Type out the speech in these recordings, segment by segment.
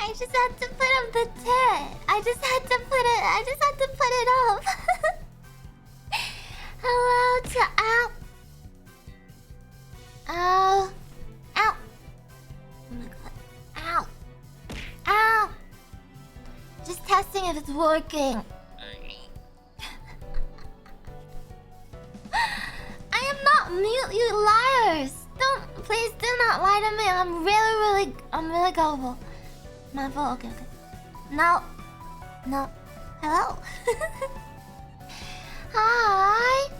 I just had to put up the tent. I just had to put it up. Hello to ow. Ow. Ow. Oh my god. Ow. Ow. Just testing if it's working. I am not mute, you liars. Please do not lie to me. I'm really gullible. My fault. Okay. No. Hello. Hi.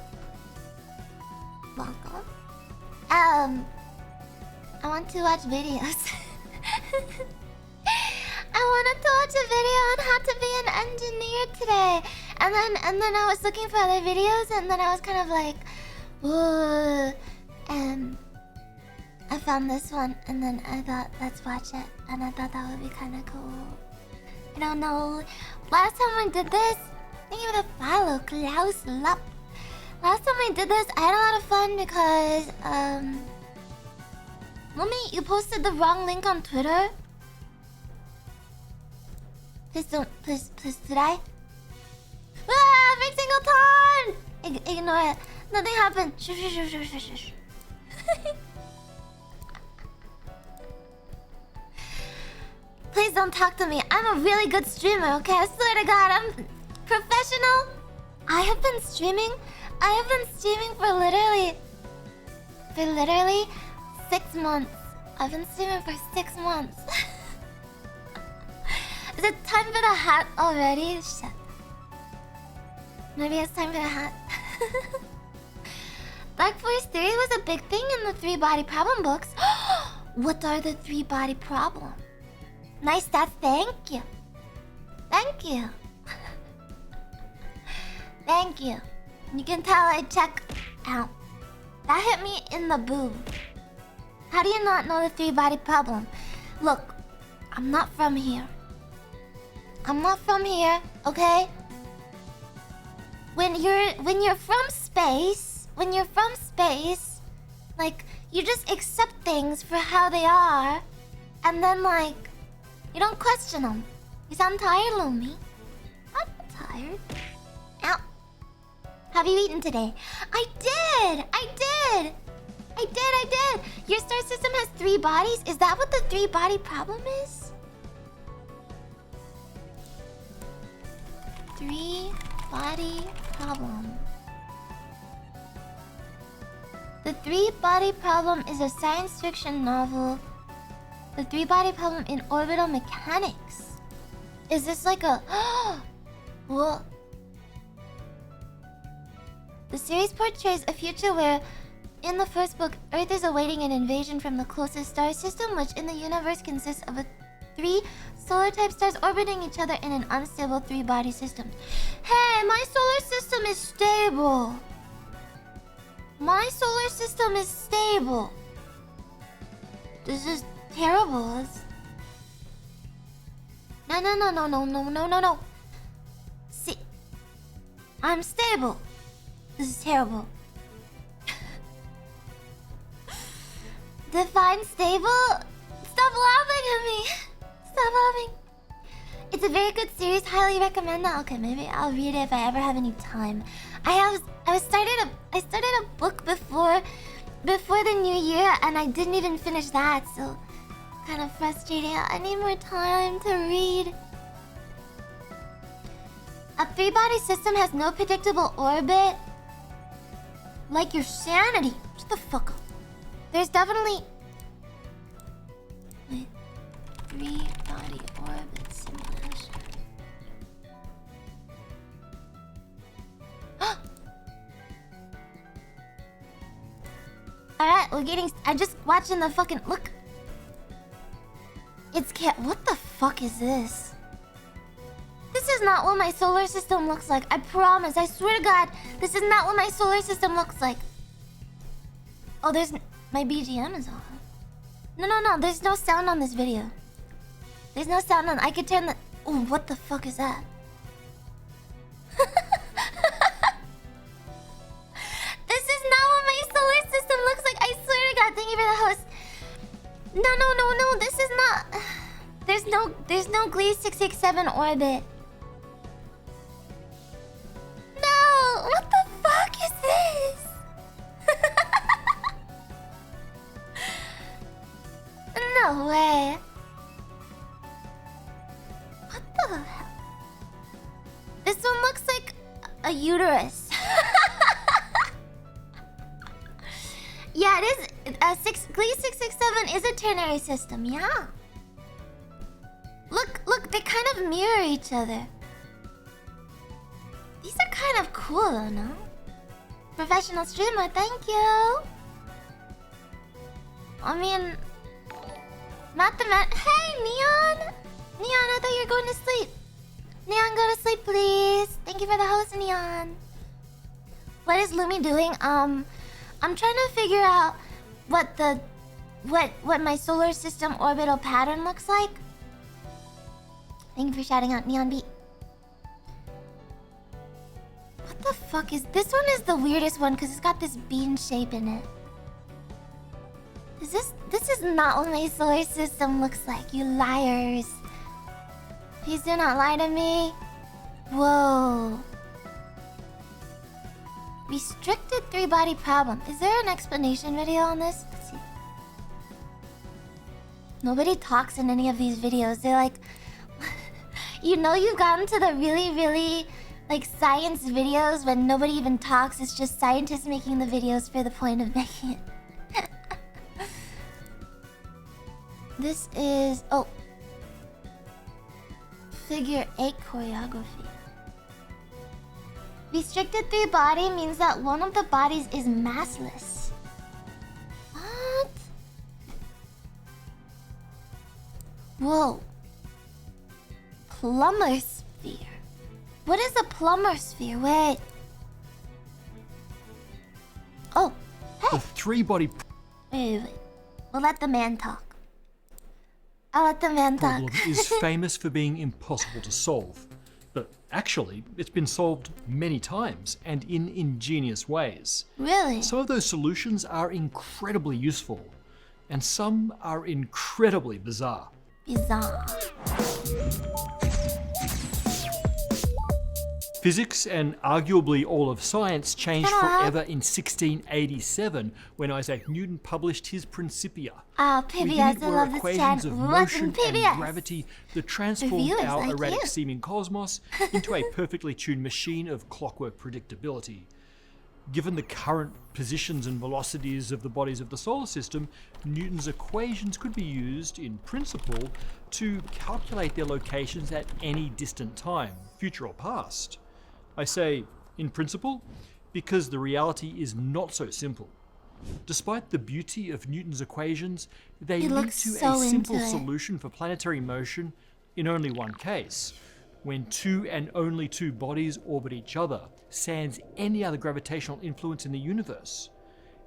Welcome. I want to watch videos. I wanted to watch a video on how to be an engineer today, and then I was looking for other videos, and then I was kind of like, whoa, and I found this one, and then I thought, let's watch it, and I thought that would be kind of cool. I don't know. Last time I did this, thank you for the follow, Klaus Lup. Last time I did this, I had a lot of fun because Lumi, you posted the wrong link on Twitter. Please don't, please, did I? Ah, every single time! Ignore it. Nothing happened. Shush. Please don't talk to me. I'm a really good streamer, okay? I swear to God, I'm professional. I have been streaming for literally 6 months. I've been streaming for 6 months. Is it time for the hat already? Shit. Maybe it's time for the hat. Dark Force Theory was a big thing in the 3-body problem books. What are the 3-body problems? Nice stats, thank you. Thank you. Thank you. You can tell I check out. That hit me in the boob. How do you not know the 3-body problem? Look, I'm not from here. Okay? When you're from space, like, you just accept things for how they are, and then, like, you don't question them. You sound tired, Lumi. I'm tired. Ow. Have you eaten today? I did! Your star system has 3 bodies? Is that what the 3-body problem is? 3-body problem. The 3-body problem is a science fiction novel. The 3-body problem in orbital mechanics. Is this like a... What? The series portrays a future where, in the first book, Earth is awaiting an invasion from the closest star system, which in the universe consists of 3 solar-type stars orbiting each other in an unstable 3-body system. Hey, my solar system is stable. This is terrible. No. See, I'm stable. This is terrible. Define stable? Stop laughing at me. Stop laughing. It's a very good series. Highly recommend that. Okay, maybe I'll read it if I ever have any time. I started a book before the new year, and I didn't even finish that. So, kind of frustrating. I need more time to read. A 3-body system has no predictable orbit. Like your sanity. Shut the fuck up. There's definitely... Wait. 3-body orbit simulation. Alright, we're getting... I'm just watching the fucking... Look. It's cat... What the fuck is this? This is not what my solar system looks like. I promise. I swear to God. This is not what my solar system looks like. Oh, there's... My BGM is on. No. There's no sound on this video. There's no sound on... I could turn the... Oh, what the fuck is that? This is not what my solar system looks like. I swear to God. Thank you for the host. No. This is not... There's no Glee 667 orbit. No, what the fuck is this? No way. What the hell? This one looks like a uterus. Yeah, it is. Glee 667 is a ternary system, yeah. Look, they kind of mirror each other. These are kind of cool, though, no? Professional streamer, thank you. I mean, not the man. Hey, Neon! Neon, I thought you were going to sleep. Neon, go to sleep, please. Thank you for the host, Neon. What is Lumi doing? I'm trying to figure out what my solar system orbital pattern looks like. Thank you for shouting out, Neon Beat. What the fuck is this one? Is the weirdest one because it's got this bean shape in it. This is not what my solar system looks like, you liars. Please do not lie to me. Whoa. Restricted 3-body problem. Is there an explanation video on this? Let's see. Nobody talks in any of these videos. They're like... You know you've gotten to the really, like, science videos when nobody even talks. It's just scientists making the videos for the point of making it. This is... Oh. Figure 8 choreography. Restricted 3-body means that one of the bodies is massless. What? Whoa. Plumber sphere. What is a plumber sphere? Wait. Oh. Hey. The 3-body Wait. We'll let the man talk. I'll let the man talk. problem is famous for being impossible to solve. But actually, it's been solved many times and in ingenious ways. Really? Some of those solutions are incredibly useful, and some are incredibly bizarre. Bizarre. Physics and arguably all of science changed forever in 1687 when Isaac Newton published his Principia. Oh, Within PBS, it I were love this equations chat. of What's in motion and PBS? gravity that transformed Reviewers our like erratic you. seeming cosmos into a perfectly tuned machine of clockwork predictability. Given the current positions and velocities of the bodies of the solar system, Newton's equations could be used, in principle, to calculate their locations at any distant time, future or past. I say, in principle, because the reality is not so simple. Despite the beauty of Newton's equations, they He lead looks to so a simple into it. solution for planetary motion in only one case, when two and only two bodies orbit each other, sans any other gravitational influence in the universe.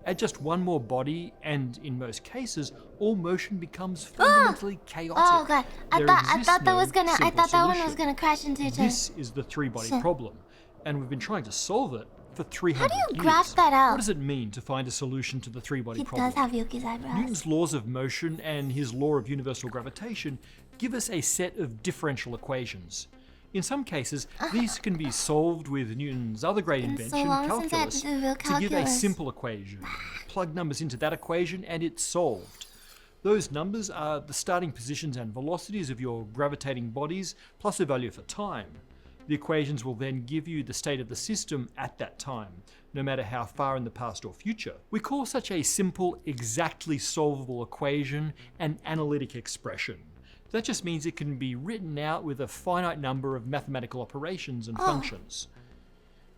Add just one more body, and in most cases, all motion becomes fundamentally chaotic. Oh god, I There thought exists that no was gonna. I simple thought that one was solution. gonna crash into each other. This is the 3-body Shit. problem, and we've been trying to solve it for 300 How do you years. graph that out? What does it mean to find a solution to the 3-body He problem? does have Yuki's eyebrows. Newton's laws of motion and his law of universal gravitation give us a set of differential equations. In some cases, these can be solved with Newton's other great It's so invention, long since I had calculus, to do real to give a calculus. simple equation. Plug numbers into that equation and it's solved. Those numbers are the starting positions and velocities of your gravitating bodies, plus a value for time. The equations will then give you the state of the system at that time, no matter how far in the past or future. We call such a simple, exactly solvable equation an analytic expression. That just means it can be written out with a finite number of mathematical operations and functions.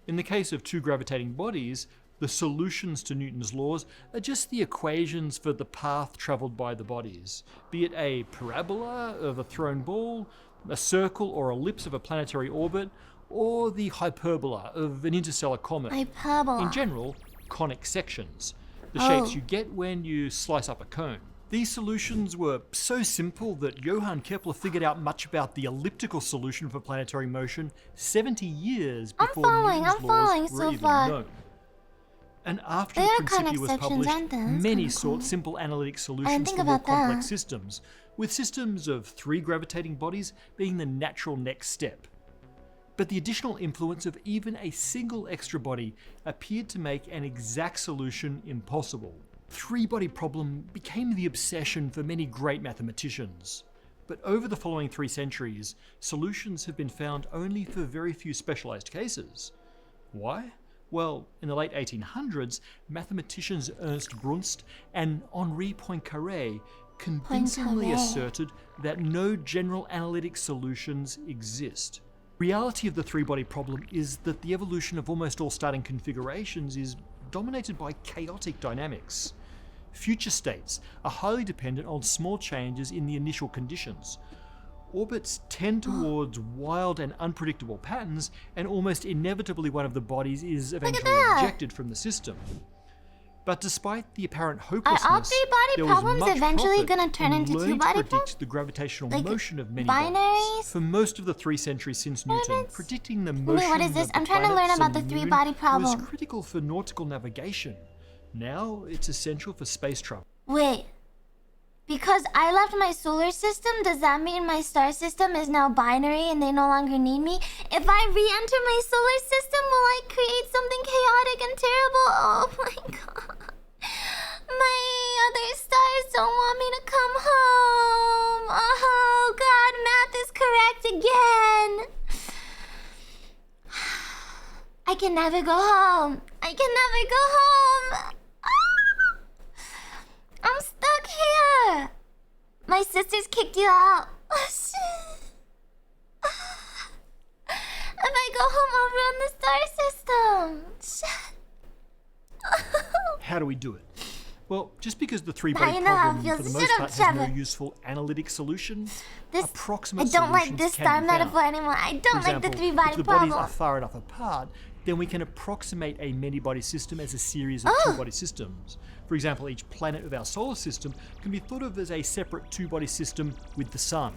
In the case of two gravitating bodies, the solutions to Newton's laws are just the equations for the path travelled by the bodies, be it a parabola of a thrown ball, a circle or ellipse of a planetary orbit, or the hyperbola of an interstellar comet. Hyperbola. In general, conic sections, the Oh. shapes you get when you slice up a cone. These solutions were so simple that Johann Kepler figured out much about the elliptical solution for planetary motion 70 years before following, Newton's I'm laws following were so even far. known. And after They the are Principia conic was sections, published, aren't they? That's many kinda sought cool. simple analytic I solutions didn't think for more about complex that. systems, with systems of 3 gravitating bodies being the natural next step. But the additional influence of even a single extra body appeared to make an exact solution impossible. 3-body problem became the obsession for many great mathematicians. But over the following 3 centuries, solutions have been found only for very few specialized cases. Why? Well, in the late 1800s, mathematicians Ernst Brunst and Henri Poincaré convincingly asserted that no general analytic solutions exist. Reality of the 3-body problem is that the evolution of almost all starting configurations is dominated by chaotic dynamics. Future states are highly dependent on small changes in the initial conditions. Orbits tend towards wild and unpredictable patterns, and almost inevitably one of the bodies is eventually ejected from the system. But despite the apparent hopelessness, Are all 3-body there was problems much eventually profit gonna turn in into learning 2-body to predict problems? the gravitational Like motion of many binaries? bodies. For most of the 3 centuries since Newton, Orbits? predicting the Wait, motion what is this? of the I'm trying to learn planets about the and moon 3-body was problem. critical for nautical navigation. Now it's essential for space travel. Wait. Because I left my solar system, does that mean my star system is now binary and they no longer need me? If I re-enter my solar system, will I create something chaotic and terrible? Oh my god. My other stars don't want me to come home. Oh god, math is correct again. I can never go home. I can never go home. I'm stuck here. My sisters kicked you out. Oh, shit. If I go home, I'll ruin the star system. Shit. How do we do it? Well, just because the 3-body you know how it problem feels. for the Shut most up, part has no Trevor. useful analytic solution, I approximate don't like solutions this can star be found. metaphor anymore. I For don't like the example, 3-body if the problem. bodies are far enough apart, then we can approximate a many-body system as a series of 2-body systems. For example, each planet of our solar system can be thought of as a separate 2-body system with the Sun.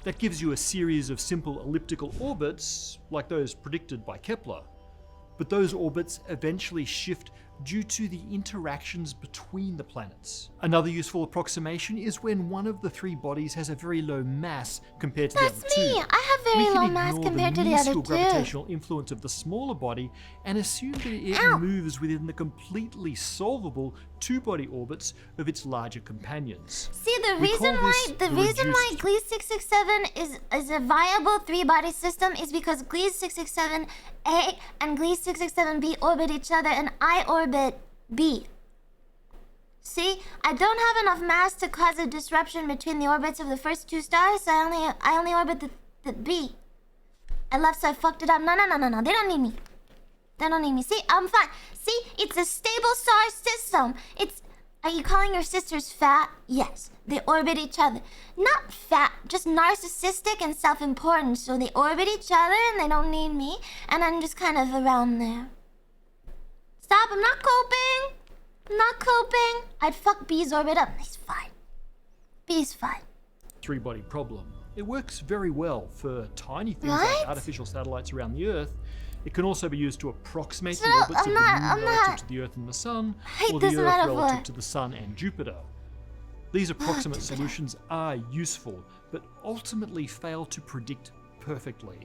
That gives you a series of simple elliptical orbits, like those predicted by Kepler. But those orbits eventually shift due to the interactions between the planets. Another useful approximation is when one of the 3 bodies has a very low mass compared to the other 2. That's me. I have very low mass compared to the other 2. Gravitational influence of the smaller body and assume that it moves within the completely solvable 2-body orbits of its larger companions. See, the We reason call why this reduced- Gliese 667 is a viable 3-body system is because Gliese 667A and Gliese 667B orbit each other, and I orbit B. See, I don't have enough mass to cause a disruption between the orbits of the first 2 stars, so I only orbit the B. I left, so I fucked it up. No. They don't need me. They don't need me. See, I'm fine. See, it's a stable star system. Are you calling your sisters fat? Yes. They orbit each other. Not fat, just narcissistic and self-important. So they orbit each other and they don't need me. And I'm just kind of around there. Stop, I'm not coping. I'm not coping. I'd fuck B's orbit up. He's fine. B's fine. 3-body problem. It works very well for tiny things What? like artificial satellites around the Earth. It can also be used to approximate the No, orbits of the I'm Moon not. relative to the Earth and the Sun, hate or the this Earth metaphor. relative to the Sun and Jupiter. These approximate solutions are useful, but ultimately fail to predict perfectly.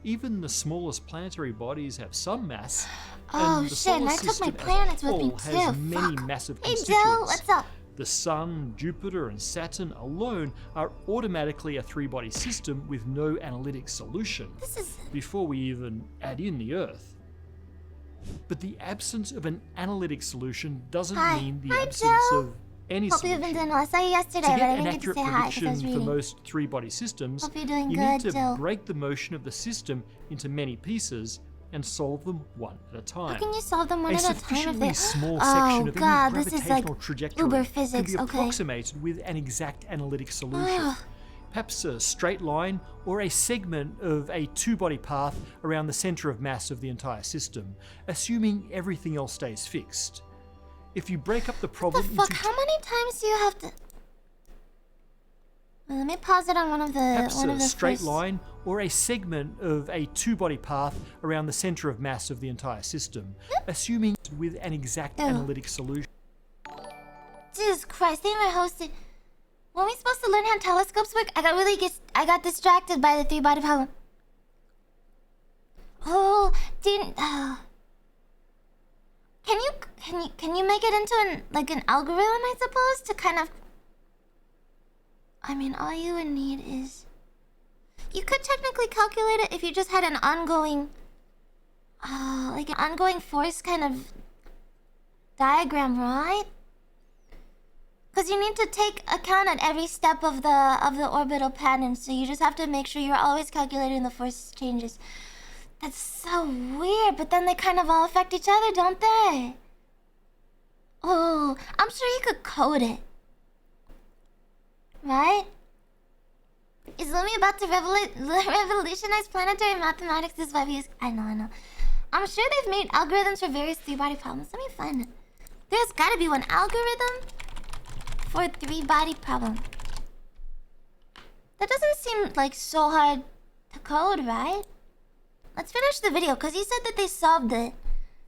Even the smallest planetary bodies have some mass, Oh and the shit, solar and I took my system as a planets with me whole too. has many Fuck. massive Hey constituents. Joe, what's up? The Sun, Jupiter, and Saturn alone are automatically a 3-body system with no analytic solution, This is... before we even add in the Earth. But the absence of an analytic solution doesn't Hi. mean the Hi, absence Joe. of any Hope you've solution. been doing well. I saw you yesterday, To but I get an didn't get to accurate say hi because I prediction was for reading. most 3-body systems, Hope you're doing you good, need to Joe. break the motion of the system into many pieces and solve them one at a time. How can you solve them one A at a time if sufficiently they... small Oh section of god, any this is like gravitational trajectory uber can physics, be okay. approximated with an exact analytic solution. Ugh. Perhaps a straight line or a segment of a 2-body path around the center of mass of the entire system, assuming everything else stays fixed. If you break up the What problem the fuck? into How many times do you have to... Wait, let me pause it on one of the... perhaps one of a the straight first... line or a segment of a 2-body path around the center of mass of the entire system, assuming with an exact Ew. analytic solution. Jesus Christ, they might host it... Weren't we supposed to learn how telescopes work? I got distracted by the three-body problem. Oh, didn't... Can you make it into an algorithm, I suppose, to kind of... I mean, all you would need is... You could technically calculate it if you just had an ongoing... like an ongoing force kind of diagram, right? Because you need to take account at every step of the orbital pattern, so you just have to make sure you're always calculating the force changes. That's so weird, but then they kind of all affect each other, don't they? Oh, I'm sure you could code it. Right? Is Lumi about to revolutionize planetary mathematics this 5 years? I know. I'm sure they've made algorithms for various three-body problems. Let me find it. There's gotta be one algorithm for a three-body problem. That doesn't seem like so hard to code, right? Let's finish the video, because he said that they solved it.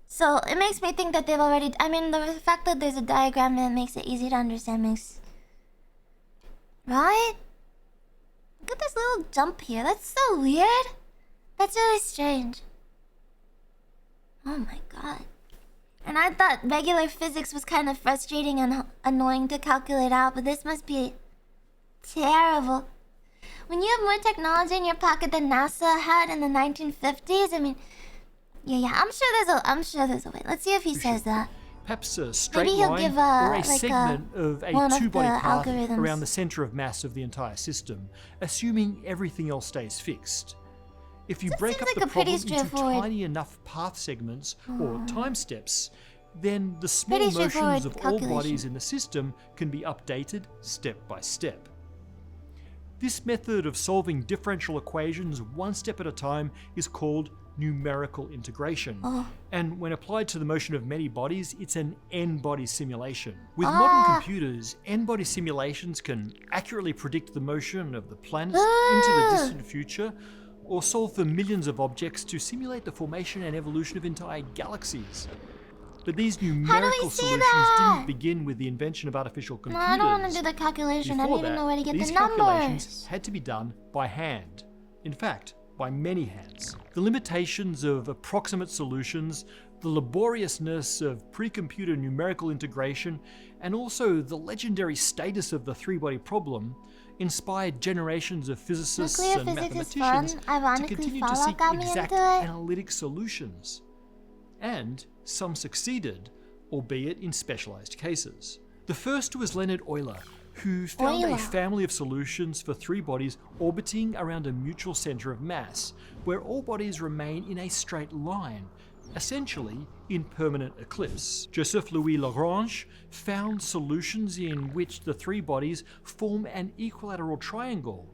So it makes me think that they've already... I mean, the fact that there's a diagram that makes it easy to understand makes... Right? Look at this little jump here. That's so weird. That's really strange. Oh my god. And I thought regular physics was kind of frustrating and annoying to calculate out, but this must be terrible. When you have more technology in your pocket than NASA had in the 1950s, I mean, yeah, I'm sure there's a way. Let's see if he says that. Perhaps a straight Maybe he'll line give or a segment of a one of two-body the path algorithms. around the center of mass of the entire system, assuming everything else stays fixed. If you That break seems up like the a pretty problem into straightforward- tiny enough path segments or time steps, then the small Pretty motions straightforward of all calculation. bodies in the system can be updated step by step. This method of solving differential equations one step at a time is called numerical integration. And when applied to the motion of many bodies, it's an n-body simulation. With modern computers, n-body simulations can accurately predict the motion of the planets into the distant future, or solve for millions of objects to simulate the formation and evolution of entire galaxies. But these numerical see solutions that? didn't begin with the invention of artificial No, computers. I don't want to do the calculation. I don't Before even know where to get these the calculations numbers. had to be done by hand. In fact, by many hands. The limitations of approximate solutions, the laboriousness of pre-computer numerical integration, and also the legendary status of the three-body problem inspired generations of physicists Nuclear and physics is mathematicians fun. to Ironically, continue to Fallout seek got me exact into it. analytic solutions. And some succeeded, albeit in specialized cases. The first was Leonhard Euler, who found Euler. a family of solutions for three bodies orbiting around a mutual center of mass, where all bodies remain in a straight line, essentially in permanent eclipse. Joseph-Louis Lagrange found solutions in which the three bodies form an equilateral triangle.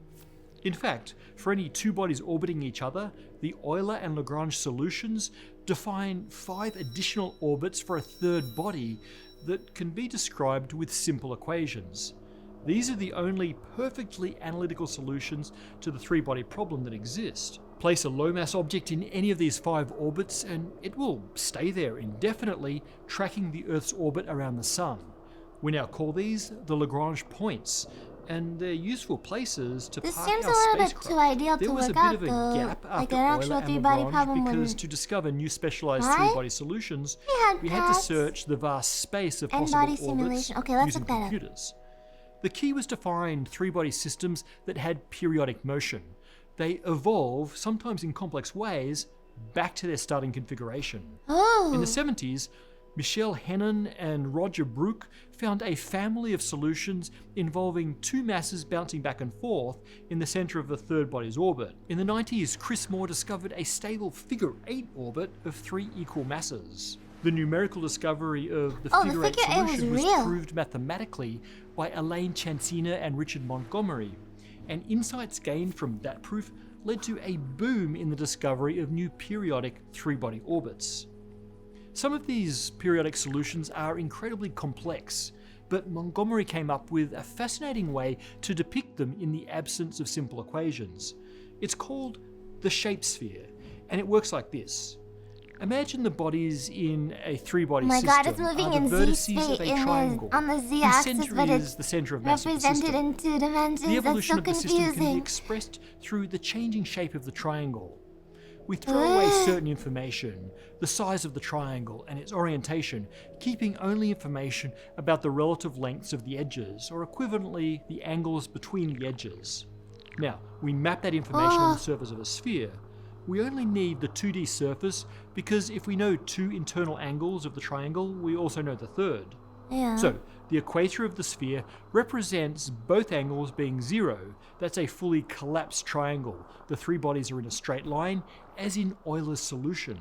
In fact, for any two bodies orbiting each other, the Euler and Lagrange solutions define 5 additional orbits for a third body that can be described with simple equations. These are the only perfectly analytical solutions to the three-body problem that exist. Place a low-mass object in any of these 5 orbits and it will stay there indefinitely, tracking the Earth's orbit around the Sun. We now call these the Lagrange points, and they're useful places to This park seems a our little bit spacecraft. too ideal There to was a work bit out, of a though. gap Like after an Euler actual and three-body Lagrange problem because wouldn't- to discover new specialized Right? three-body solutions, had we had to paths. search the vast space of N-body possible orbits simulation. Okay, let's using look that up. computers. The key was to find three-body systems that had periodic motion. They evolve, sometimes in complex ways, back to their starting configuration. Oh. In the 70s, Michel Hennen and Roger Brook found a family of solutions involving two masses bouncing back and forth in the center of the third body's orbit. In the 90s, Chris Moore discovered a stable figure-8 orbit of 3 equal masses. The numerical discovery of the figure-8 figure-8 was solution was real. proved mathematically by Elaine Chancina and Richard Montgomery, and insights gained from that proof led to a boom in the discovery of new periodic three-body orbits. Some of these periodic solutions are incredibly complex, but Montgomery came up with a fascinating way to depict them in the absence of simple equations. It's called the shape sphere, and it works like this. Imagine the bodies in a three-body Oh my system god, it's moving are in the Z vertices space of a triangle. on the Z The axis, center but is it's the center of mass of the represented system. in 2 dimensions. The That's evolution so of the system can be confusing. expressed through the changing shape of the triangle. We throw away certain information, the size of the triangle and its orientation, keeping only information about the relative lengths of the edges, or equivalently, the angles between the edges. Now, we map that information on the surface of a sphere. We only need the 2D surface because if we know 2 internal angles of the triangle, we also know the third. Yeah. So, the equator of the sphere represents both angles being 0. That's a fully collapsed triangle. The 3 bodies are in a straight line, as in Euler's solution.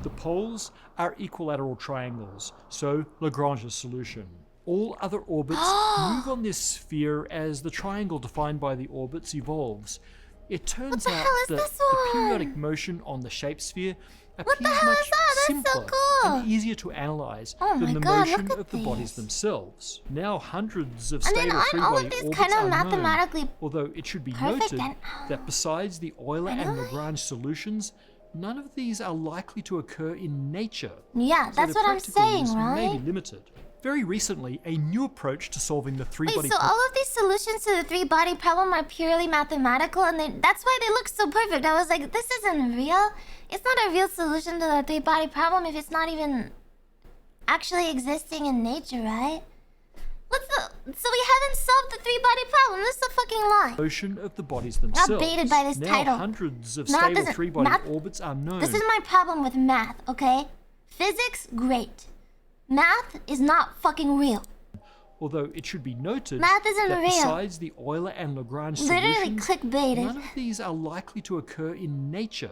The poles are equilateral triangles, so Lagrange's solution. All other orbits move on this sphere as the triangle defined by the orbits evolves. It turns out that the periodic motion on the shape sphere appears much simpler and easier to analyze than the motion of the bodies themselves. Now hundreds of stable three-body orbits are known, although it should be noted that besides the Euler and Lagrange solutions, none of these are likely to occur in nature. Yeah, so that's what I'm saying, right? May be limited. Very recently, a new approach to solving the three-body problem. Wait, so all of these solutions to the 3-body problem are purely mathematical, and that's why they look so perfect. I was like, this isn't real. It's not a real solution to the 3-body problem if it's not even actually existing in nature, right? So we haven't solved the 3-body problem. This is a fucking lie. Motion of the bodies themselves. I'm baited by this title. Now hundreds of stable 3-body orbits are known. This is my problem with math, okay? Physics, great. Math is not fucking real. Although it should be noted math isn't that real. Besides the Euler and Lagrange literally solutions, clickbaited. None of these are likely to occur in nature,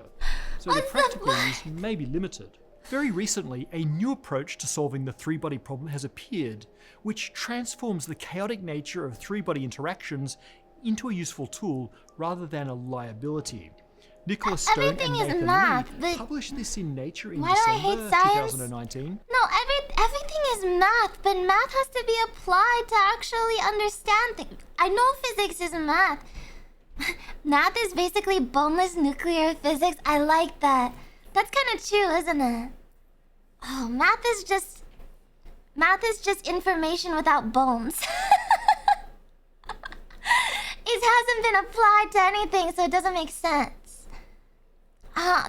so the practical use may be limited. Very recently, a new approach to solving the 3-body problem has appeared, which transforms the chaotic nature of 3-body interactions into a useful tool rather than a liability. Nicholas Stone and Nathan Lee published this in Nature in December 2019. No, everything is math, but math has to be applied to actually understand things. I know physics is math. Math is basically boneless nuclear physics. I like that. That's kind of true, isn't it? Oh, math is just information without bones. It hasn't been applied to anything, so it doesn't make sense.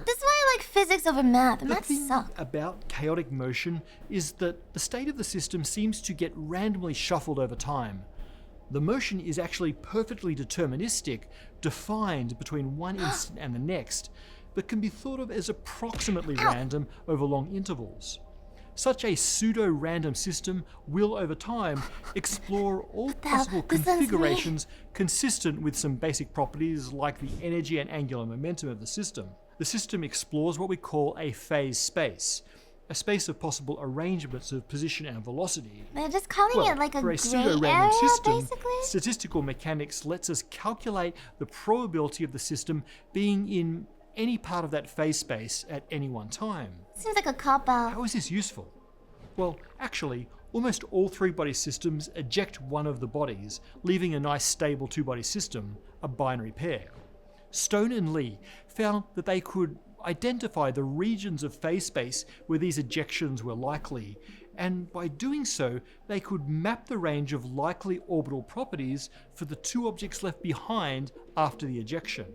This is why I like physics over math. Math sucks. The thing about chaotic motion is that the state of the system seems to get randomly shuffled over time. The motion is actually perfectly deterministic, defined between one instant and the next, but can be thought of as approximately random over long intervals. Such a pseudo-random system will, over time, explore all possible configurations consistent with some basic properties like the energy and angular momentum of the system. The system explores what we call a phase space, a space of possible arrangements of position and velocity. They're just calling it like a gray pseudo-random area, system, basically? Statistical mechanics lets us calculate the probability of the system being in any part of that phase space at any one time. Seems like a cop-out. How is this useful? Well, actually, almost all 3-body systems eject one of the bodies, leaving a nice stable 2-body system, a binary pair. Stone and Lee found that they could identify the regions of phase space where these ejections were likely, and by doing so, they could map the range of likely orbital properties for the 2 objects left behind after the ejection.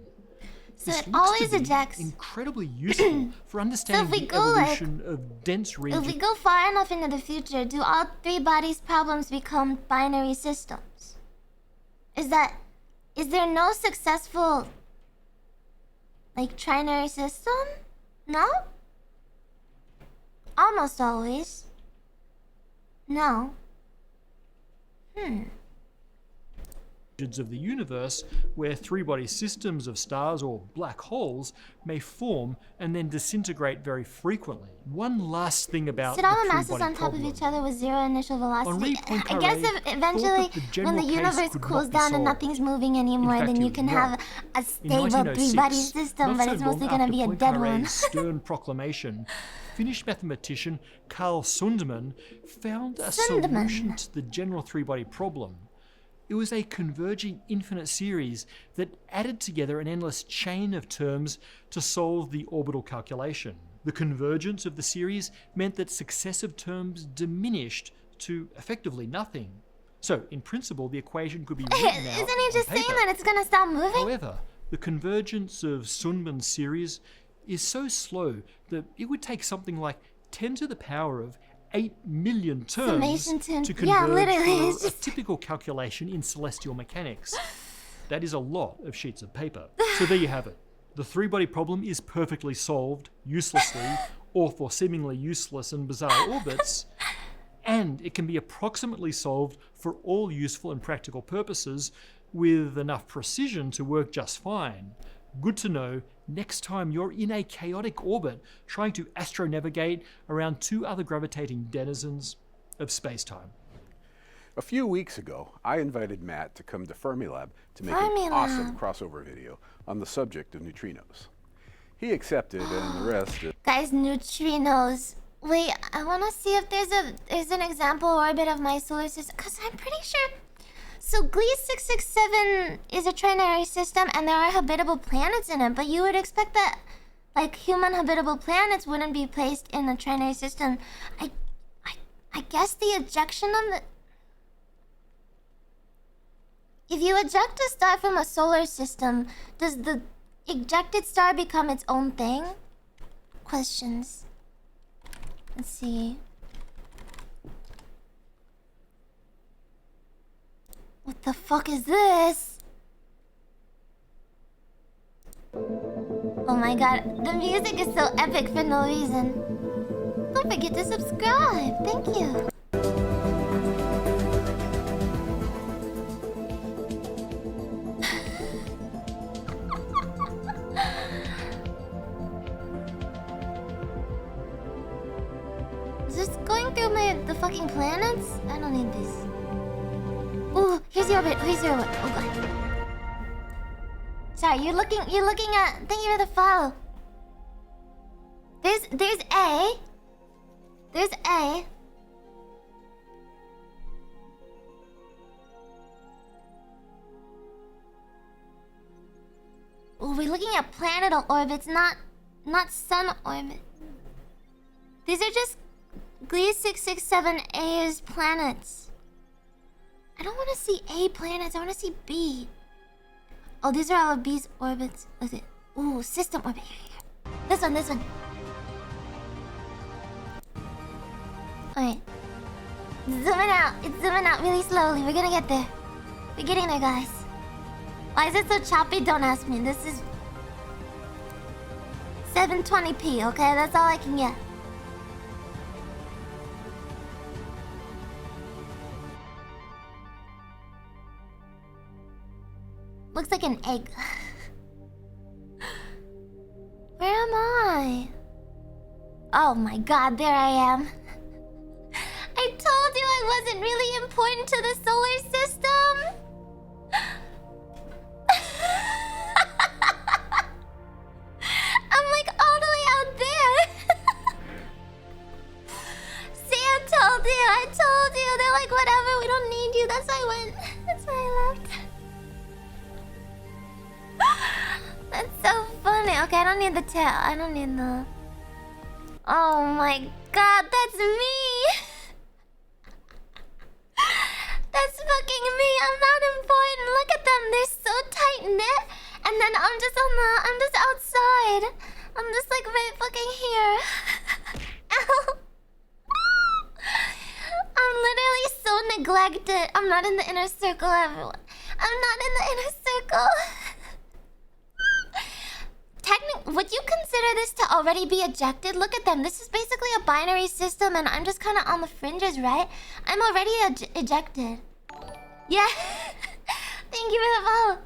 So this it always to be ejects. Incredibly useful for understanding the evolution of dense regions. If we go far enough into the future, do all 3 bodies problems become binary systems? Is there no successful trinary system? No? Almost always. No. Of the universe, where 3-body systems of stars or black holes may form and then disintegrate very frequently. One last thing about Sit the all the 3-body masses on top problem. of each other with 0 initial velocity. Henri I guess if eventually, when the universe cools down and nothing's moving anymore, then you can have a stable 3-body system, but it's mostly going to be a dead one. Stern proclamation, Finnish mathematician Carl Sundman found a solution to the general 3-body problem. It was a converging infinite series that added together an endless chain of terms to solve the orbital calculation. The convergence of the series meant that successive terms diminished to effectively nothing. So, in principle, the equation could be written out Isn't he just on paper. saying that it's gonna stop moving? However, the convergence of Sunman's series is so slow that it would take something like 10 to the power of 8 million terms Summation to yeah, converge literally, for it's a just... typical calculation in celestial mechanics. That is a lot of sheets of paper. So there you have it. The three-body problem is perfectly solved, uselessly, or for seemingly useless and bizarre orbits, and it can be approximately solved for all useful and practical purposes with enough precision to work just fine. Good to know next time you're in a chaotic orbit trying to astronavigate around two other gravitating denizens of space-time. A few weeks ago, I invited Matt to come to Fermilab to make Fermilab. an awesome crossover video on the subject of neutrinos. He accepted, and the rest is... Guys, neutrinos. Wait, I want to see if there's an example orbit of my solar system, because I'm pretty sure... So Gliese 667 is a trinary system, and there are habitable planets in it, but you would expect that, like, human habitable planets wouldn't be placed in a trinary system. I guess the ejection of the... If you eject a star from a solar system, does the ejected star become its own thing? Questions. Let's see. What the fuck is this? Oh my god, the music is so epic for no reason. Don't forget to subscribe. Thank you. Is this going through the fucking planets? I don't need this. Ooh, here's the orbit. Here's the orbit. Oh god. Sorry, you're looking at. Thank you for the follow. There's A. There's A. Ooh, we're looking at planetal orbits, not sun orbit. These are just Gliese 667A's planets. I don't want to see A planets. I want to see B. Oh, these are all of B's orbits. What's it? Ooh, system orbit. Here. This one, this one. Alright. Zooming out. It's zooming out really slowly. We're gonna get there. We're getting there, guys. Why is it so choppy? Don't ask me. This is 720p, okay? That's all I can get. Looks like an egg. Where am I? Oh my god, there I am. I told you I wasn't really important to the solar system. I'm like all the way out there. See, I told you. They're like, whatever, we don't need you. That's why I went. That's why I left. That's so funny. Okay, I don't need the tail. I don't need the... Oh my god, that's me! That's fucking me. I'm not important. Look at them. They're so tight-knit. And then I'm just outside. I'm just like right fucking here. Ow. I'm literally so neglected. I'm not in the inner circle, everyone. I'm not in the inner circle. Would you consider this to already be ejected? Look at them. This is basically a binary system, and I'm just kind of on the fringes, right? I'm already ejected. Yeah. Thank you for the follow.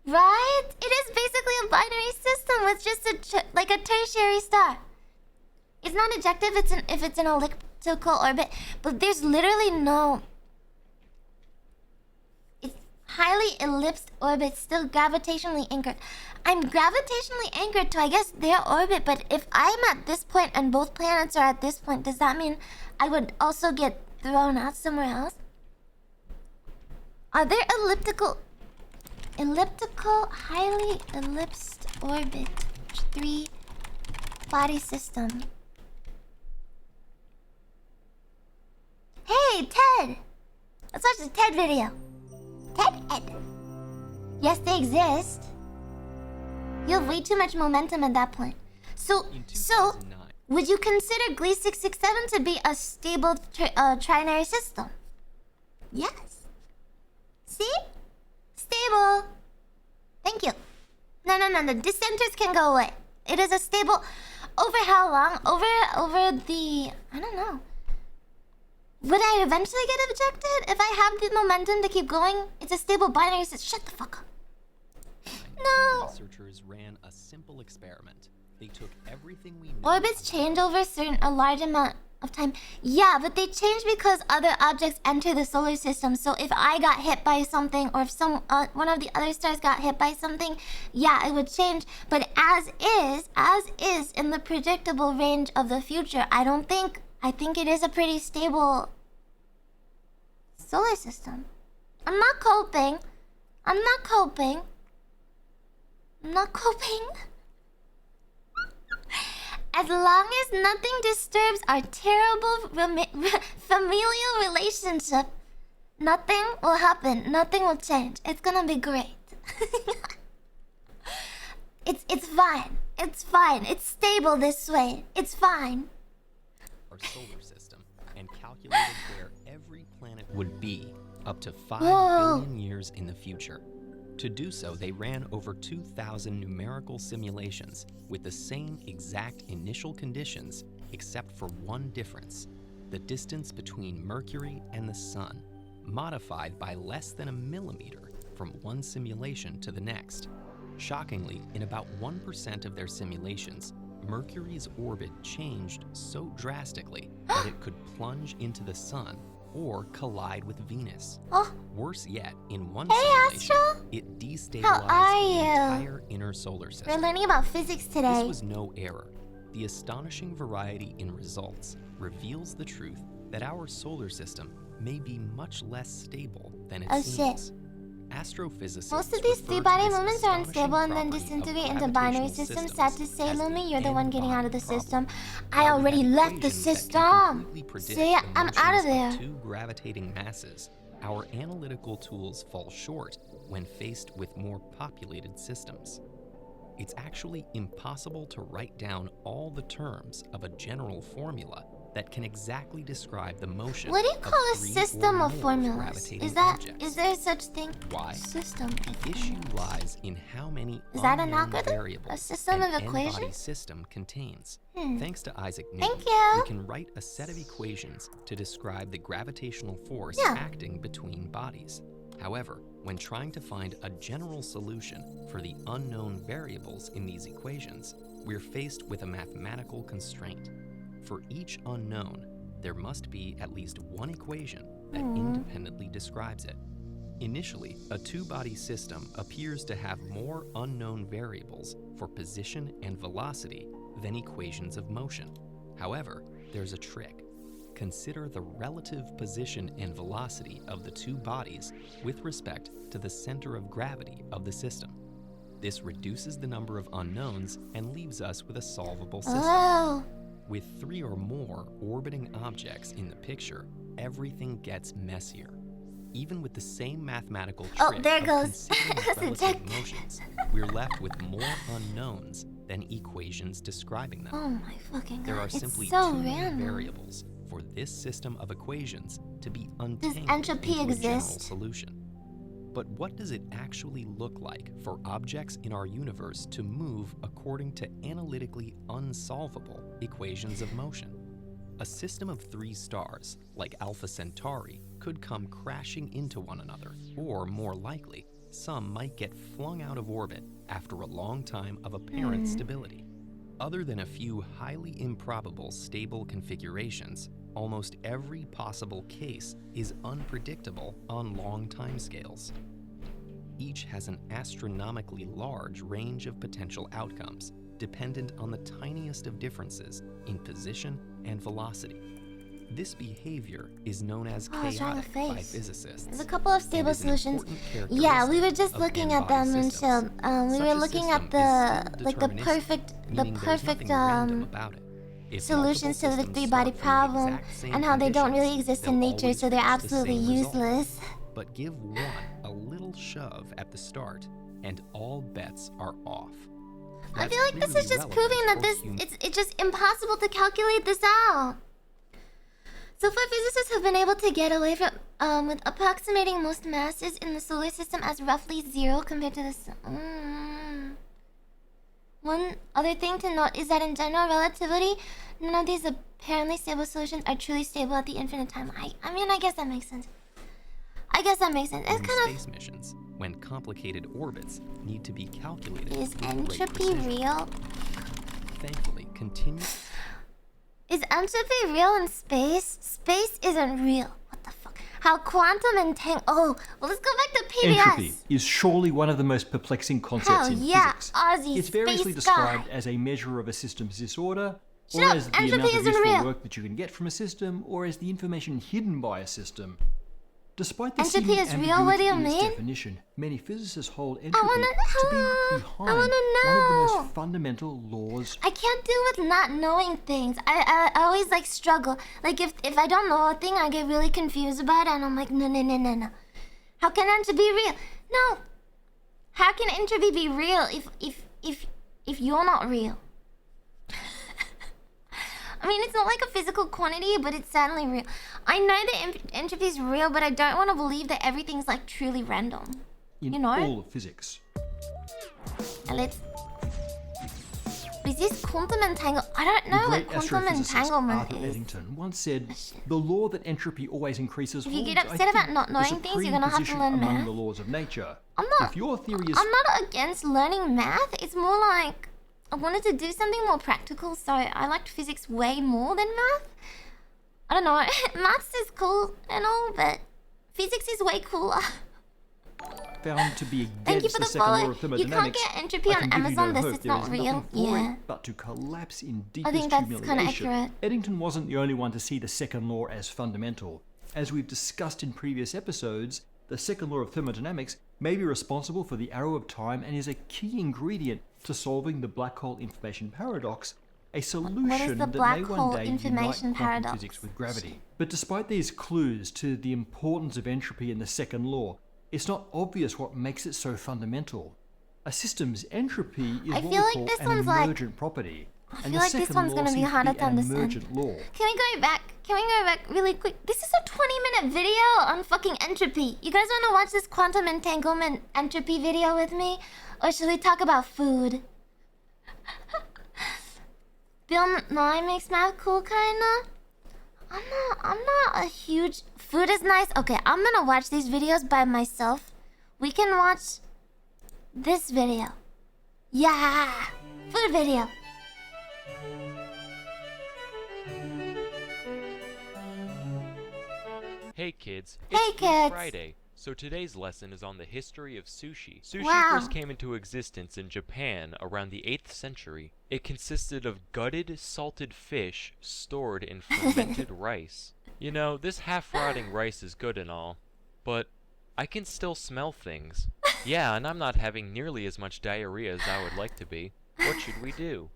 Right? It is basically a binary system with just like a tertiary star. It's not ejected if it's an elliptical orbit, but there's literally no... It's highly ellipsed orbit, still gravitationally anchored. I'm gravitationally anchored to, I guess, their orbit, but if I'm at this point and both planets are at this point, does that mean I would also get thrown out somewhere else? Are there elliptical, highly ellipsed orbit 3 body system. Hey, Ted! Let's watch the TED video. TED. Yes, they exist. You have way too much momentum at that point. So, would you consider Glee 667 to be a stable trinary system? Yes. See? Stable. Thank you. No. The dissenters can go away. It is a stable... Over how long? Over the... I don't know. Would I eventually get ejected if I have the momentum to keep going? It's a stable binary system. Shut the fuck up. No. Researchers ran a simple experiment. They took everything we know. Orbits change over a large amount of time. Yeah, but they change because other objects enter the solar system. So if I got hit by something, or if one of the other stars got hit by something, yeah, it would change. But as is in the predictable range of the future, I think it is a pretty stable solar system. I'm not coping. As long as nothing disturbs our terrible familial relationship, nothing will happen. Nothing will change. It's gonna be great. It's fine. It's fine. It's stable this way. It's fine. Our solar system and calculated where every planet would be up to 5 billion years in the future. To do so, they ran over 2,000 numerical simulations with the same exact initial conditions, except for one difference: the distance between Mercury and the Sun, modified by less than a millimeter from one simulation to the next. Shockingly, in about 1% of their simulations, Mercury's orbit changed so drastically that it could plunge into the Sun or collide with Venus. Worse yet, in one simulation, Astro? it destabilized How are the you? entire inner solar system. We're learning about physics today. This was no error. The astonishing variety in results reveals the truth that our solar system may be much less stable than it seems. Astrophysicists Most of these refer to three-body this movements are astonishing unstable and then property of disintegrate into binary gravitational systems. Sad to say, as the Lumi, you're the one getting out of the n-body system. problem. I While we already have left the equations that can system. completely predict See, the I'm out of motions there. two gravitating masses, our analytical tools fall short when faced with more populated systems. It's actually impossible to write down all the terms of a general formula that can exactly describe the motion. What do you of call a 3 or system of more formulas? gravitating Is objects. there such thing? Why? System. The issue lies in how many Is that an unknown algorithm? variables A system an of n-body equations? system contains. Thanks to Isaac Newton, Thank you. we can write a set of equations to describe the gravitational force Yeah. acting between bodies. However, when trying to find a general solution for the unknown variables in these equations, we're faced with a mathematical constraint. For each unknown, there must be at least one equation that independently describes it. Initially, a two-body system appears to have more unknown variables for position and velocity than equations of motion. However, there's a trick. Consider the relative position and velocity of the two bodies with respect to the center of gravity of the system. This reduces the number of unknowns and leaves us with a solvable system. Oh. With 3 or more orbiting objects in the picture, everything gets messier. Even with the same mathematical trick Oh, there of goes. considering It's relative ejected. motions, we're left with more unknowns than equations describing them. Oh my fucking god. There are It's simply so too random. many variables for this system of equations to be Does untangled entropy into a general exist? solution. But what does it actually look like for objects in our universe to move according to analytically unsolvable equations of motion? A system of 3 stars, like Alpha Centauri, could come crashing into one another, or more likely, some might get flung out of orbit after a long time of apparent stability. Other than a few highly improbable stable configurations, almost every possible case is unpredictable on long timescales. Each has an astronomically large range of potential outcomes, dependent on the tiniest of differences in position and velocity. This behavior is known as Oh, I was drawing a chaotic by face. physicists. There's a couple of and stable is an solutions. important Yeah, we were characteristic just of looking at n-body them and systems. we Such were a looking system at the is like the still perfect deterministic, meaning there's nothing random about it. If solutions to the multiple systems three-body start from the problem exact same and how they don't really conditions, exist in they'll nature, always so they're reach the absolutely same result. useless. But give one a little shove at the start, and all bets are off. I That's feel like this is clearly just proving that relevant it's just impossible to calculate this out. So far, physicists have been able to get away from with approximating most masses in the solar system as roughly 0 compared to the sun. One other thing to note is that in general relativity, none of these apparently stable solutions are truly stable at the infinite time. I mean, I guess that makes sense. It's in kind space missions, when complicated orbits need to be calculated. of... Is with great entropy precision. real? Thankfully, continuous. Is entropy real in space? Space isn't real. What the fuck? How quantum entangle... Oh, well, let's go back to PBS. Entropy is surely one of the most perplexing concepts Hell in yeah, physics. Ozzy, It's variously space described guy. as a measure of a system's disorder, Shut or up, as the entropy amount of isn't useful real. work that you can get from a system, or as the information hidden by a system. Despite the Entropy seeming is real? What do ambiguity you in its mean? definition, many physicists hold entropy wanna to be know. behind I wanna one of the know. most fundamental laws. I can't deal with not knowing things. I always like struggle. Like if I don't know a thing, I get really confused about it, and I'm like, no. How can entropy be real? No. How can entropy be real if you're not real? I mean, it's not like a physical quantity, but it's certainly real. I know that entropy is real, but I don't want to believe that everything's like truly random. In You know? all of physics. And let's... Is this quantum entanglement? I don't know The what great quantum astrophysicist entanglement Arthur is. Eddington once said, "The law that entropy always increases If you get holds, I upset about think, not the knowing things, you're gonna have to supreme learn position among math. the laws of nature. I'm not- If your theory is I'm not against learning math. It's more like I wanted to do something more practical, so I liked physics way more than math. I don't know. Maths is cool and all, but physics is way cooler. found to be Thank you against for the the second law follow. of You thermodynamics, can't get entropy I on can give you Amazon. no This hope. is There not is real. nothing for Yeah. it but to collapse in I deepest think that's kinda humiliation. accurate. Eddington wasn't the only one to see the second law as fundamental. As we've discussed in previous episodes, the second law of thermodynamics may be responsible for the arrow of time and is a key ingredient to solving the black hole information paradox, a solution the that black may hole one day unite information quantum paradox? physics with gravity. But despite these clues to the importance of entropy in the second law, it's not obvious what makes it so fundamental. A system's entropy is I what we feel like call this an one's like- emergent property. I And feel the like this second one's law gonna be seems harder be to an understand. emergent law. Can we go back? Can we go back really quick? This is a 20-minute video on fucking entropy. You guys want to watch this quantum entanglement entropy video with me? Or should we talk about food? Bill Nye makes math cool, kinda? I'm not a huge... Food is nice. Okay, I'm gonna watch these videos by myself. We can watch this video. Yeah! Food video. Hey kids, Hey, it's Food kids. Friday. So today's lesson is on the history of sushi. Sushi Wow. first came into existence in Japan around the 8th century. It consisted of gutted, salted fish stored in fermented rice. You know, this half-rotting rice is good and all, but I can still smell things. Yeah, and I'm not having nearly as much diarrhea as I would like to be. What should we do?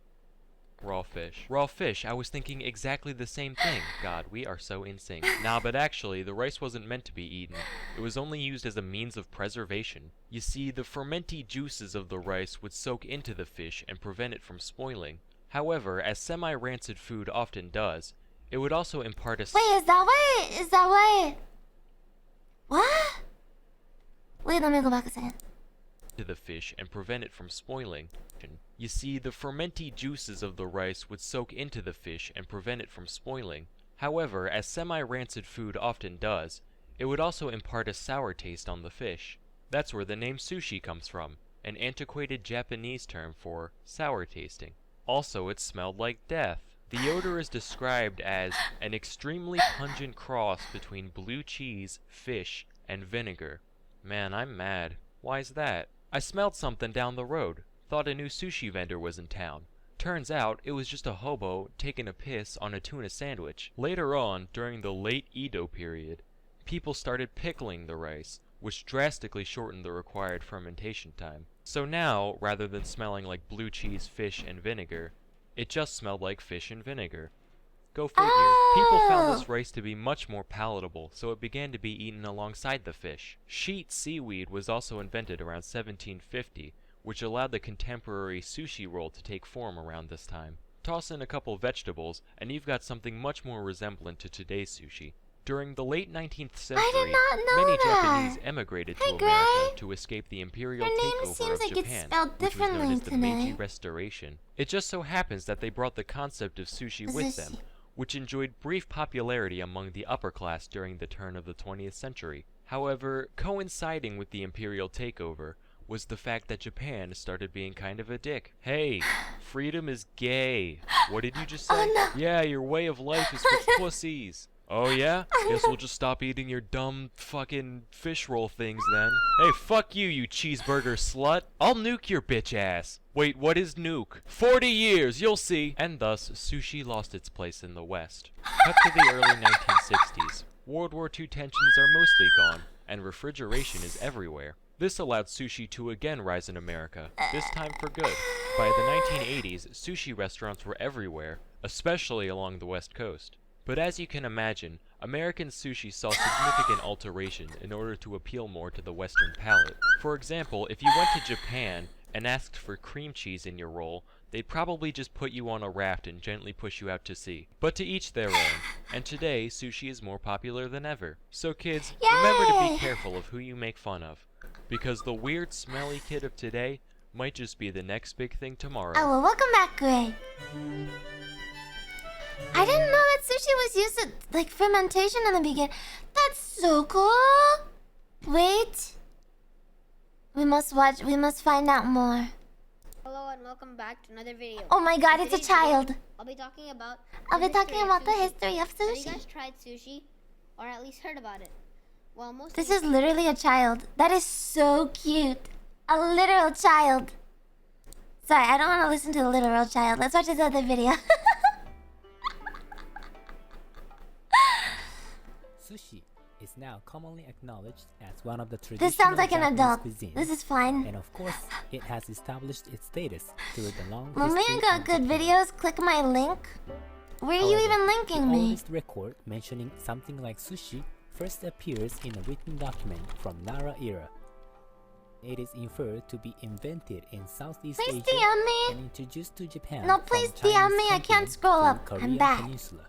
Raw fish. Raw fish, I was thinking exactly the same thing. God, we are so in sync. Nah, but actually, the rice wasn't meant to be eaten. It was only used as a means of preservation. You see, the fermenty juices of the rice would soak into the fish and prevent it from spoiling. However, as semi-rancid food often does, it would also impart a... Wait, is that why? What? Wait, let me go back a second. to the fish and prevent it from spoiling. You see, the fermenty juices of the rice would soak into the fish and prevent it from spoiling. However, as semi-rancid food often does, it would also impart a sour taste on the fish. That's where the name sushi comes from, an antiquated Japanese term for sour tasting. Also, it smelled like death. The odor is described as an extremely pungent cross between blue cheese, fish, and vinegar. Man, I'm mad. Why's that? I smelled something down the road. Thought a new sushi vendor was in town. Turns out it was just a hobo taking a piss on a tuna sandwich. Later on, during the late Edo period, people started pickling the rice, which drastically shortened the required fermentation time. So now, rather than smelling like blue cheese, fish, and vinegar, it just smelled like fish and vinegar. Go figure. People found this rice to be much more palatable, so it began to be eaten alongside the fish. Sheet seaweed was also invented around 1750, which allowed the contemporary sushi roll to take form around this time. Toss in a couple vegetables, and you've got something much more resemblant to today's sushi. During the late 19th century, many Japanese emigrated to America to escape the imperial takeover of Japan, which was known as the Meiji Restoration. It just so happens that they brought the concept of sushi with them, which enjoyed brief popularity among the upper class during the turn of the 20th century. However, coinciding with the imperial takeover was the fact that Japan started being kind of a dick. Hey, freedom is gay. What did you just say? Oh, no. Yeah, your way of life is for pussies. Oh yeah? Guess we'll just stop eating your dumb fucking fish roll things then. Hey, fuck you, you cheeseburger slut. I'll nuke your bitch ass. Wait, what is nuke? 40 years, you'll see. And thus, sushi lost its place in the West. Cut to the early 1960s. World War II tensions are mostly gone, and refrigeration is everywhere. This allowed sushi to again rise in America, this time for good. By the 1980s, sushi restaurants were everywhere, especially along the West Coast. But as you can imagine, American sushi saw significant alteration in order to appeal more to the Western palate. For example, if you went to Japan and asked for cream cheese in your roll, they'd probably just put you on a raft and gently push you out to sea. But to each their own, and today sushi is more popular than ever. So kids, remember to be careful of who you make fun of, because the weird smelly kid of today might just be the next big thing tomorrow. Oh, well, welcome back, Gray. I didn't know that sushi was used to, like, fermentation in the beginning. That's so cool. Wait. We must find out more. Hello and welcome back to another video. Oh my god, it's a child. I'll be talking about I'll be talking about the history of Have you sushi. guys tried sushi? Or at least heard about it? Well, most This of is literally a child. That is so cute. A literal child. Sorry, I don't want to listen to the literal child. Let's watch this other video. Sushi is now commonly acknowledged as one of the traditional This sounds like an Japanese adult. cuisines, This is fine. and of course, it has established its status through the long When we history got of good Japan. videos, click my link. Where are you However, even linking the me? oldest record mentioning something like sushi first appears in a written document from Nara era. It is inferred to be invented in Southeast Please Asia DM me. and introduced to Japan. No, from please Chinese DM me. I can't continent scroll through up. I'm Korean back. Peninsula.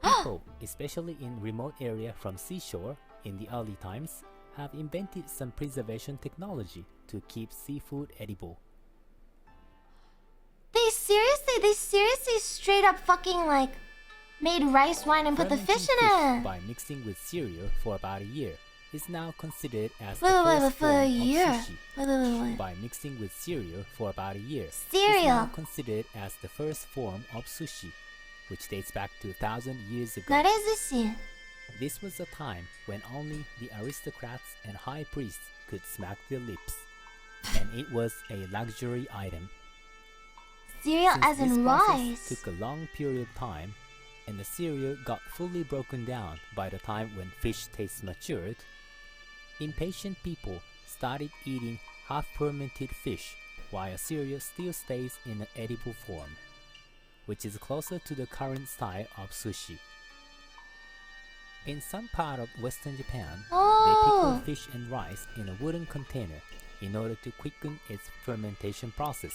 People, especially in remote area from seashore in the early times, have invented some preservation technology to keep seafood edible. They seriously straight up fucking like made rice wine and put the Fermenting fish in it. by mixing with cereal for about a year is now considered as Wait, the wait, wait, first for a form of year. sushi. Wait. By mixing with cereal for about a year is Cereal. now considered as the first form of sushi, which dates back to 1,000 years ago. 慣れ寿司。 This was a time when only the aristocrats and high priests could smack their lips, and it was a luxury item. Cereal Since as this in process rice. took a long period of time, and the cereal got fully broken down by the time when fish taste matured, impatient people started eating half-fermented fish while cereal still stays in an edible form, which is closer to the current style of sushi. In some part of Western Japan, they pickle Oh. fish and rice in a wooden container in order to quicken its fermentation process.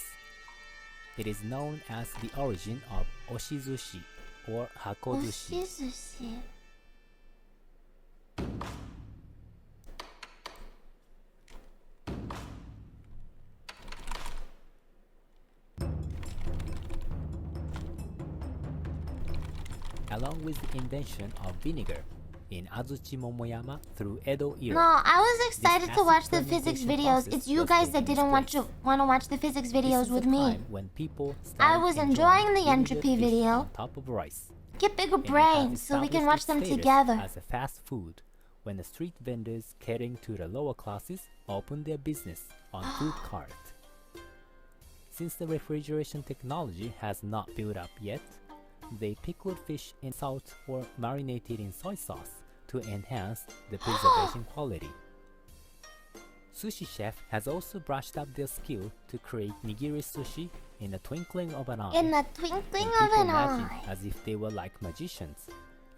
It is known as the origin of oshizushi or hakozushi. 押し寿司。 Along with the invention of vinegar in Azuchi Momoyama through Edo era. No, I was excited to acid watch the physics fermentation videos. process It's you was guys that taking didn't place. want to watch the physics This videos is with the me. time when people I started was enjoying the vinegar entropy fish video. on top of rice. Get bigger And it has brains so we can established watch its them status together. as a fast food when the street vendors catering to the lower classes opened their business on food cart. Since the refrigeration technology has not built up yet, they pickled fish in salt or marinated in soy sauce to enhance the preservation quality. Sushi chef has also brushed up their skill to create nigiri sushi in the twinkling of an eye. In the twinkling and of people an imagined eye. as if they were like magicians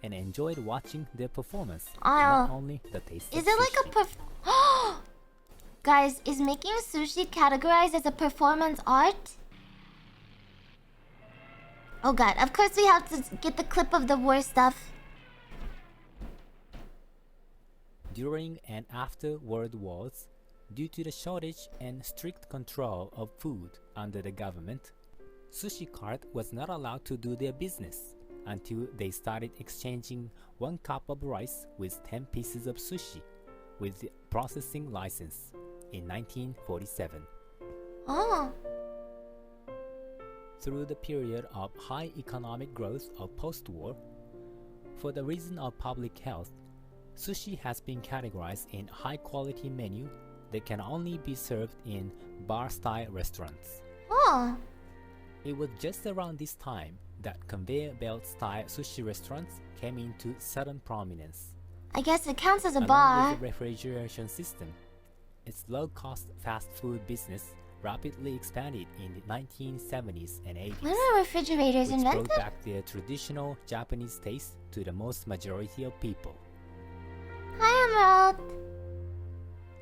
and enjoyed watching their performance, Oh. not only the taste Is of it like sushi. a Guys, is making sushi categorized as a performance art? Oh god, of course we have to get the clip of the war stuff. During and after World Wars, due to the shortage and strict control of food under the government, Sushi Cart was not allowed to do their business until they started exchanging 1 cup of rice with 10 pieces of sushi with the processing license in 1947. Oh. Through the period of high economic growth of post-war, for the reason of public health, sushi has been categorized in high-quality menu that can only be served in bar-style restaurants. Oh. It was just around this time that conveyor belt-style sushi restaurants came into sudden prominence. I guess it counts as a Along bar. with the refrigeration system, its low-cost fast food business rapidly expanded in the 1970s and 80s, When were refrigerators which invented? brought back their traditional Japanese taste to the most majority of people. Hi, Emerald.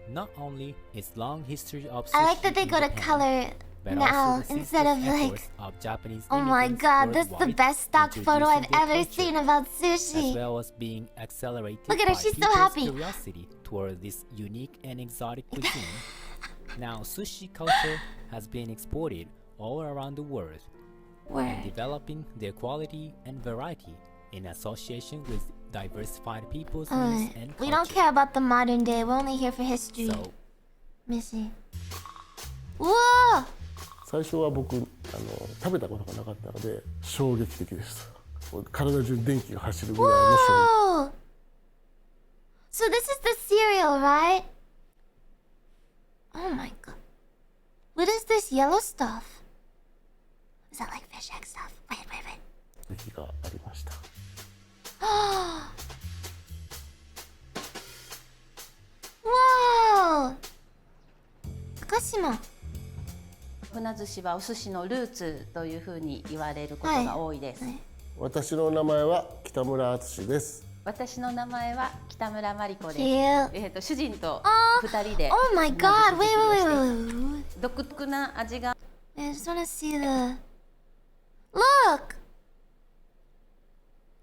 Not only its long history of sushi I like that they in go to Japan, color but now also the instead of ceaseless like. efforts of Japanese Oh my immigrants god, this is the worldwide best stock photo I've introducing their ever culture, seen about as sushi. well as being accelerated Look at her, by she's so people's happy. curiosity toward this unique and exotic cuisine. Now sushi culture has been exported all around the world and Word. developing their quality and variety in association with diversified people's needs and We don't culture. care about the modern day, we're only here for history. So, Missy. Whoa! 最初は僕食べたことがなかったので衝撃的でした。体中に電気が走るぐらいの衝撃。 Whoa! So this is the cereal, right? Oh my god. What is this yellow stuff? Is that like fish egg stuff? Wait. 撃がありました。 Whoa! 高島。船寿司はお寿司のルーツというふうに言われることが多いです。私の名前は北村敦です。私の名前は北村真理子です。 Cute. 主人と二人で Oh my god, wait. 独特な味が I just wanna see the... Look!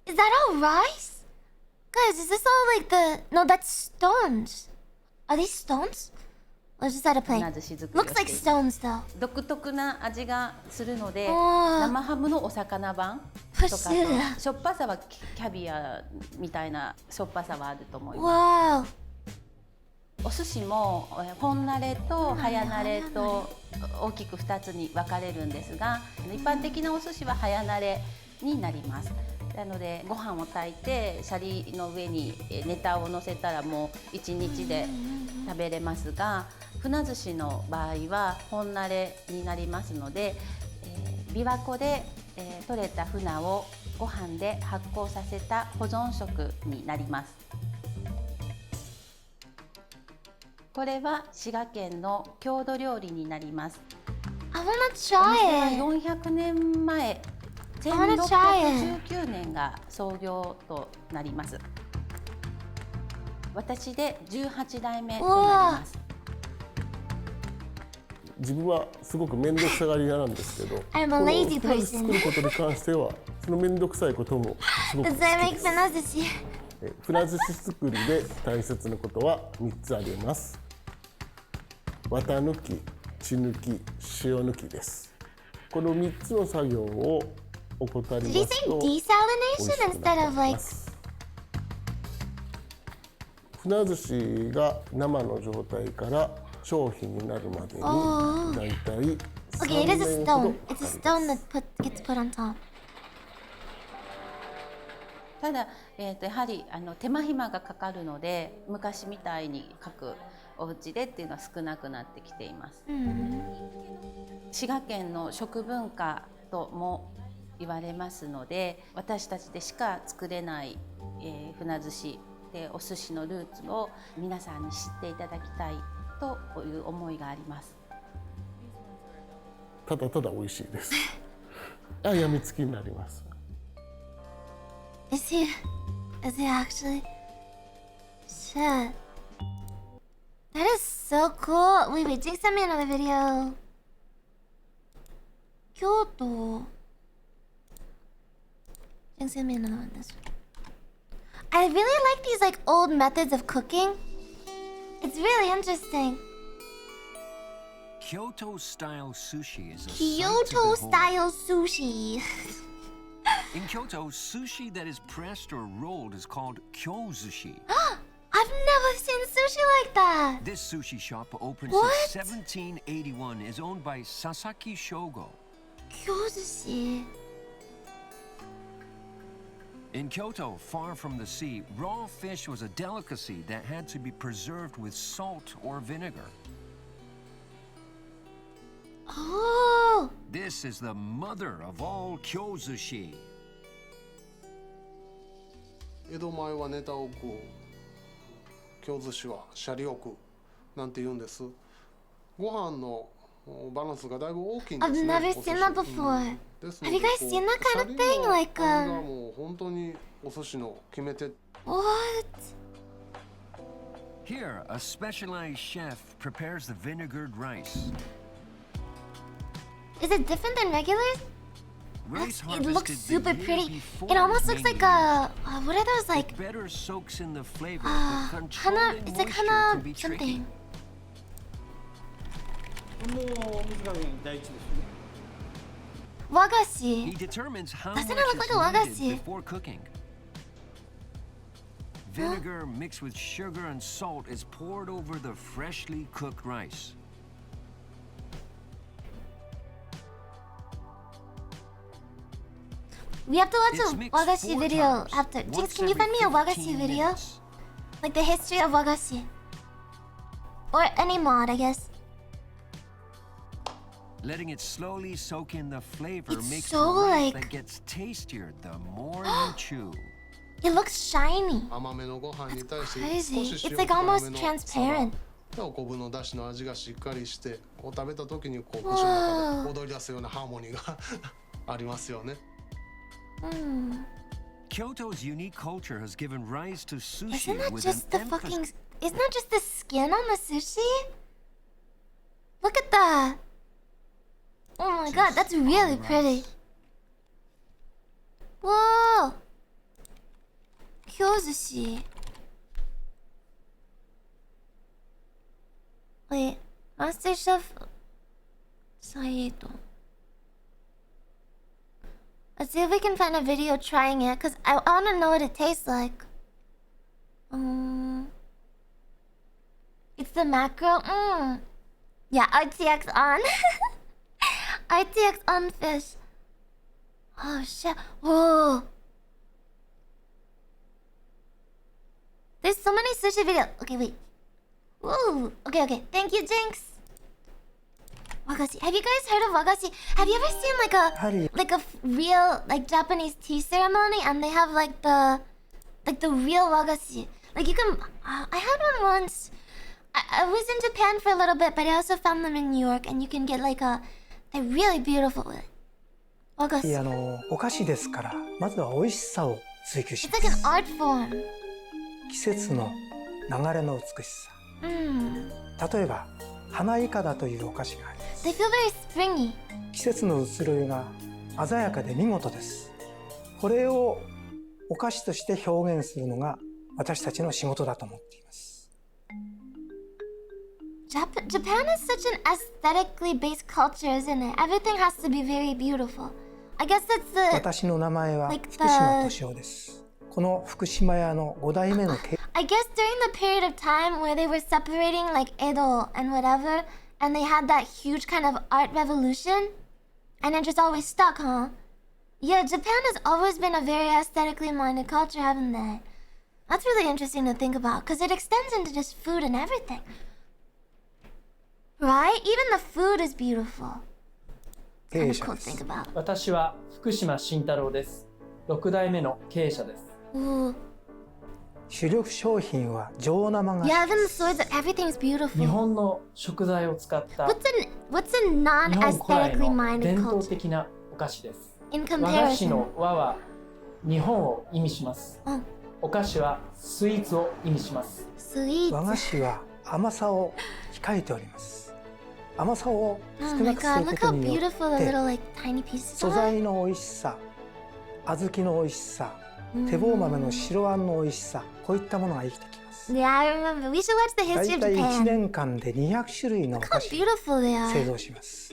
Is that all rice? Guys, is this all like the... No, that's stones. Are these stones? Or is this out of plane? 船寿司作りを Looks し like ている stones though. 独特な味がするのでおー生ハムのお魚版とかとしょっぱさはキャビアみたいなしょっぱさはあると思いま Whoa! す。お寿司も本慣れと早慣れと大きく2つに分かれるんですが、一般的なお寿司は早慣れになります。なのでご飯を炊いてシャリの上にネタを乗せたらもう1日で食べれますが、船寿司の場合は本慣れになりますので、琵琶湖で取れた船をご飯で発酵させた保存食になります。これは滋賀県の郷土料理になります。 I wanna お店は try it. 400年前、 wanna try 1619年が創業となります。私で18代目となります。自分はすごく面倒くさがり屋なんですけど、 I'm こ a の lazy 船寿司 person. 作ることに関してはその面倒くさいこともすごく好 Does き that で make す。 sense? 船寿司作りで大切なことは3つあります。綿抜き、血抜き、塩抜きです。この3つの作業を怠り Did he ます say と美味し desalination くな instead く of なり like... ます。船寿司が生の状態から商品になるまでにだいたい Okay, it is a 3年ほど stone. か It's a かり stone ま that す。gets put on top. ただ、やはり手間暇がかかるので昔みたいに各お家でっていうのは少なくなってきています。滋賀県の食文化とも言われますので、私たちでしか作れない、船寿司でお寿司のルーツを皆さんに知っていただきたいという思いがあります。ただただ美味しいです。やみつきになります。Is he actually? Shit. That is so cool. Wait, Jake sent me another video. Kyoto. Jake sent me another one. This one. I really like these like old methods of cooking. It's really interesting. Kyoto-style sushi is a Kyoto-style sushi. In Kyoto, sushi that is pressed or rolled is called kyozushi. I've never seen sushi like that. This sushi shop opened What? since 1781 is owned by Sasaki Shogo. Kyosushi. In Kyoto, far from the sea, raw fish was a delicacy that had to be preserved with salt or vinegar. Oh. This is the mother of all kyozushi. 江戸前はネタを食う、京寿司はシャリを食うなんて言うんです。ご飯のバランスがだいぶ大きいんですね。 I've never seen that before. Have you guys seen that kind of thing? Like, もう本当にお寿司の決め手。 What? Here, a specialized chef prepares the vinegared rice. Is it different than regular? Rice It looks harvested super the year pretty. before It almost looks being like a what are those like? It better soaks in the flavor, but Hana. controlling It's like moisture can Hana be something. tricky. もう水加減第一ですね。和菓子. He determines how Doesn't it much look like is a needed wagashi? before cooking. Vinegar mixed with sugar and salt is poured over the freshly cooked rice. We have to It's watch a mixed wagashi 4 video times, after. once Jinx, can you every find me a wagashi 15 video? minutes. Like the history of wagashi. Or any mod, I guess. Letting it slowly soak in the flavor It's makes so, the rice like- that gets tastier the more you chew. It looks shiny. 甘めのご飯に対して Crazy. 少し It's 塩 like 辛め almost の transparent. でお昆布の出汁の味がしっかりしてこう食べた時にこう口の中で踊り出すようなハーモニーがありますよね。Kyoto's unique culture has given rise to sushi Isn't that with just the an fucking... emphasis. Isn't that just the skin on the sushi? Look at that. Oh my god, that's really pretty. Whoa. Kyosushi. Wait, Master Chef Saito. Let's see if we can find a video trying it, because I want to know what it tastes like. It's the macro. Yeah, RTX on. RTX on fish. Oh shit. Whoa. There's so many sushi videos. Okay, wait. Woo. Okay. Thank you, Jinx. Wagashi. Have you guys heard of wagashi? Have you ever seen like a real like Japanese tea ceremony and they have like the real wagashi? Like you can. I had one once. I was in Japan for a little bit, but I also found them in New York, and you can get like they're really beautiful with wagashi. お菓子ですから、まずは美味しさを追求し It's ま like す。 an art form. 季節の流れの美しさ。例えば、花いかだというお菓子があります。 They feel very springy. 季節の移ろいが鮮やかで見事です。これをお菓子として表現するのが私たちの仕事だと思っています。 Japan is such an aesthetically based culture, isn't it? Everything has to be very beautiful. I guess that's the... 私の名前は福島敏夫です。この福島屋の5代目の経 I guess during the period of time where they were separating like Edo and whatever, and they had that huge kind of art revolution, and it just always stuck, huh? Yeah, Japan has always been a very aesthetically minded culture, haven't they? That's really interesting to think about, because it extends into just food and everything. Right? Even the food is beautiful. 経営 Kind of 者 cool で to think す。 about. 私は福島慎太郎です。6代目の経営者です。 Ooh. 主力商品は上生菓子 Yeah, even で the す。 swords, everything's 日 beautiful. 本の食材を使った What's a 日本古来 non-aesthetically の minded 伝統 culture? 的なお菓子です。 In 和菓子 comparison. の和は日本を意味します。うんお菓子はスイーツを意味します。 Sweet. 和菓子は甘さを控えております。甘さを Oh 少 my なくす god, るこ look と how によっ beautiful the て little like tiny pieces 素 are. 材の美味しさ、小豆の美味しさ、手棒豆の白あんの美味しさ、こういったものが生きてきます。 Yeah, I remember. We should watch the だ history い of たい1 Japan. 年間で200種類のお Look 菓 how 子 beautiful they 製 are. 造します。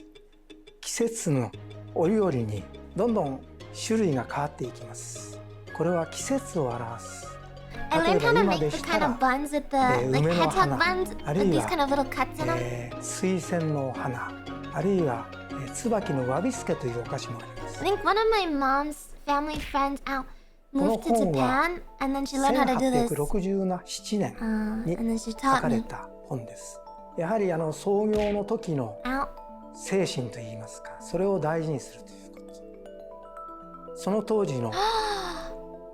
季節の折々にどんどん種類が変わっていきます。これは季節を表す。 I 例え learned ば how to 今 make で the し kind た of ら buns with the like 梅の hedgehog 花、 buns ある with い these は kind of little cuts in them. 水仙の花、あるいは椿のわびすけというお菓子もあります。 I think one of my mom's family friends out この moved to 本は Japan and then she learned how to do this. 1867年 And に then she 書 taught かれ me. た本です。やはり創業の時の Out. 精神といいますか、それを大事にするということ。その当時の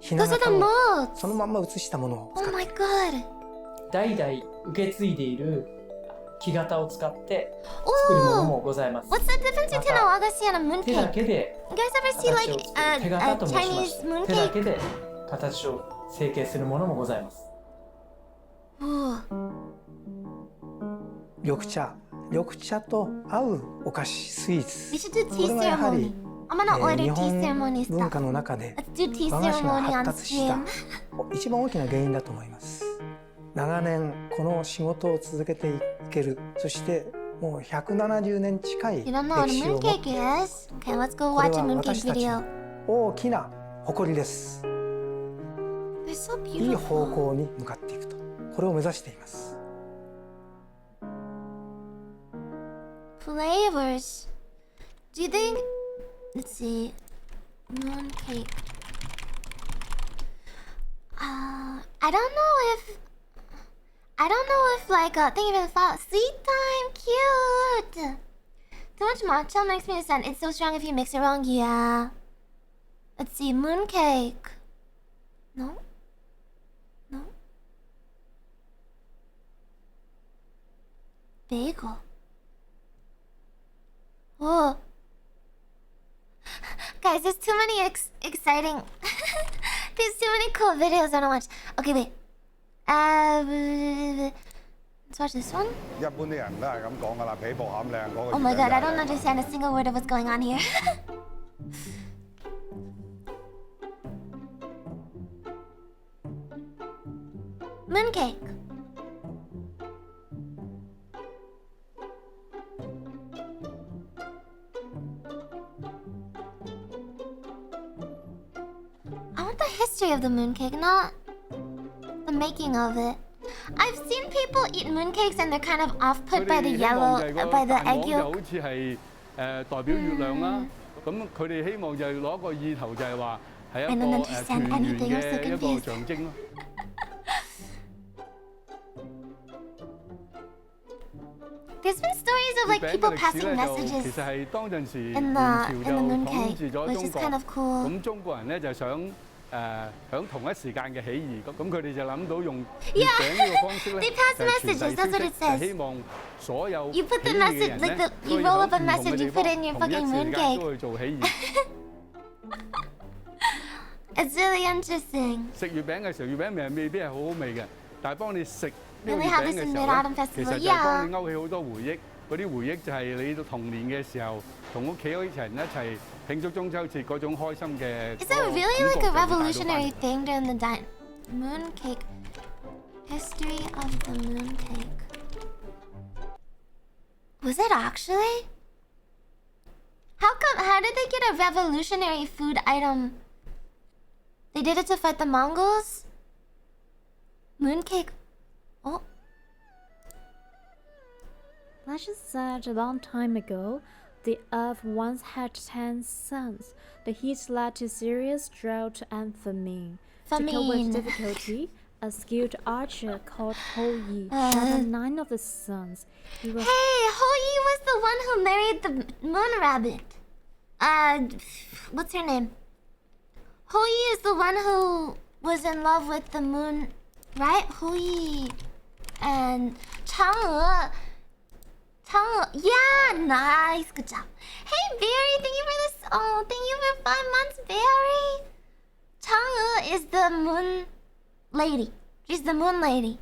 ひな Those are 形 the を molds. そのまんま写したものを Oh 使って my います。 god. 代々受け継いでいる木型を使って作るものもございます。 What's the difference between a wagashi and a 手だ mooncake? けで You guys ever see 形 like を作る手形と申しま Chinese して手だ mooncake? けで形を成形するものもございます。 Ooh. 緑茶と合うお菓子、スイー We ツ。 should do こ tea れがやはり ceremony. I'm gonna order 日 tea 本 ceremony 文 stuff. 化の中で Let's do tea 和菓子が ceremony 発 on 達した stream. 一番大きな原因だと思います。長年この仕事を続けていける、そしてもう170年近い You don't know what 歴 a 史を持って mooncake is? Okay, let's go これ watch a は mooncake 私たち video. の大きな誇りです。 They're so いい方 beautiful. 向に向かっていくと、これを目指しています。 Flavors. Do you think? Let's see. Mooncake. I don't know if like thinking of the fall. Sweet time, cute. Too much matcha makes me sad. It's so strong if you mix it wrong. Yeah. Let's see. Mooncake. No. No. Bagel. Whoa. Guys, there's too many exciting... there's too many cool videos I don't watch. Okay, wait. Let's watch this one. Oh my god, I don't understand a single word of what's going on here. Mooncake. I want the history of the mooncake, not the making of it. I've seen people eat mooncakes and they're kind of off-put by the yellow, by the egg yolk. 好似係代表月亮啦。咁佢哋希望就係攞個意頭就係話係 I 一 don't 個 understand 團圓 anything, I'm so 嘅一個 confused. 象徵咯。There's been stories of like 月餅 people 嘅歷史 passing 咧就 messages 其實係當陣時 in 元 the 朝 in 就 the 統 mooncake, 治咗 which 中 is 國 kind。of cool. 咁中國人咧就想響同一時間嘅起義，咁佢哋就諗到用月 Yeah, 餅呢個方式 they 咧， pass 就係傳 messages. 遞 That's 消 what 息， it 就 says. 希望所有 You put the 起義嘅 message, 人 like 咧 the, 都 you 要 roll 喺 up a 唔同嘅 message, 地 you put 方 it in your 同一 fucking 時間 mooncake. 都去做起義。It's really interesting. 食月餅嘅時候，月餅未必係好好味嘅，但係幫你食呢個 Really 月 have 餅 this 嘅 in 時 Mid 候 Autumn 咧，其 Festival. 實就係幫 Yeah. 你勾起好多回憶。嗰啲回憶就係你到童年嘅時候，同屋企嗰啲人一齊慶祝中秋節嗰種開心嘅。 Is that really like a revolutionary thing during the mooncake? History of the mooncake. Was it actually? How did they get a revolutionary food item? They did it to fight the Mongols? Mooncake. Oh. Legend said a long time ago, the earth once had 10 suns. The heat led to serious drought and famine. To cope with Famine. difficulty, a skilled archer called Ho Yi shot 9 of the sons. He was Hey, Ho Yi was the one who married the moon rabbit. What's her name? Ho Yi is the one who was in love with the moon, right? Ho Yi and Chang'e. Yeah, nice, good job. Hey, Barry, thank you for this. Oh, thank you for 5 months, Barry. Chang'e is the moon lady. She's the moon lady.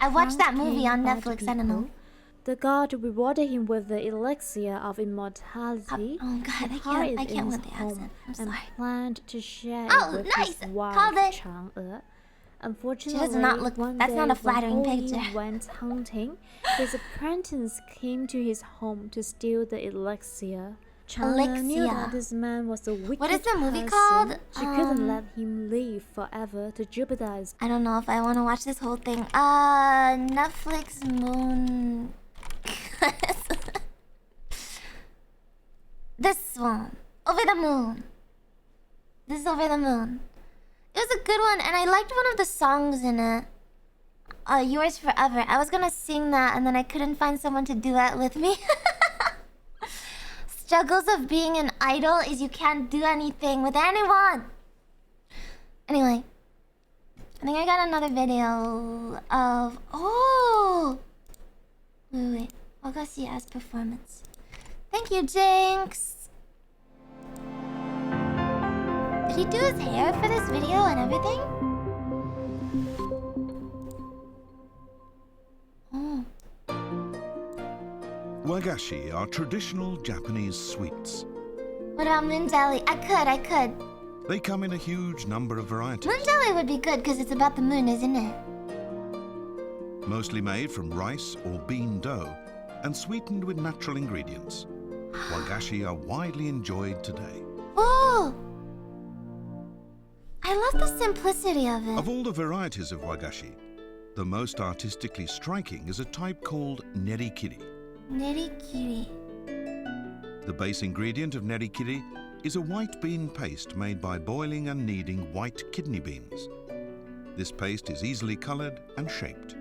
I watched that movie on Netflix. I don't know. The god rewarded him with the elixir of immortality. Oh God, I can't with the accent. I'm sorry. And planned to share it Oh, with nice. his wife Called it. Chang'e. Unfortunately, She does not look. one That's day not a when flattering Ho Yi picture. went hunting, his apprentice came to his home to steal the elixir. Chang'e knew Elixir. that this man was a wicked What is the movie person. called? She couldn't let him live forever to jeopardize. I don't know if I want to watch this whole thing. Netflix moon. This one. Over the Moon. This is Over the Moon. It was a good one, and I liked one of the songs in it. Yours Forever. I was gonna sing that, and then I couldn't find someone to duet with me. Struggles of being an idol is you can't do anything with anyone. Anyway. I think I got another video of... Oh! Wait. Wagashi as performance. Thank you, Jinx! Did he do his hair for this video and everything? Oh. Wagashi are traditional Japanese sweets. What about moon jelly? I could. They come in a huge number of varieties. Moon jelly would be good because it's about the moon, isn't it? Mostly made from rice or bean dough and sweetened with natural ingredients. Wagashi are widely enjoyed today. Oh! I love the simplicity of it. Of all the varieties of wagashi, the most artistically striking is a type called nerikiri. Nerikiri. The base ingredient of nerikiri is a white bean paste made by boiling and kneading white kidney beans. This paste is easily colored and shaped.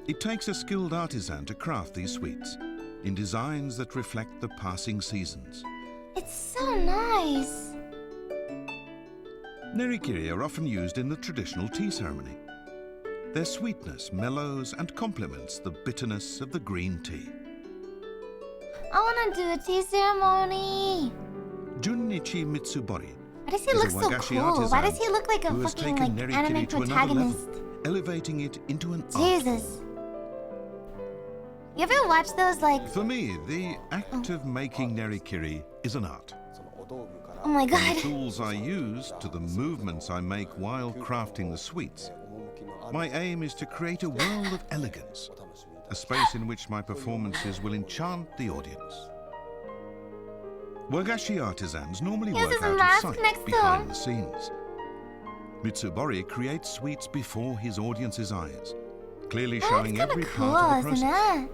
It takes a skilled artisan to craft these sweets in designs that reflect the passing seasons. It's so nice. Nerikiri are often used in the traditional tea ceremony. Their sweetness mellows and complements the bitterness of the green tea. I want to do a tea ceremony. Junichi Mitsubori Why does he is look a so wagashi cool? artisan Why does he look like a who has fucking taken like nerikiri anime to another protagonist? level, elevating it into an art. Jesus. You ever watch those like... For me, the act of making nerikiri is an art. Oh my From god. the tools I use to the movements I make while crafting the sweets, my aim is to create a world of elegance, a space in which my performances will enchant the audience. Wagashi artisans normally He has work his out mask of next sight to behind him. the scenes. Mitsubori creates sweets before his audience's eyes, clearly showing every part of the process.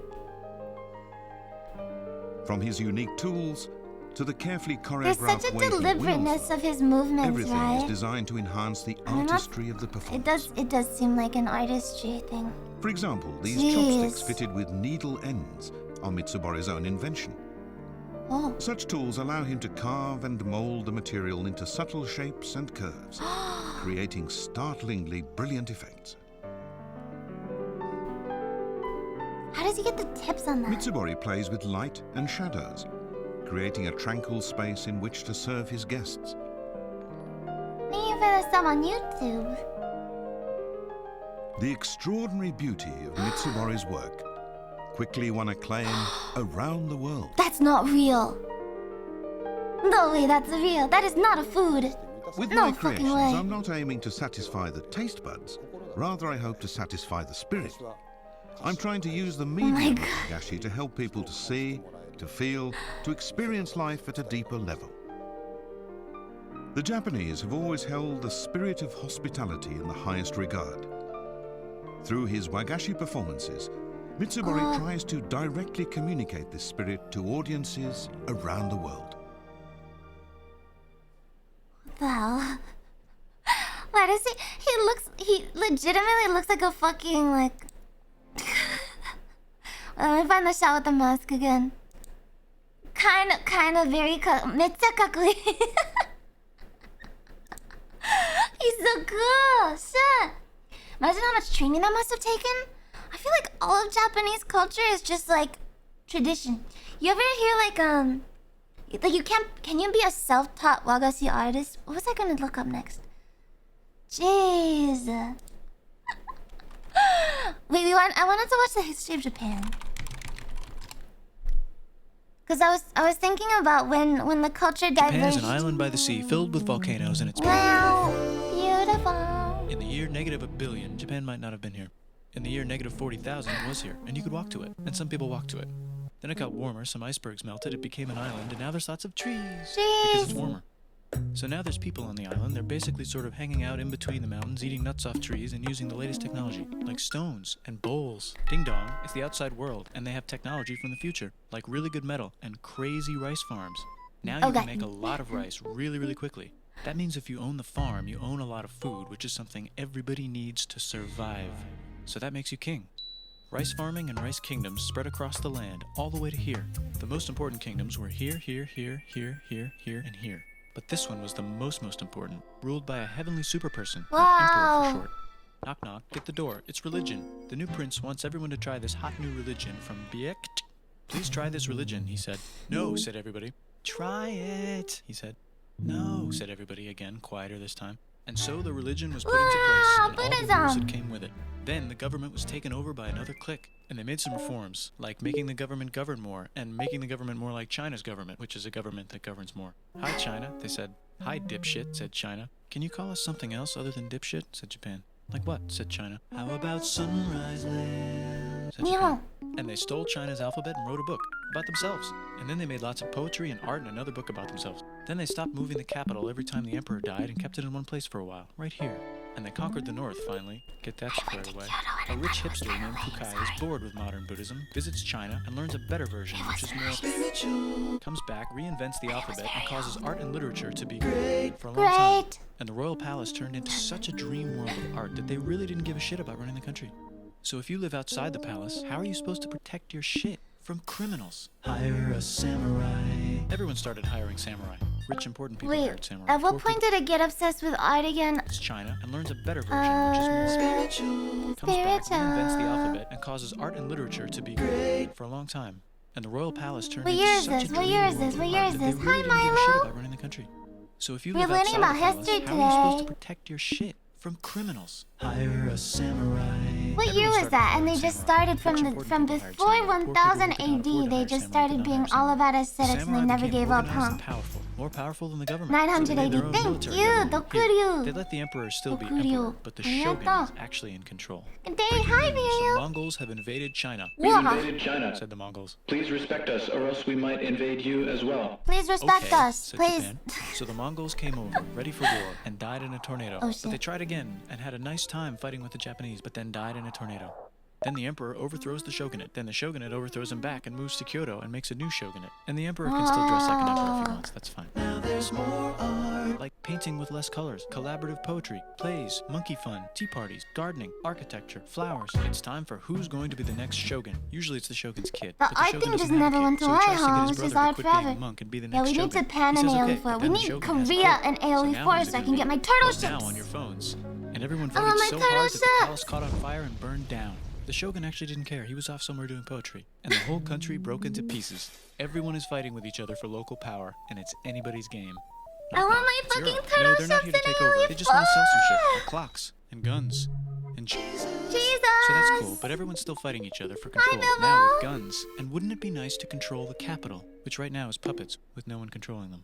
From his unique tools to the carefully There's choreographed such a way he deliberateness wields of his movements, everything right? is designed to enhance the I'm not- artistry of the performance. It does seem like an artistry thing. For example, these Jeez. chopsticks fitted with needle ends are Mitsubori's own invention. Oh. Such tools allow him to carve and mold the material into subtle shapes and curves, creating startlingly brilliant effects. How does he get the tips on that? Mitsubori plays with light and shadows, creating a tranquil space in which to serve his guests. Thank you for the sub on YouTube. The extraordinary beauty of Mitsubori's work quickly won acclaim around the world. That's not real. No way, that's real. That is not a food. With No my fucking creations, way. I'm not aiming to satisfy the taste buds. Rather, I hope to satisfy the spirit. I'm trying to use the medium of wagashi to help people to see, to feel, to experience life at a deeper level. The Japanese have always held the spirit of hospitality in the highest regard. Through his wagashi performances, Mitsubori tries to directly communicate this spirit to audiences around the world. What the hell? Why does he legitimately looks like a fucking, like... Let me find the shot with the mask again. Kind of very... めっちゃかっこいい。He's so cool! Shit! Imagine how much training that must have taken. I feel like all of Japanese culture is just like tradition. You ever hear like you can you be a self-taught wagashi artist? What was I gonna look up next? Jeez. Wait, I wanted to watch the history of Japan. Cause I was thinking about when the culture diverged. Japan is an island by the sea filled with volcanoes and it's wow, beautiful. In the year -1 billion, Japan might not have been here. In the year -40,000, it was here, and you could walk to it, and some people walked to it. Then it got warmer, some icebergs melted, it became an island, and now there's lots of trees because it's warmer. So now there's people on the island. They're basically sort of hanging out in between the mountains, eating nuts off trees, and using the latest technology, like stones and bowls. Ding dong, it's the outside world, and they have technology from the future, like really good metal and crazy rice farms. Now you can make a lot of rice really, really quickly. That means if you own the farm, you own a lot of food, which is something everybody needs to survive. So that makes you king. Rice farming and rice kingdoms spread across the land, all the way to here. The most important kingdoms were here, here, here, here, here, here, and here. But this one was the most important, ruled by a heavenly superperson, or emperor for short. Knock knock, get the door, it's religion. The new prince wants everyone to try this hot new religion from Biekt. Please try this religion, he said. No, said everybody. Try it, he said. No, said everybody again, quieter this time. And so the religion was put into place, and all the rules that came with it. Then the government was taken over by another clique, and they made some reforms, like making the government govern more, and making the government more like China's government, which is a government that governs more. Hi, China, they said. Hi, dipshit, said China. Can you call us something else other than dipshit, said Japan. Like what, said China. How about Sunrise Land, said Japan. And they stole China's alphabet and wrote a book about themselves. And then they made lots of poetry and art and another book about themselves. Then they stopped moving the capital every time the emperor died and kept it in one place for a while, right here. And they conquered the north, finally. Get that squared away. A rich hipster named Kukai is bored with modern Buddhism, visits China, and learns a better version, which is more spiritual. Comes back, reinvents the alphabet, and causes art and literature to be great for a long time. And the royal palace turned into such a dream world of art that they really didn't give a shit about running the country. So if you live outside the palace, how are you supposed to protect your shit from criminals? Hire a samurai. Everyone started hiring samurai. Rich, important people hired samurai. At what point did I get obsessed with art again? It's China and learns a better version, which is more spiritual. Comes back, reinvents the alphabet, and causes art and literature to be great for a long time. And the royal palace turned into such a dream world of art that they really didn't give a shit about running the country. So if you live outside the palace, how are you supposed to protect your shit from criminals? Hire a samurai. What year was that? And they just started from before 1000 AD. They just started being all about aesthetics and they never gave up, huh? More powerful than the government. 900 AD. Thank you, Dokuryu. They let the emperor still be emperor, but the shogun is actually in control. Good day, hi, Muriel. The Mongols have invaded China. We've invaded China, said the Mongols. Please respect us, or else we might invade you as well. Please respect us, said please. Japan. So the Mongols came over, ready for war, and died in a tornado. Oh, shit. But they tried again and had a nice time fighting with the Japanese, but then died in a tornado. Then the emperor overthrows the shogunate. Then the shogunate overthrows him back and moves to Kyoto and makes a new shogunate. And the emperor can still dress like an emperor if he wants. That's fine. Now there's more art. Like painting with less colors, collaborative poetry, plays, monkey fun, tea parties, gardening, architecture, flowers. It's time for who's going to be the next shogun. Usually it's the shogun's kid. The art thing just never went away, huh? It's just art forever. Yeah, we need Japan and AOE4. We need Korea and AOE4 so I can get my turtle ships. Now on your phones. And everyone voted so hard that the palace caught on fire and burned down. The shogun actually didn't care. He was off somewhere doing poetry. And the whole country broke into pieces. Everyone is fighting with each other for local power, and it's anybody's game. I want my fucking turtle No, they're not here to take over. They just want to sell some shit. Like clocks, and guns, and Jesus. So that's cool, but everyone's still fighting each other for control, now with guns. And wouldn't it be nice to control the capital, which right now is puppets, with no one controlling them?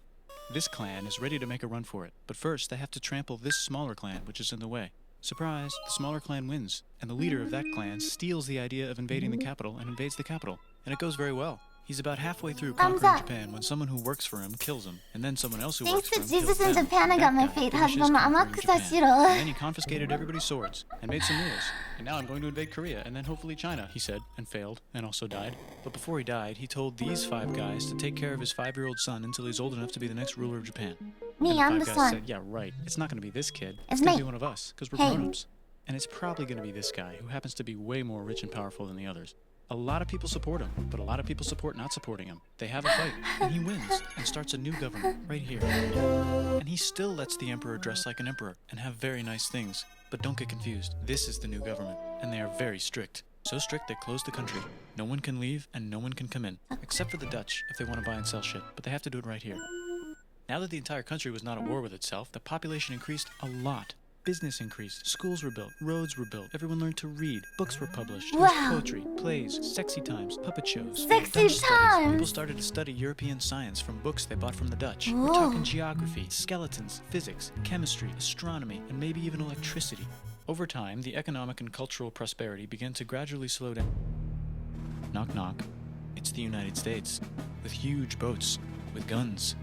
This clan is ready to make a run for it, but first they have to trample this smaller clan, which is in the way. Surprise, the smaller clan wins, and the leader of that clan steals the idea of invading the capital and invades the capital. And it goes very well. He's about halfway through conquering Japan when someone who works for him kills him, and then someone else who works for him kills Jesus in them. Japan, I got my fate husband, Amakusashiro. And then he confiscated everybody's swords and made some rules. And now I'm going to invade Korea and then hopefully China, he said, and failed, and also died. But before he died, he told these 5 guys to take care of his 5-year-old son until he's old enough to be the next ruler of Japan. Me, and I'm the the five guys son. said, yeah, right, it's not going to be this kid. It's going me. to be one of us, because we're Hey. grown-ups. And it's probably going to be this guy, who happens to be way more rich and powerful than the others. A lot of people support him, but a lot of people support not supporting him. They have a fight, and he wins, and starts a new government, right here. And he still lets the emperor dress like an emperor, and have very nice things. But don't get confused, this is the new government, and they are very strict. So strict they closed the country. No one can leave, and no one can come in. Except for the Dutch, if they want to buy and sell shit, but they have to do it right here. Now that the entire country was not at war with itself, the population increased a lot. Business increased, schools were built, roads were built, everyone learned to read, books were published, there was poetry, plays, sexy times, puppet shows, Sexy Dutch studies. times! People started to study European science from books they bought from the Dutch. We're Whoa. talking geography, skeletons, physics, chemistry, astronomy, and maybe even electricity. Over time, the economic and cultural prosperity began to gradually slow down. Knock knock. It's the United States, with huge boats, with guns.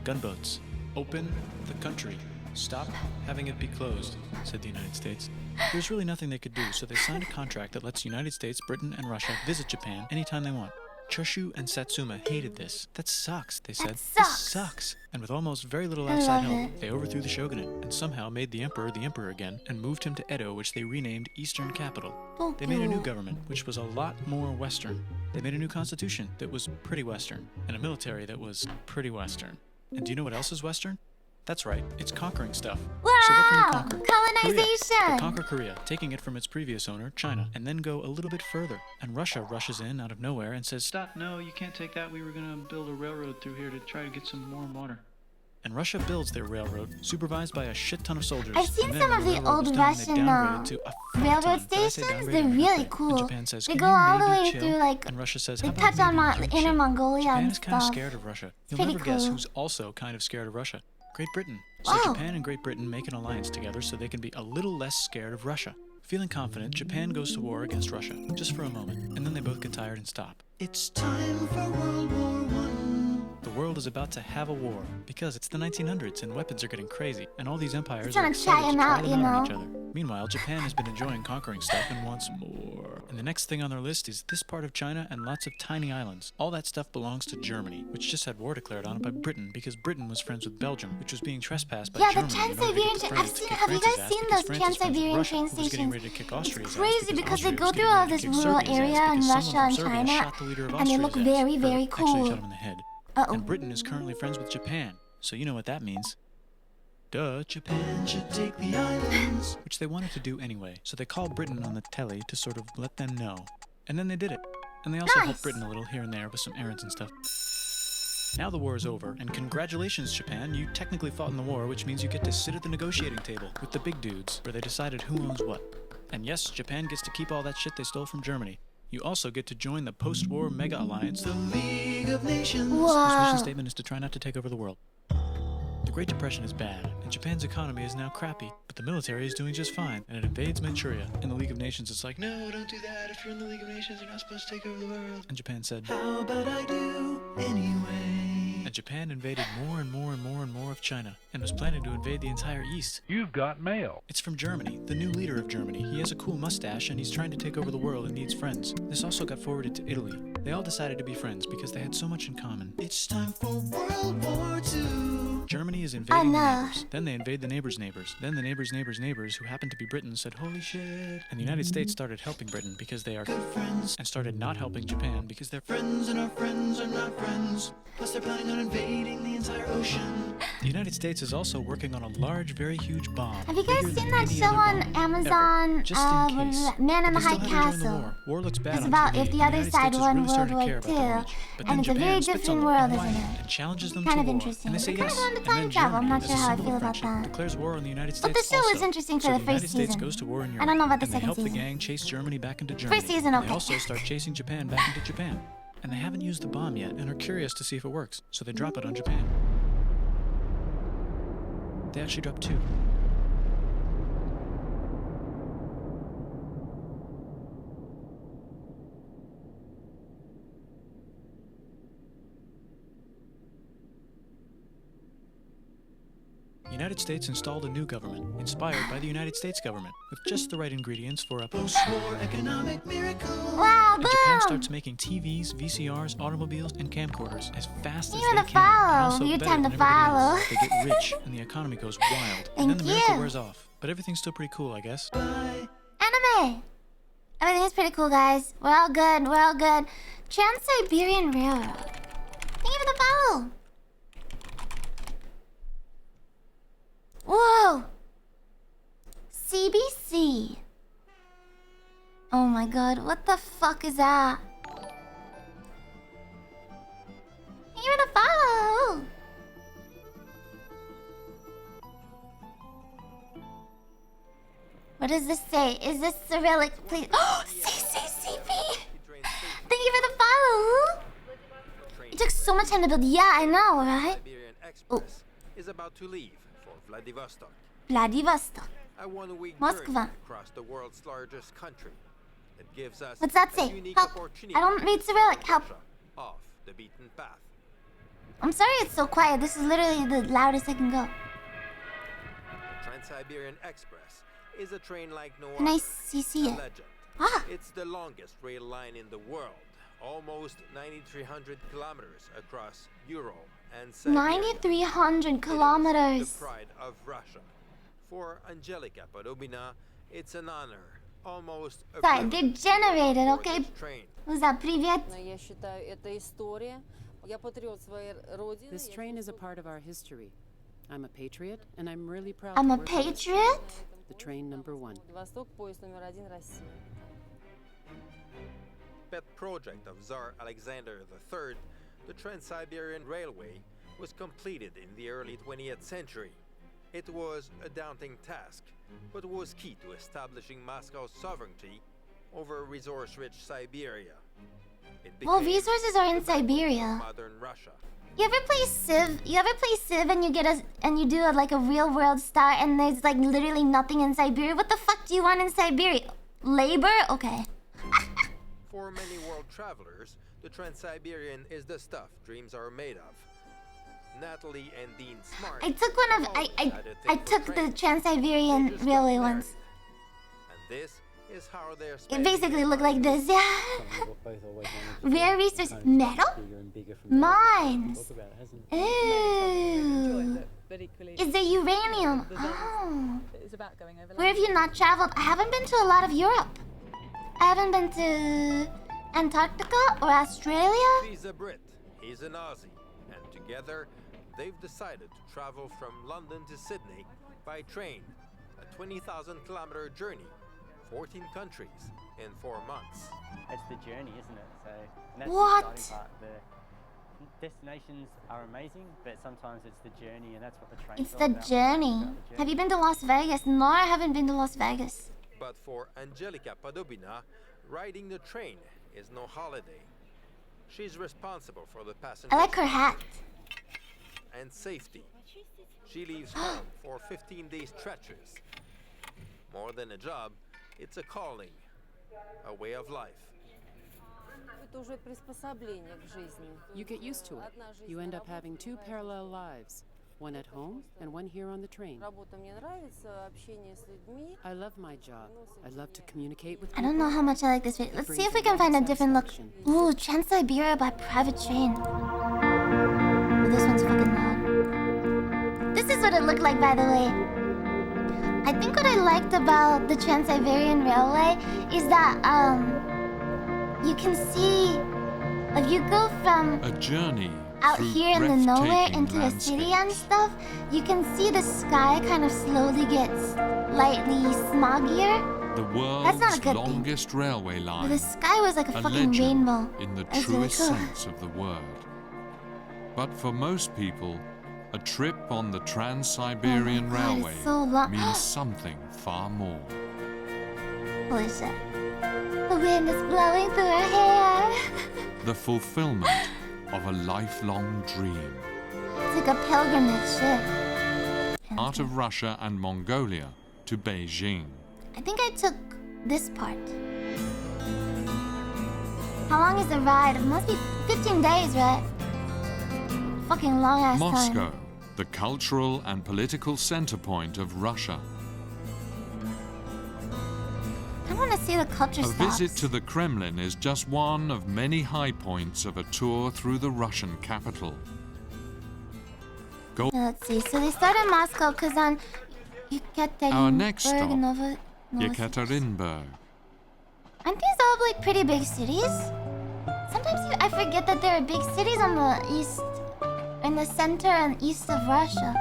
Gunboats. Open the country. Stop having it be closed, said the United States. There's really nothing they could do, so they signed a contract that lets the United States, Britain, and Russia visit Japan anytime they want. Choshu and Satsuma hated this. That sucks, they said. This sucks. And with almost very little outside help, they overthrew the shogunate and somehow made the emperor again and moved him to Edo, which they renamed Eastern Capital. They made a new government, which was a lot more Western. They made a new constitution that was pretty Western, and a military that was pretty Western. And do you know what else is Western? That's right, it's conquering stuff. Wow! So what can we conquer? Colonization! Korea. They conquer Korea, taking it from its previous owner, China, and then go a little bit further. And Russia rushes in out of nowhere and says, Stop, no, you can't take that. We were going to build a railroad through here to try to get some warm water. and Russia builds their railroad, supervised by a shit ton of soldiers. I've seen And then some when of the the railroad old was done, they Russian downgraded to a fuck railroad ton. Did I say stations. downgraded? They're really And cool. Japan says, They "Can go you all the maybe way chill?" through like And Russia says, they "How about touch on maybe you Inner chill?" Mongolia Japan and is kind of stuff. scared of Russia. You'll pretty never guess cool. who's also kind of scared of Russia. Great Britain. So Wow. Japan and Great Britain make an alliance together so they can be a little less scared of Russia. Feeling confident, Japan goes to war against Russia, just for a moment, and then they both get tired and stop. It's time for World War I. The world is about to have a war, because it's the 1900s and weapons are getting crazy, and all these empires Just are trying to try excited to them try out, them you out on know. each other. Meanwhile, Japan has been enjoying conquering stuff and wants more. And the next thing on their list is this part of China and lots of tiny islands. All that stuff belongs to Germany, which just had war declared on it by Britain because Britain was friends with Belgium, which was being trespassed by Yeah, the Germany. in order to Trans-Siberian get the train. I've Franks to seen. kick Have you France's guys ass seen because those France is friends with Trans-Siberian Russia, train who was getting stations? ready to kick It's Austria's ass crazy because they Austria go was through getting all ready to this kick rural Serbia's ass area in because Russia someone and from Serbia China, shot the leader of and they look Austria's ass. very, very Actually cool. shot him in the head. And Britain is currently friends with Japan, so you know what that means. Duh, Japan should take the islands. Which they wanted to do anyway, so they called Britain on the telly to sort of let them know. And then they did it. And they also helped Britain a little here and there with some errands and stuff. Now the war is over, and congratulations, Japan. You technically fought in the war, which means you get to sit at the negotiating table with the big dudes, where they decided who owns what. And yes, Japan gets to keep all that shit they stole from Germany. You also get to join the post-war mega alliance, the League of Nations, whose mission statement is to try not to take over the world. The Great Depression is bad, and Japan's economy is now crappy, but the military is doing just fine, and it invades Manchuria. In the League of Nations, it's like, no, don't do that. If you're in the League of Nations, you're not supposed to take over the world. And Japan said, how about I do anyway? And Japan invaded more and more and more and more of China, and was planning to invade the entire East. You've got mail. It's from Germany, the new leader of Germany. He has a cool mustache, and he's trying to take over the world and needs friends. This also got forwarded to Italy. They all decided to be friends because they had so much in common. It's time for World War II. Germany is invading the neighbors. Then they invade the neighbors' neighbors. Then the neighbors' neighbors' neighbors, who happened to be Britain, said, holy shit. And the United States started helping Britain because they are good friends, and started not helping Japan because they're friends and our friends are not friends. Plus they're planning on invading the entire ocean. The United States is also working on a large, very huge bomb. Have you guys bigger seen than that any show other on bomb Amazon? ever, just in What case. is it? Man in But the they High still haven't joined the Castle. war. War looks bad It's on about TV. if the other United side States is won really World starting to War care II. about their reach. But And then it's a Japan very spits different on world, them isn't it? and challenges them Kind to of war. interesting. And they say It's kind yes. of on the And time then travel. I'm Germany, not as sure a how I symbol feel of about friendship, that. declares war on the United But States the show also. is interesting for So the the United first States season. goes to war in Europe. I don't know about the And they second help the season. gang chase Germany back into Germany. First season, And okay. they also start chasing Japan back into Japan. And they haven't used the bomb yet and are curious to see if it works. So they drop it on Japan. They actually dropped 2. The United States installed a new government, inspired by the United States government, with just the right ingredients for a post-war economic miracle. Wow, And Japan starts making TVs, VCRs, automobiles, and camcorders as fast as You're they the can. And follow. also Your better time to than everybody follow. else. They get rich, and the economy goes wild. And then the miracle wears off. But everything's still pretty cool, I guess. Anime. Everything's pretty cool, guys. We're all good. We're all good. Trans-Siberian Railroad. Thank you for the follow. Whoa. CBC. Oh my god, what the fuck is that? Thank you for the follow. What does this say? Is this Cyrillic? Please. Oh, CCCP! Thank you for the follow. It took so much time to build. Yeah, I know, right? Oh. Is about to leave for Vladivostok. Vladivostok. A one-week Moskva. journey across the world's largest country. It gives us What's that a say? unique Help. opportunity I don't read Cyrillic. Help. off the beaten path. I'm sorry it's so quiet. This is literally the loudest I can go. Trans-Siberian Express is a train like no Can I other. see A it? legend. Ah. It's the longest rail line in the world. Almost 9,300 kilometers across Europe and Siberia. 9,300 The kilometers. pride of Russia. For Angelica Podobina, it's an honor. Almost a Sorry, privilege they're generated, for okay? this train. Who's that? Привет. This train is a part of our history. I'm a patriot, and I'm really proud I'm to a work on this train. patriot? The train number 1. Pet project of Tsar Alexander III, the Trans-Siberian Railway was completed in the early 20th century. It was a daunting task, but was key to establishing Moscow's sovereignty over resource-rich Siberia. It Well, became resources are in the backbone of Siberia. modern Russia. You ever play Civ? You ever play Civ and you get you do like a real world start and there's like literally nothing in Siberia? What the fuck do you want in Siberia? Labor? Okay. For many world travelers, the Trans-Siberian is the stuff dreams are made of. Natalie and Dean Smart. I took one of I took the Trans-Siberian Railway once. And this is how they're It basically looked like this, yeah. Rare resources. Metal? Mines. Ooh. Is there uranium? Oh. Where have you not traveled? I haven't been to a lot of Europe. I haven't been to Antarctica or Australia. She's a Brit, he's an Aussie, and together they've decided to travel from London to Sydney by train, a 20,000-kilometer journey, 14 countries in 4 months. It's the journey, isn't it? So and that's What? the exciting part. The destinations are amazing, but sometimes it's the journey, and that's what the train's It's all the about. journey. Have you been to Las Vegas? No, I haven't been to Las Vegas. But for Angelica Podobina, riding the train is no holiday. She's responsible for the passengers. I like her hat. And safety. She leaves home for 15-day stretches. More than a job, it's a calling, a way of life. You get used to it. You end up having 2 parallel lives. One at home and one here on the train. I love my job. I love to communicate with I people. don't know how much I like this video. Let's see if we can find a different look. Ooh, Trans-Siberia by private train. Ooh, this one's fucking loud. This is what it looked like, by the way. I think what I liked about the Trans-Siberian Railway is that, you can see, if you go from a journey out through here in the nowhere breathtaking into a city and landscapes. stuff, you can see the sky kind of slowly gets lightly smoggier. The That's not a world's good thing. longest railway line. The sky was like a fucking legend rainbow. in the That's really truest cool. sense of the word. But for most people, a trip on the Trans-Siberian Oh my God, it's Railway so long. means something far more. Holy shit. The wind is blowing through her hair. The fulfillment of a lifelong dream. It's like a pilgrimage shit. Out of Russia and Mongolia to Beijing. I think I took this part. How long is the ride? It must be 15 days, right? Fucking long ass Moscow, time. the cultural and political center point of Russia. I want to see the culture A stops. visit to the Kremlin is just one of many high points of a tour through the Russian capital. Let's see. So they start in Moscow, Kazan, Our next stop, Yekaterinburg, Yekaterinburg. Aren't these all like pretty big cities? Sometimes I forget that there are big cities on the east, in the center and east of Russia.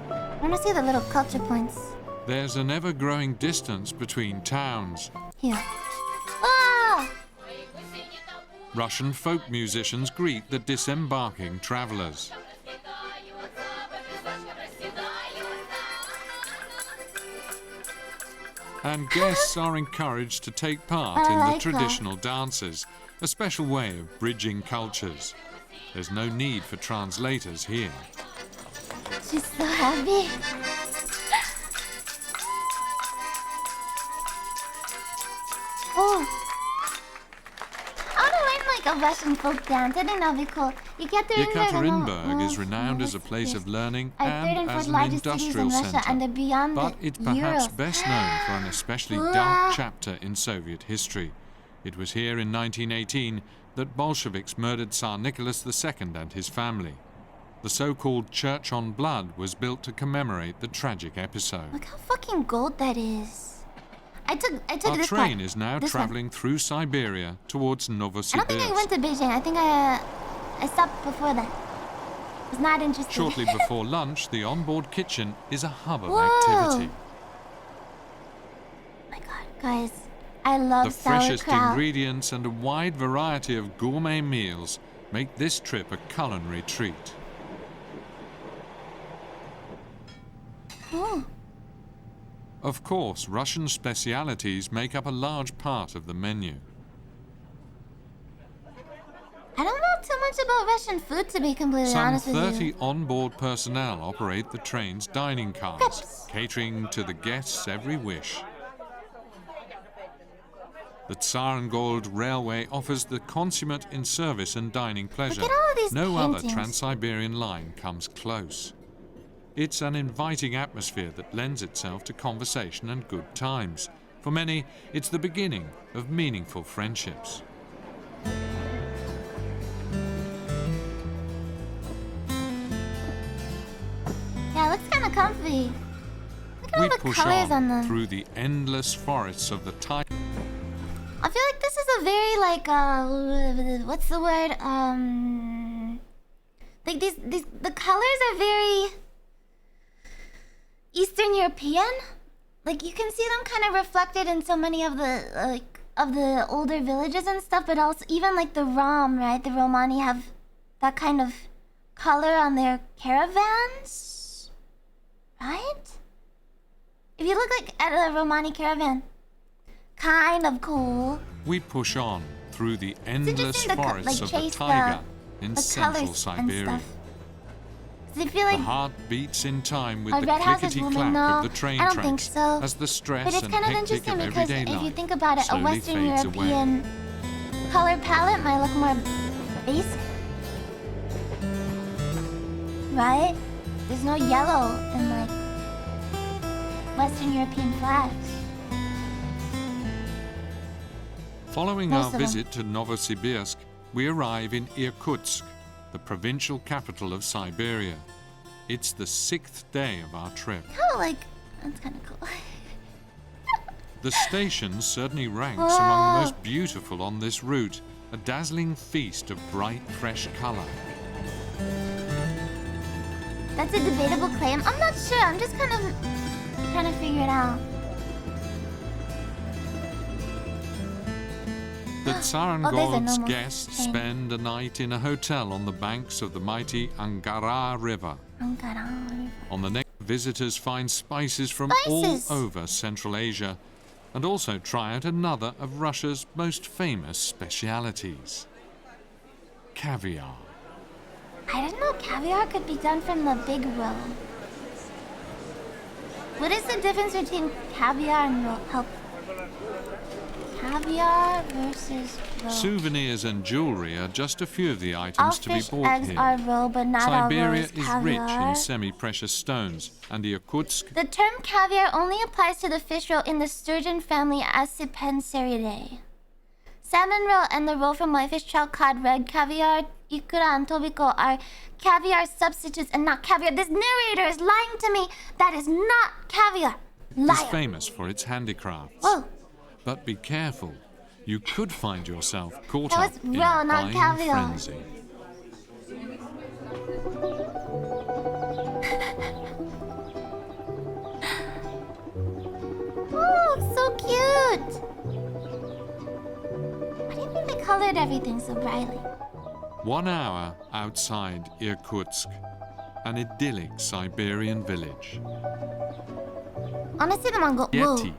I want to see the little culture points. There's an ever-growing distance between towns. Here. Ah! Russian folk musicians greet the disembarking travelers. And guests are encouraged to take part in the traditional dances, a special way of bridging cultures. There's no need for translators here. She's so happy. Oh. I want to learn like a Russian folk dance. I think that'll be cool. Yekaterinburg is renowned as a place of learning and as an industrial centre, but it's perhaps best known for an especially dark chapter in Soviet history. It was here in 1918 that Bolsheviks murdered Tsar Nicholas II and his family. The so-called Church on Blood was built to commemorate the tragic episode. Look how fucking gold that is. I took Our this train part. is now This travelling through Siberia towards I don't think I Novosibirsk. went to Beijing. I think I stopped before that. Was not interested. Shortly before lunch, the onboard kitchen is a hub of Whoa. activity. Oh my god, guys. I love The freshest sauerkraut. ingredients and a wide variety of gourmet meals make this trip a culinary treat. Oh. Of course, Russian specialities make up a large part of the menu. I don't know too much about Russian food, to be completely Some honest with 30 you. onboard personnel operate the train's dining cars, catering to the guests' every wish. The Tsarengold Railway offers the consummate in service and dining pleasure. Look at all of these No other paintings. Trans-Siberian line comes close. It's an inviting atmosphere that lends itself to conversation and good times. For many, it's the beginning of meaningful friendships. Yeah, it looks kind of comfy. Look at We all the push colors on on them. through the endless forests of the Tiger. I feel like this is a very like what's the word? Like these the colors are very Eastern European. Like you can see them kind of reflected in so many of the of the older villages and stuff, but also even like the Rom, right? The Romani have that kind of color on their caravans, right? If you look like at a Romani caravan, kind of cool. We push on through the endless interesting to forests of the chase taiga in the central colors and Siberia. stuff. So I feel The like heart beats in time with a the red house is clickety-clack moving now. of the train I don't think tracks so. as the stress But it's and kind of hectic interesting of because everyday if you life think about it, a slowly Western fades European away. color palette might look more basic, right? There's no yellow in like Western European flags. Following Most our of them. visit to Novosibirsk, we arrive in Irkutsk, the provincial capital of Siberia. It's the 6th day of our trip. Kind of like that's kind of cool. The station certainly ranks among Wow. the most beautiful on this route, a dazzling feast of bright, fresh color. That's a debatable claim. I'm not sure. I'm just kind of trying to figure it out. The there's a Tsarengold's normal guests thing. spend a night in a hotel on the banks of the mighty Angara River. On the next, visitors find spices from Spices! all over Central Asia and also try out another of Russia's most famous specialities, caviar. I didn't know caviar could be done from the big roe. What is the difference between caviar and roe? caviar versus roe. Souvenirs and jewelry are just a few of the All items to be fish bought eggs here. are roe, but not all roe Siberia is is caviar. rich in semi-precious stones, and the Irkutsk The term caviar only applies to the fish roe in the sturgeon family Accipinceridae. Salmon roe and the roe from whitefish, trout, cod, red caviar, ikura, and tobiko are caviar substitutes and not caviar. This narrator is lying to me. That is not caviar. is Liar. famous for its handicrafts. Whoa. But be careful. You could find yourself caught That up was in roe, a not buying caviar. frenzy. Oh, so cute. Why do you think they colored everything so brightly? 1 hour outside Irkutsk, an idyllic Siberian village. Honestly, the Mongol. Whoa. Yeti,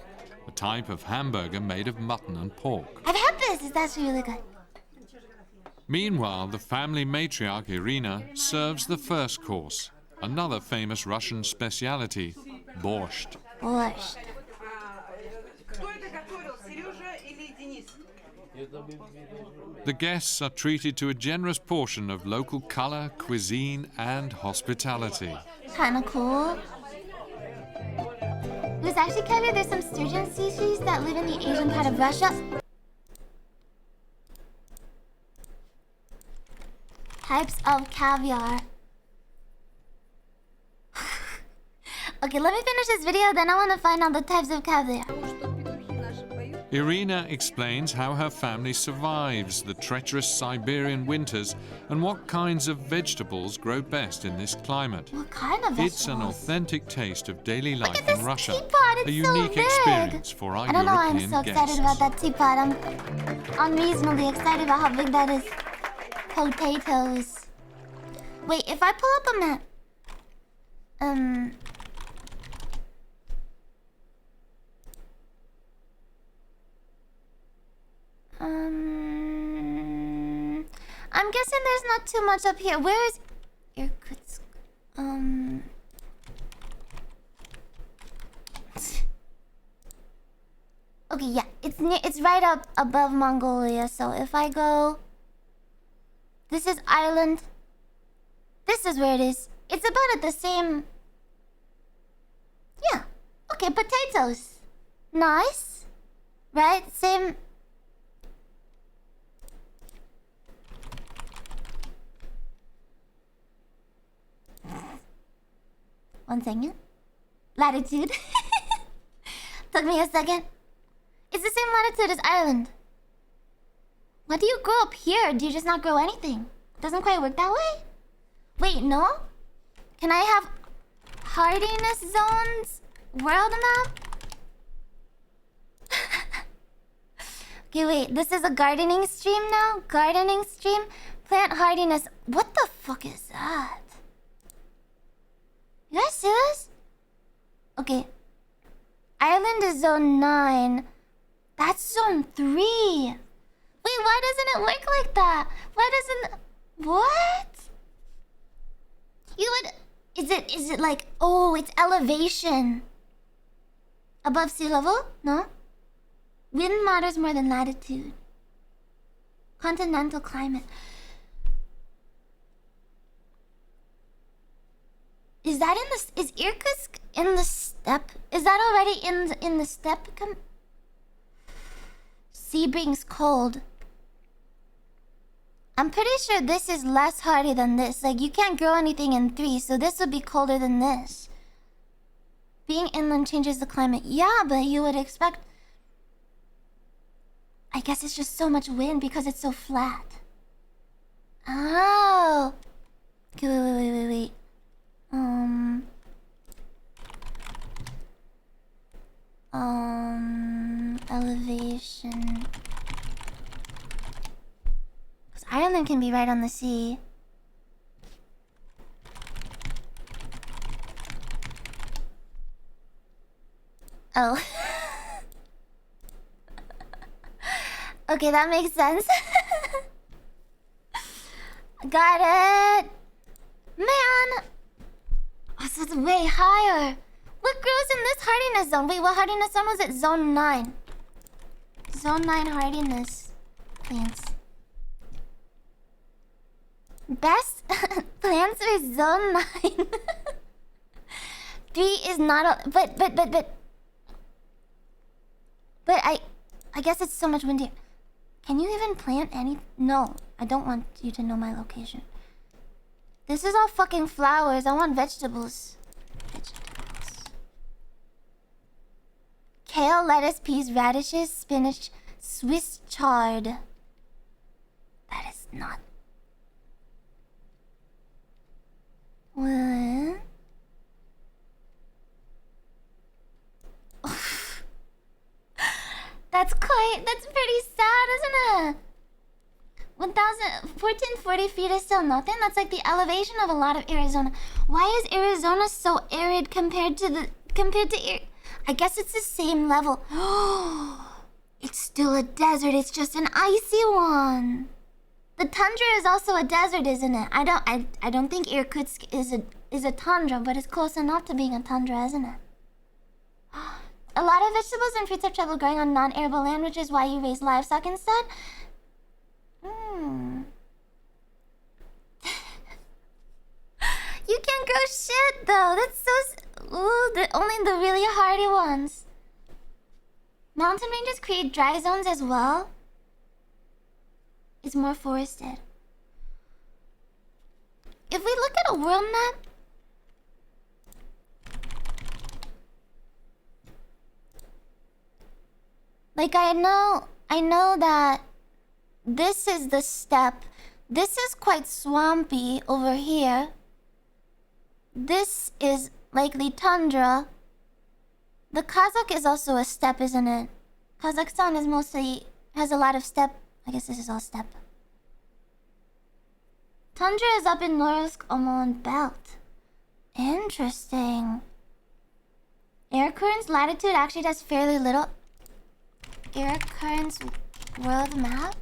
a type of hamburger made of mutton and pork. I've had this. It's actually really good. Meanwhile, the family matriarch Irina serves the first course, another famous Russian speciality, borscht. Borscht. The guests are treated to a generous portion of local color, cuisine, and hospitality. Kinda cool. There's actually caviar. There's some sturgeon species that live in the Asian part of Russia. Types of caviar. Okay, let me finish this video, then I want to find out the types of caviar. Irina explains how her family survives the treacherous Siberian winters and what kinds of vegetables grow best in this climate. What kind of It's an vegetables? authentic taste of daily life in Russia. Teapot, it's A unique so big. experience for our I don't know why I'm European so guests. excited about that teapot. I'm unreasonably excited about how big that is. Potatoes. Wait, if I pull up a map. I'm guessing there's not too much up here. Where is Irkutsk? Okay, yeah, it's right up above Mongolia. So if I go, this is Ireland. This is where it is. It's about at the same. Yeah. Okay, potatoes. Nice. Right? Same. One second. Latitude. Took me a second. It's the same latitude as Ireland. What do you grow up here? Do you just not grow anything? Doesn't quite work that way? Wait, no? Can I have hardiness zones? World map? Okay, wait. This is a gardening stream now? Gardening stream? Plant hardiness. What the fuck is that? You guys see this? Okay. Ireland is zone 9. That's zone 3. Wait, why doesn't it work like that? Why doesn't... What? You would... Is it like... Oh, it's elevation. Above sea level? No? Wind matters more than latitude. Continental climate. Is that in the... Is Irkutsk in the steppe? Is that already in the steppe? Sea brings cold. I'm pretty sure this is less hardy than this. Like, you can't grow anything in 3, so this would be colder than this. Being inland changes the climate. Yeah, but you would expect... I guess it's just so much wind because it's so flat. Oh. Okay, wait. Elevation. Because Ireland can be right on the sea. Oh. Okay, that makes sense. Got it. Man. Oh, so it's way higher. What grows in this hardiness zone? Wait, what hardiness zone was it? Zone 9. Zone 9 hardiness plants. Best plants are Zone 9. 3 is not a... But I guess it's so much windier. Can you even plant any... No, I don't want you to know my location. This is all fucking flowers. I want vegetables. Kale, lettuce, peas, radishes, spinach, Swiss chard. That is not... What? That's pretty sad, isn't it? 1440 feet is still nothing. That's like the elevation of a lot of Arizona. Why is Arizona so arid compared to I guess it's the same level. It's still a desert. It's just an icy one. The tundra is also a desert, isn't it? I don't think Irkutsk is a tundra, but it's close enough to being a tundra, isn't it? A lot of vegetables and fruits have trouble growing on non-arable land, which is why you raise livestock instead. You can't grow shit though. That's so... Ooh, only the really hardy ones. Mountain ranges create dry zones as well. It's more forested. If we look at a world map, like I know that this is the steppe. This is quite swampy over here. This is likely tundra. The Kazakh is also a steppe, isn't it? Kazakhstan has a lot of steppe. I guess this is all steppe. Tundra is up in Norilsk Oman belt. Interesting. Air currents latitude actually does fairly little. Air currents world map.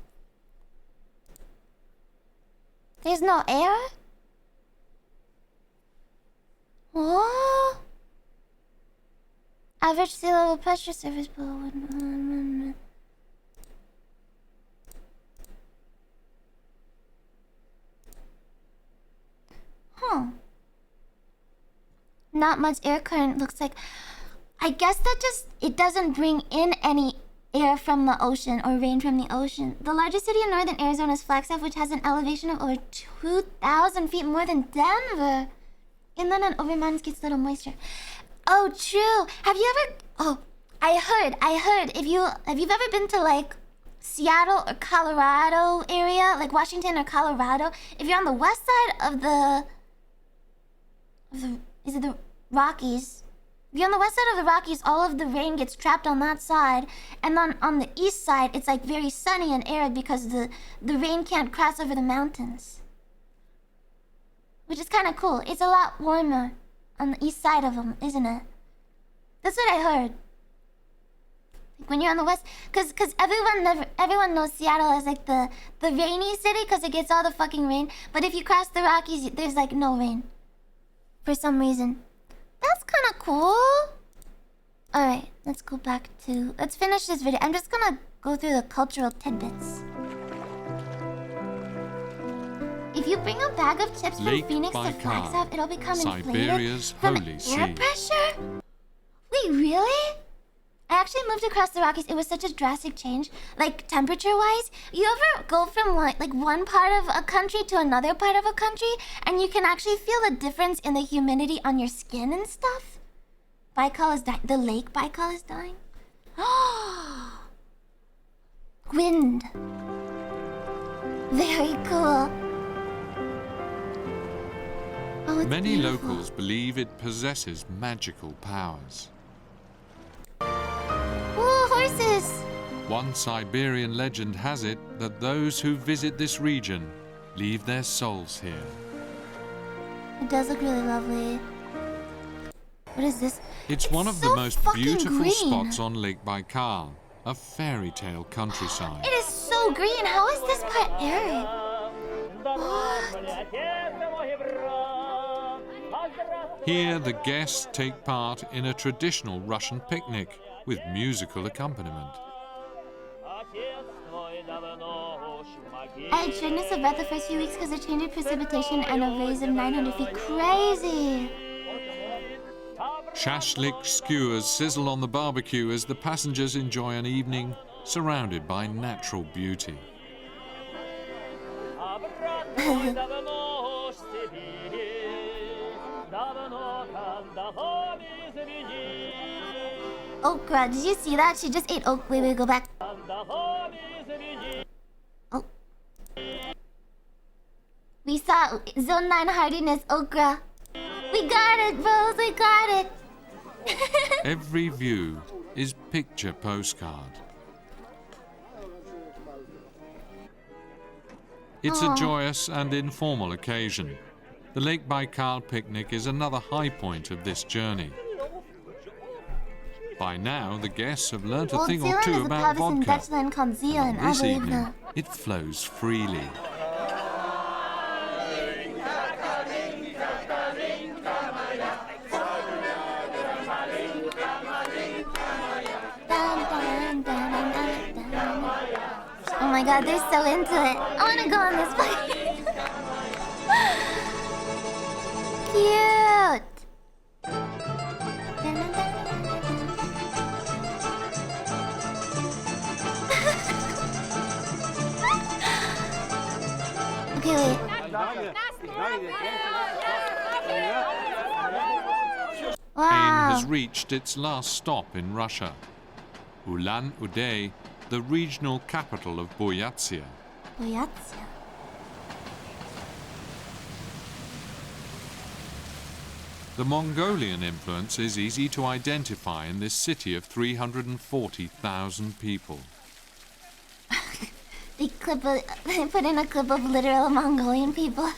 There's no air? What? Average sea level pressure surface below 1. Not much air current looks like. I guess that it doesn't bring in any air from the ocean or rain from the ocean. The largest city in northern Arizona is Flagstaff, which has an elevation of over 2,000 feet more than Denver. Inland and over mountains gets little moisture. Oh, true. Have you ever... Oh, I heard. Have you ever been to like Seattle or Colorado area, like Washington or Colorado? If you're on the west side of the Rockies? If you're on the west side of the Rockies, all of the rain gets trapped on that side, and then on the east side, it's like very sunny and arid because the rain can't cross over the mountains, which is kind of cool. It's a lot warmer on the east side of them, isn't it? That's what I heard. Like when you're on the west, because everyone knows Seattle as like the rainy city because it gets all the fucking rain. But if you cross the Rockies, there's like no rain for some reason. That's kind of cool. Alright, let's go back to... Let's finish this video. I'm just gonna go through the cultural tidbits. If you bring a bag of chips from Phoenix to Flagstaff, it'll become Siberia's inflated holy from air sea. pressure? Wait, really? I actually moved across the Rockies. It was such a drastic change, like temperature-wise. You ever go from like one part of a country to another part of a country, and you can actually feel the difference in the humidity on your skin and stuff? Baikal is dying. The lake Baikal is dying. Wind. Very cool. Oh, it's Many beautiful. locals believe it possesses magical powers. Ooh, horses! One Siberian legend has it that those who visit this region leave their souls here. It does look really lovely. What is this? It's one of so the most fucking beautiful green. spots on Lake Baikal, a fairy tale countryside. It is so green. How is this part arid? Here, the guests take part in a traditional Russian picnic with musical accompaniment. I had shortness of breath the first few weeks because of change in precipitation and a raise of 900 feet. Crazy! Shashlik skewers sizzle on the barbecue as the passengers enjoy an evening surrounded by natural beauty. Okra, did you see that? She just ate okra. Wait, go back. Oh. We saw Zone 9 hardiness, okra. We got it, bros, we got it. Every view is picture postcard. It's a joyous and informal occasion. The Lake Baikal picnic is another high point of this journey. By now, the guests have learnt a thing or two about vodka. This evening, it flows freely. Oh my god, they're so into it. I want to go on this bike. Cute. Okay, wait. Wow. Train has reached its last stop in Russia. Ulan-Ude, the regional capital of Buryatia. Buryatia. The Mongolian influence is easy to identify in this city of 340,000 people. They put in a clip of literal Mongolian people.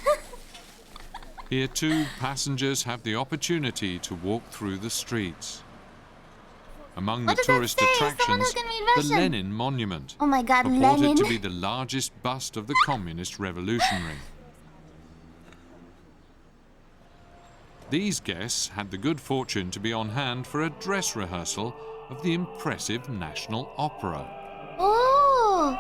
Here too, passengers have the opportunity to walk through the streets. Among the tourist attractions, the Lenin Monument, oh my god, purported Lenin. to be the largest bust of the communist revolutionary. These guests had the good fortune to be on hand for a dress rehearsal of the impressive National Opera. Oh!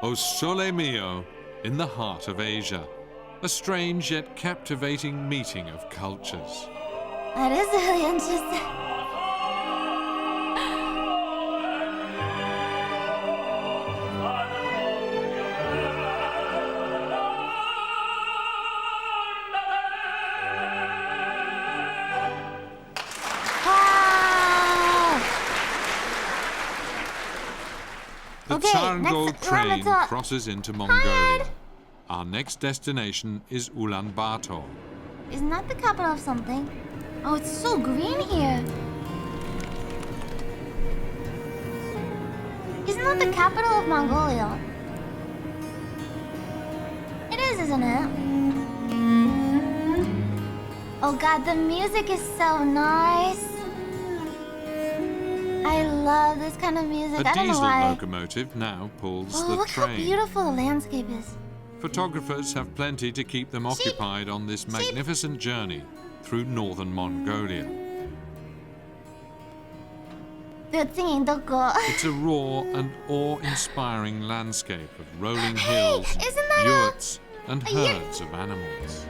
O Sole Mio, in the heart of Asia, a strange yet captivating meeting of cultures. That is really interesting. The Tsarangol train crosses into Mongolia. Our next destination is Ulaanbaatar. Isn't that the capital of something? Oh, it's so green here. Isn't that the capital of Mongolia? It is, isn't it? Oh god, the music is so nice. I love this kind of music. A I don't know diesel why. locomotive now pulls Oh, the look train. how beautiful the landscape is. Photographers have plenty to keep them occupied on this magnificent journey through northern Mongolia. They're singing Doko. It's a raw and awe-inspiring landscape of rolling hills, isn't that yurts, and herds of animals.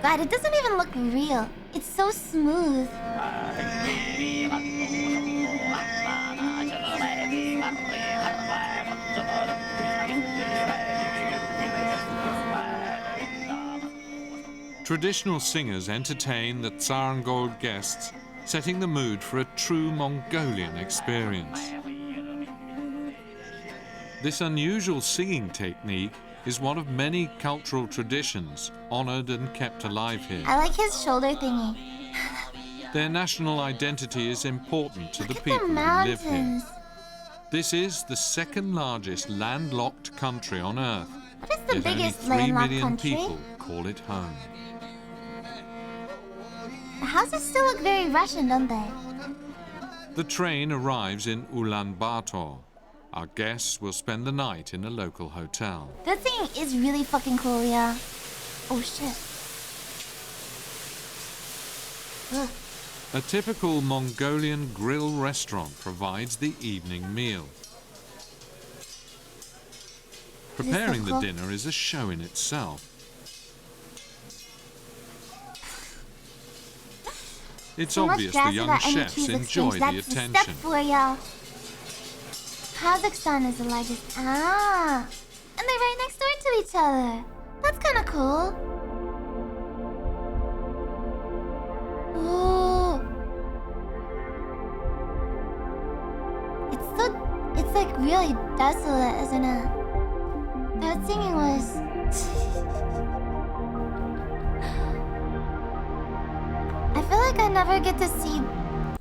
God, it doesn't even look real. It's so smooth. Traditional singers entertain the Tsarangol guests, setting the mood for a true Mongolian experience. This unusual singing technique is one of many cultural traditions honored and kept alive here. I like his shoulder thingy. Their national identity is important to the people who live here. This is the second largest landlocked country on Earth. What is the Yet biggest only 3 landlocked million country? people call it home. The houses still look very Russian, don't they? The train arrives in Ulaanbaatar. Our guests will spend the night in a local hotel. This thing is really fucking cool, yeah. Oh shit. A typical Mongolian grill restaurant provides the evening meal. Preparing the dinner is a show in itself. It's obvious the young chefs enjoy the attention. Step for y'all. Kazakhstan is the largest. Ah, and they're right next door to each other. That's kind of cool. Ooh. It's like really desolate, isn't it? That singing was. I feel like I never get to see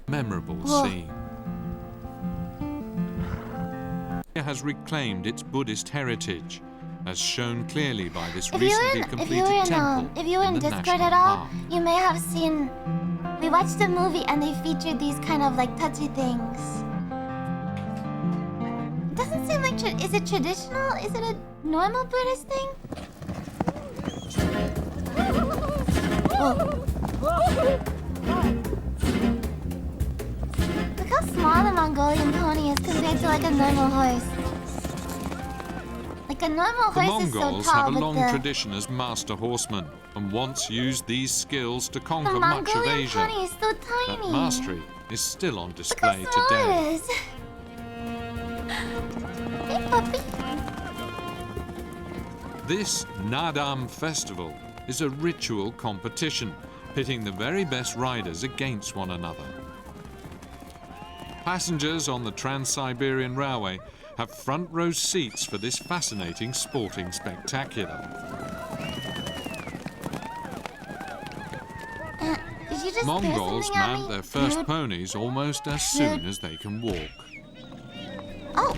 memorable scene. It has reclaimed its Buddhist heritage, as shown clearly by this recently completed temple. If you were in Discord at all, you may have seen. We watched a movie and they featured these kind of like touchy things. It doesn't seem like. Is it traditional? Is it a normal Buddhist thing? Whoa. Look how small a Mongolian pony is compared to like a normal horse. Like a normal horse is so tall. The Mongols have a long tradition as master horsemen and once used these skills to conquer much of Asia. Pony is so tiny. That mastery is still on display today. It is. Hey, puppy. This Nadam festival is a ritual competition, pitting the very best riders against one another. Passengers on the Trans-Siberian Railway have front row seats for this fascinating sporting spectacular. Mongols mount their first ponies almost as soon as they can walk. Oh!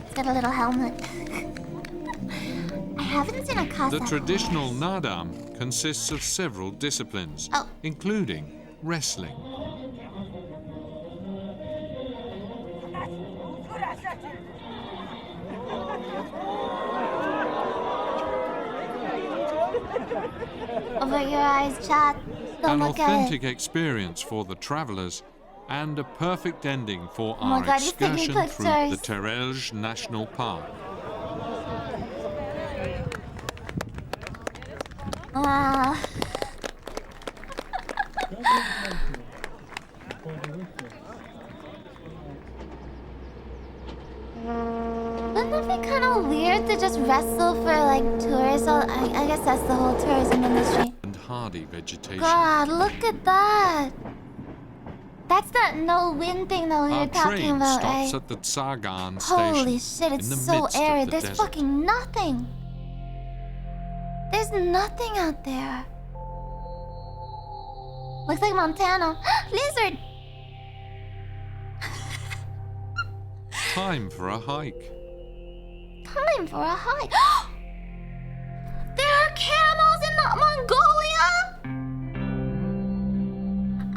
It's got a little helmet. I haven't seen a Cossack The traditional Nadam consists of several disciplines, including wrestling. Over your eyes, chat. Don't An look at it. authentic experience for the travellers and a perfect ending for Oh my our God, he's taking excursion through pictures. the Terelj National Park. Wow. Wouldn't it be kind of weird to just wrestle for like tourists? I guess that's the whole tourism industry. And hardy vegetation. God, look at that. That's that no wind thing that we were Our talking train about, stops right? at the Tsagan station. Holy shit, it's in the so midst of arid. the There's desert. fucking nothing. There's nothing out there. Looks like Montana. Lizard! Time for a hike. Time for a hike. There are camels in Mongolia?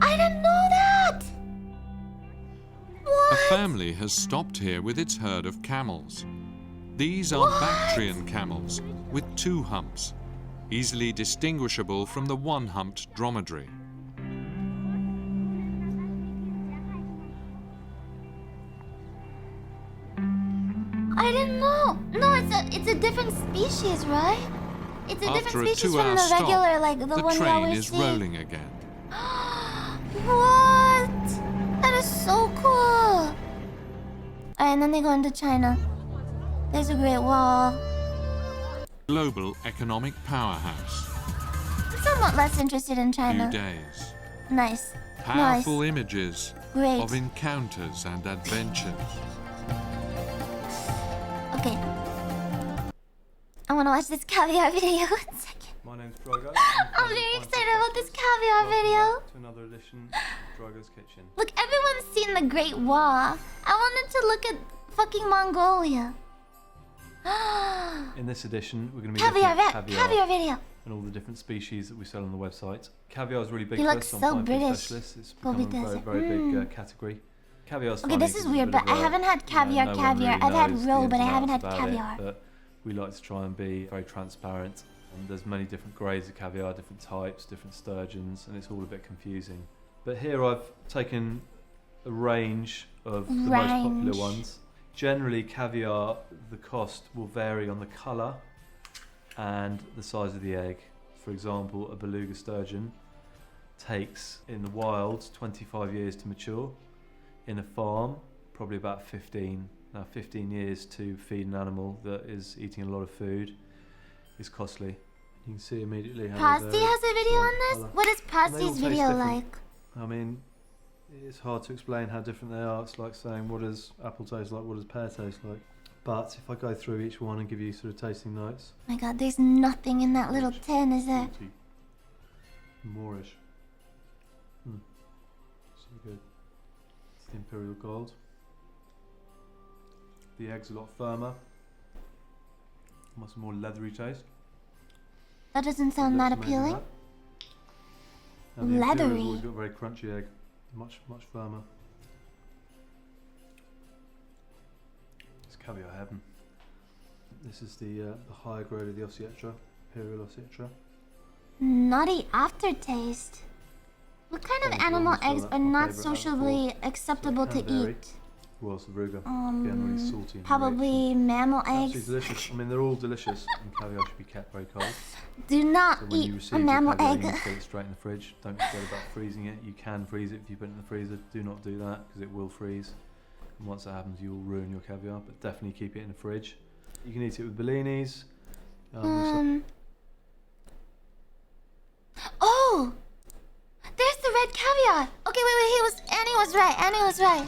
I didn't know that! A family has stopped here with its herd of camels. These are Bactrian camels with 2 humps, easily distinguishable from the 1-humped dromedary. I didn't know. No, it's a different species, right? It's a After different a species 2-hour from the stop, regular, like the one we train always is see. rolling again. What? That is so cool. Alright, and then they go into China. There's a Great Wall. Global economic powerhouse. I'm somewhat less interested in Few China. days. Nice. Powerful images Great. of encounters and adventures. Okay. I want to watch this caviar video. 1 second. My name's Drogo. I'm very excited about this caviar video. To another edition of Drogo's Kitchen. Look, everyone's seen the Great Wall. I wanted to look at fucking Mongolia. In this edition, we're going to be Caviar, looking at caviar video. and all the different species that we sell on the website. Caviar is really big He for looks us on so Fine Food British. Specialists. It's Gobi become a does very, it. very big category. Caviar's Okay, funny this is 'cause it's a weird, bit but of I a, haven't had caviar, no one caviar. really I've had knows the roe, ins but I and haven't outs had about it, caviar. but we like to try and be very transparent And there's many different grades of caviar, different types, different sturgeons, and it's all a bit confusing. But here I've taken a range of the most popular ones. Generally, caviar, the cost will vary on the colour and the size of the egg. For example, a beluga sturgeon takes, in the wild, 25 years to mature. In a farm, probably about 15. Now, 15 years to feed an animal that is eating a lot of food is costly. You can see immediately how Pasti has a video on this? What is Pasti's video like? I mean, it's hard to explain how different they are. It's like saying, what does apple taste like, what does pear taste like? But if I go through each one and give you sort of tasting notes. Oh my god, there's nothing in that little tin, is there? Moorish. So good. It's the Imperial Gold. The egg's a lot firmer. Much more leathery taste. That doesn't sound that appealing. And the leathery. Imperial's always got a very crunchy egg. Much firmer. It's caviar heaven. This is the higher grade of the Ossietra, Imperial Ossietra. Nutty aftertaste. What kind of animal eggs are not socially acceptable to eat? Royal Savruga. Again, really salty and probably mammal eggs. Absolutely delicious. I mean, they're all delicious, and caviar should be kept very cold. Do not So when you eat receive a your mammal caviar, egg. you need to put it straight in the fridge. Don't forget about freezing it. You can freeze it if you put it in the freezer. Do not do that because it will freeze. And once that happens, you will ruin your caviar. But definitely keep it in the fridge. You can eat it with bellinis. Oh, there's the red caviar. Okay, wait. Annie was right.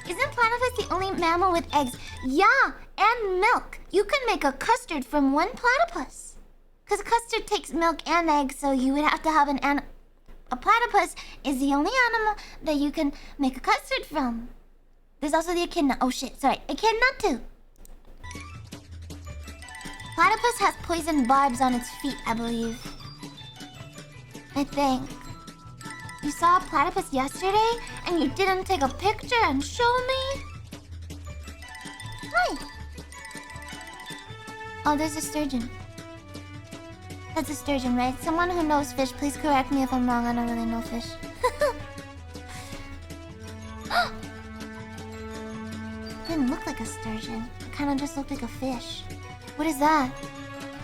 Isn't platypus the only mammal with eggs? Yeah, and milk. You can make a custard from one platypus. Because custard takes milk and eggs, so you would have to have a platypus is the only animal that you can make a custard from. There's also the echidna. Oh shit, sorry. Echidna too. Platypus has poison barbs on its feet, I believe. I think. You saw a platypus yesterday and you didn't take a picture and show me? Hi. Oh, there's a sturgeon. That's a sturgeon, right? Someone who knows fish, please correct me if I'm wrong. I don't really know fish. Didn't look like a sturgeon. It kind of just looked like a fish. What is that?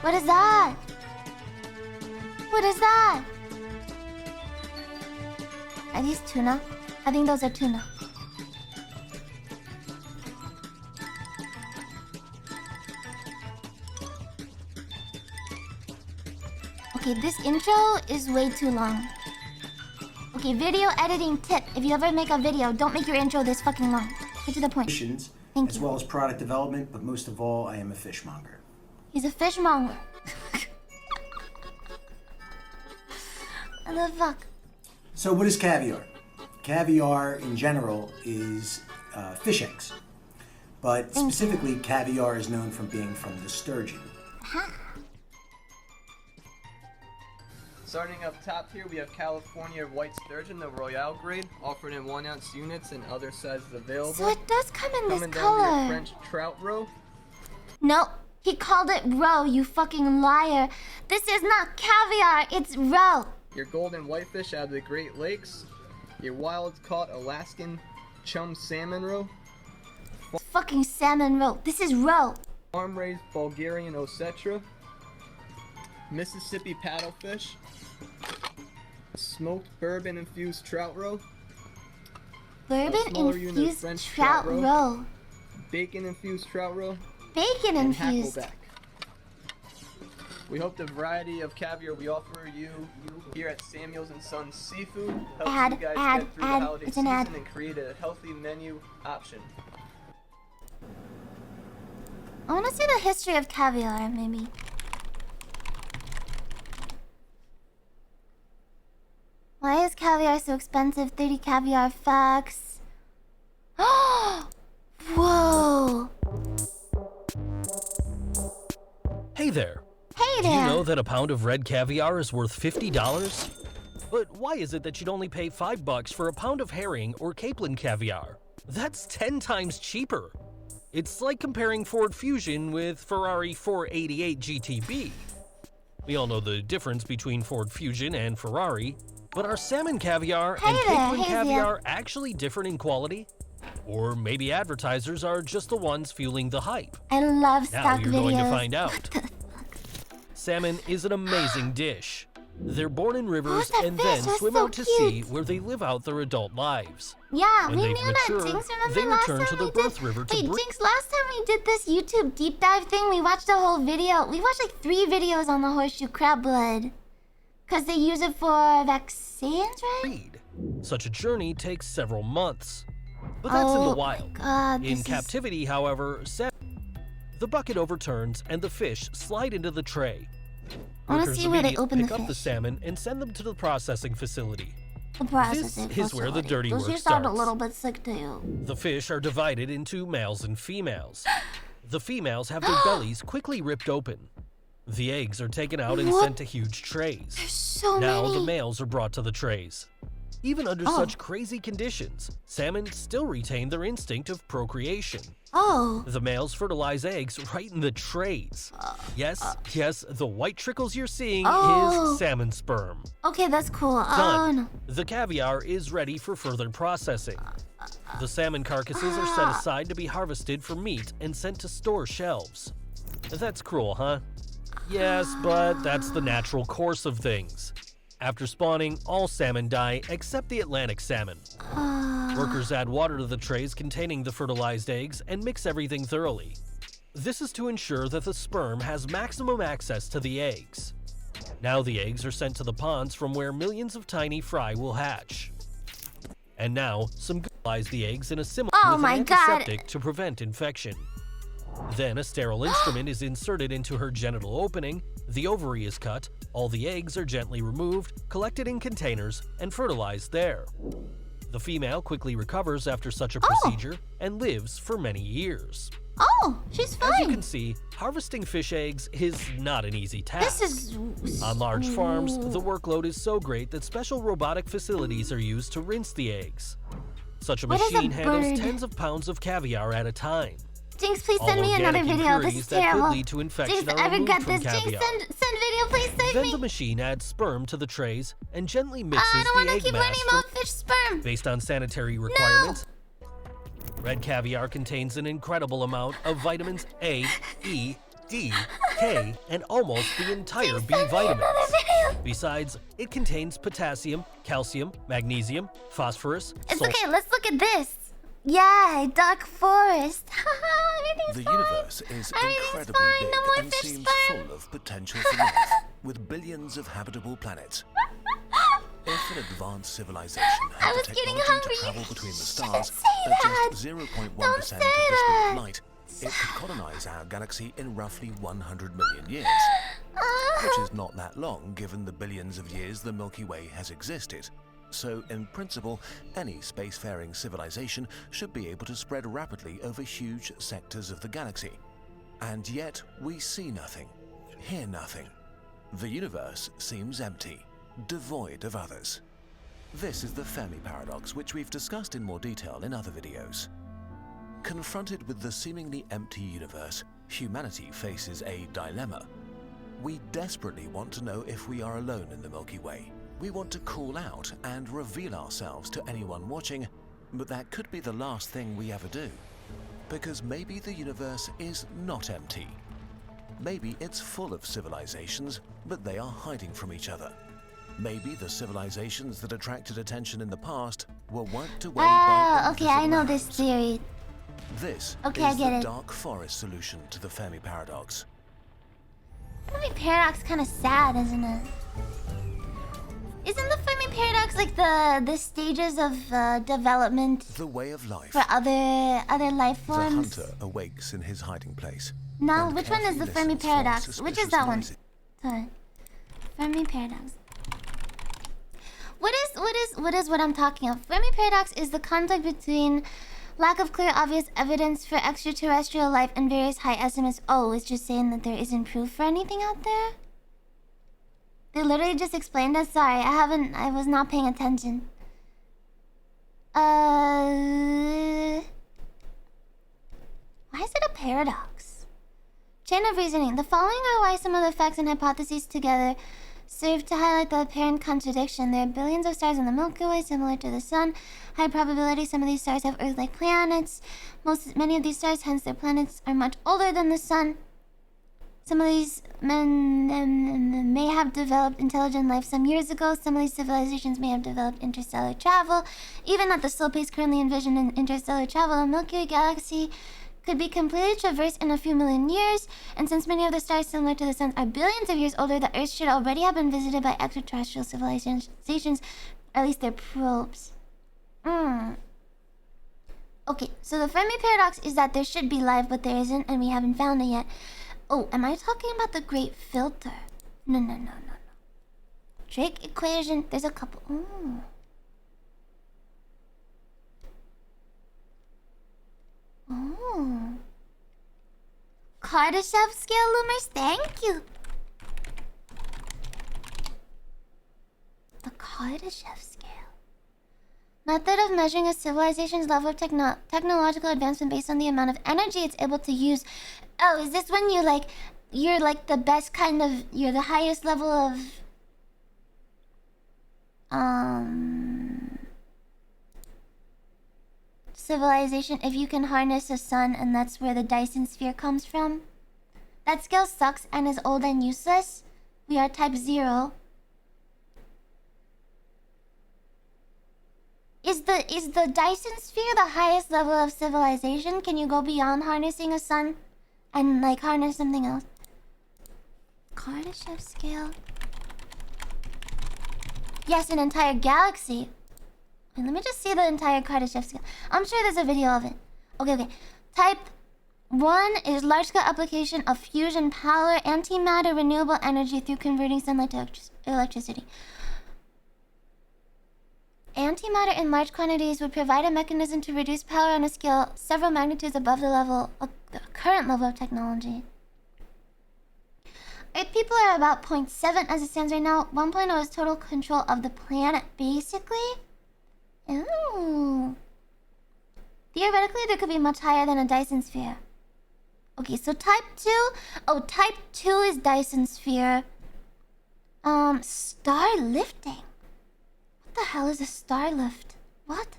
What is that? What is that? Are these tuna? I think those are tuna. Okay, this intro is way too long. Okay, video editing tip. If you ever make a video, don't make your intro this fucking long. Get to the point. Thank as you. well as product development, but most of all, I am a fishmonger. He's a fishmonger. What the fuck? So what is caviar? Caviar in general is fish eggs. But specifically, caviar is known for being from the sturgeon. Starting up top here, we have California white sturgeon, the Royale grade, offered in 1-ounce units and other sizes available. So it does come in this Coming color. down to your French trout roe. No, he called it roe, you fucking liar. This is not caviar, it's roe. Your golden whitefish out of the Great Lakes. Your wild-caught Alaskan chum salmon roe. It's fucking salmon roe. This is roe. Farm-raised Bulgarian Ossetra. Mississippi paddlefish. Smoked bourbon-infused trout roe. Bourbon-infused trout roe. Bacon-infused trout roe. Bacon-infused. And hackleback. We hope the variety of caviar we offer you here at Samuels & Sons Seafood helps you guys get through the holiday It's an season ad. and create a healthy menu option. I want to see the history of caviar, maybe. Why is caviar so expensive? 30 caviar facts. Whoa! Hey there. Hey Do you there. know that a pound of red caviar is worth $50? But why is it that you'd only pay $5 for a pound of herring or capelin caviar? That's 10 times cheaper. It's like comparing Ford Fusion with Ferrari 488 GTB. We all know the difference between Ford Fusion and Ferrari, but are salmon caviar and penguin caviar actually different in quality? Or maybe advertisers are just the ones fueling the hype. I love stock Now you're going to videos. find out. Salmon is an amazing dish. They're born in rivers and then swim out to sea where they live out their adult lives. Yeah, When we they knew mature, that, Jinx. they Remember last return time to we their did... birth river to Wait, breed. Jinx, last time we did this YouTube deep dive thing, we watched a whole video. We watched like 3 videos on the horseshoe crab blood. Because they use it for vaccines, right? Such a journey takes several months. But that's in the wild. God, In captivity, however, the bucket overturns and the fish slide into the tray. I wanna Workers see where they immediately open the pick up the fish. salmon and send them to the processing facility. The processing This is where the dirty Those work here sound a starts. little bit sick to you. The fish are divided into males and females. The females have their bellies quickly ripped open. The eggs are taken out and What? sent to huge trays. so now many. the males are brought to the trays. Even under Oh. such crazy conditions, salmon still retain their instinct of procreation. Oh. The males fertilize eggs right in the trays. Yes, the white trickles you're seeing Oh. is salmon sperm. Okay, that's cool. Oh, Done. no. The caviar is ready for further processing. The salmon carcasses are set aside to be harvested for meat and sent to store shelves. That's cruel, huh? Yes, but that's the natural course of things. After spawning, all salmon die except the Atlantic salmon. Workers add water to the trays containing the fertilized eggs and mix everything thoroughly. This is to ensure that the sperm has maximum access to the eggs. Now the eggs are sent to the ponds from where millions of tiny fry will hatch. And now, some fertilize the eggs in a similar Oh with my an God. antiseptic to prevent infection. Then a sterile instrument is inserted into her genital opening, the ovary is cut, all the eggs are gently removed, collected in containers, and fertilized there. The female quickly recovers after such a procedure and lives for many years. Oh, she's fine. As you can see, harvesting fish eggs is not an easy task. This is... On large farms, the workload is so great that special robotic facilities are used to rinse the eggs. Such a What is a machine handles bird? tens of pounds of caviar at a time. Jinx, please All send me another organic video. This impurities is that terrible. could lead to infection Jinx, are I removed regret from this. Jinx, caviar. send video, please save Then me. the machine adds sperm to the trays and gently mixes I don't the want to egg keep mass learning about fish sperm. based on sanitary requirements. Red caviar contains an incredible amount of vitamins A, E, D, K, and almost the entire B vitamins. Besides, it contains potassium, calcium, magnesium, phosphorus, It's salt. okay, let's look at this. Yeah, dark forest. Everything's The fine. universe is incredibly fine, big no more and fish seems sperm. full of potential for life, with billions of habitable planets. If an advanced civilization I had was the getting technology hungry. to travel between the stars say at that. just 0.1% Don't of the say speed that. of light, it could colonize our galaxy in roughly 100 million years, which is not that long given the billions of years the Milky Way has existed. So, in principle, any spacefaring civilization should be able to spread rapidly over huge sectors of the galaxy. And yet, we see nothing, hear nothing. The universe seems empty, devoid of others. This is the Fermi paradox, which we've discussed in more detail in other videos. Confronted with the seemingly empty universe, humanity faces a dilemma. We desperately want to know if we are alone in the Milky Way. We want to call out and reveal ourselves to anyone watching, but that could be the last thing we ever do. Because maybe the universe is not empty. Maybe it's full of civilizations, but they are hiding from each other. Maybe the civilizations that attracted attention in the past were wiped away by Oh, okay, I know invisible this hands. theory. This Okay, I is get the it. dark forest solution to the Fermi paradox. Fermi paradox kind of sad, isn't it? Isn't the Fermi paradox like the stages of development The way of life. for other life The forms? hunter awakes in his hiding place. No, and which one is the carefully Fermi listens for paradox? Which is suspicious that one? noises. Sorry. Fermi paradox. What is what I'm talking of? Fermi paradox is the conflict between lack of clear obvious evidence for extraterrestrial life and various high estimates. Oh, it's just saying that there isn't proof for anything out there? They literally just explained that. Sorry, I was not paying attention. Why is it a paradox? Chain of reasoning. The following are why some of the facts and hypotheses together serve to highlight the apparent contradiction. There are billions of stars in the Milky Way, similar to the Sun. High probability some of these stars have Earth-like planets. Many of these stars, hence their planets, are much older than the Sun. Some of these men may have developed intelligent life some years ago. Some of these civilizations may have developed interstellar travel. Even at the slow pace currently envisioned in interstellar travel, the Milky Way galaxy could be completely traversed in a few million years. And since many of the stars similar to the Sun are billions of years older, the Earth should already have been visited by extraterrestrial civilizations, or at least their probes. Okay, so the Fermi paradox is that there should be life, but there isn't, and we haven't found it yet. Oh, am I talking about the Great Filter? No. Drake equation, there's a couple. Kardashev scale loomers, thank you. The Kardashev scale. Method of measuring a civilization's level of technological advancement based on the amount of energy it's able to use. Oh, is this when you're like the best kind of, you're the highest level of civilization if you can harness a sun, and that's where the Dyson sphere comes from? That scale sucks and is old and useless. We are type 0. Is the Dyson sphere the highest level of civilization? Can you go beyond harnessing a sun and like harness something else? Kardashev scale. Yes, an entire galaxy. Wait, let me just see the entire Kardashev scale. I'm sure there's a video of it. Okay. Type 1 is large-scale application of fusion power, antimatter, renewable energy through converting sunlight to electricity. Antimatter in large quantities would provide a mechanism to reduce power on a scale several magnitudes above the current level of technology. Earth people are about 0.7 as it stands right now. 1.0 is total control of the planet, basically. Ooh. Theoretically, there could be much higher than a Dyson sphere. Okay, so type 2. Oh, type 2 is Dyson sphere. Star lifting. What the hell is a star lift? What?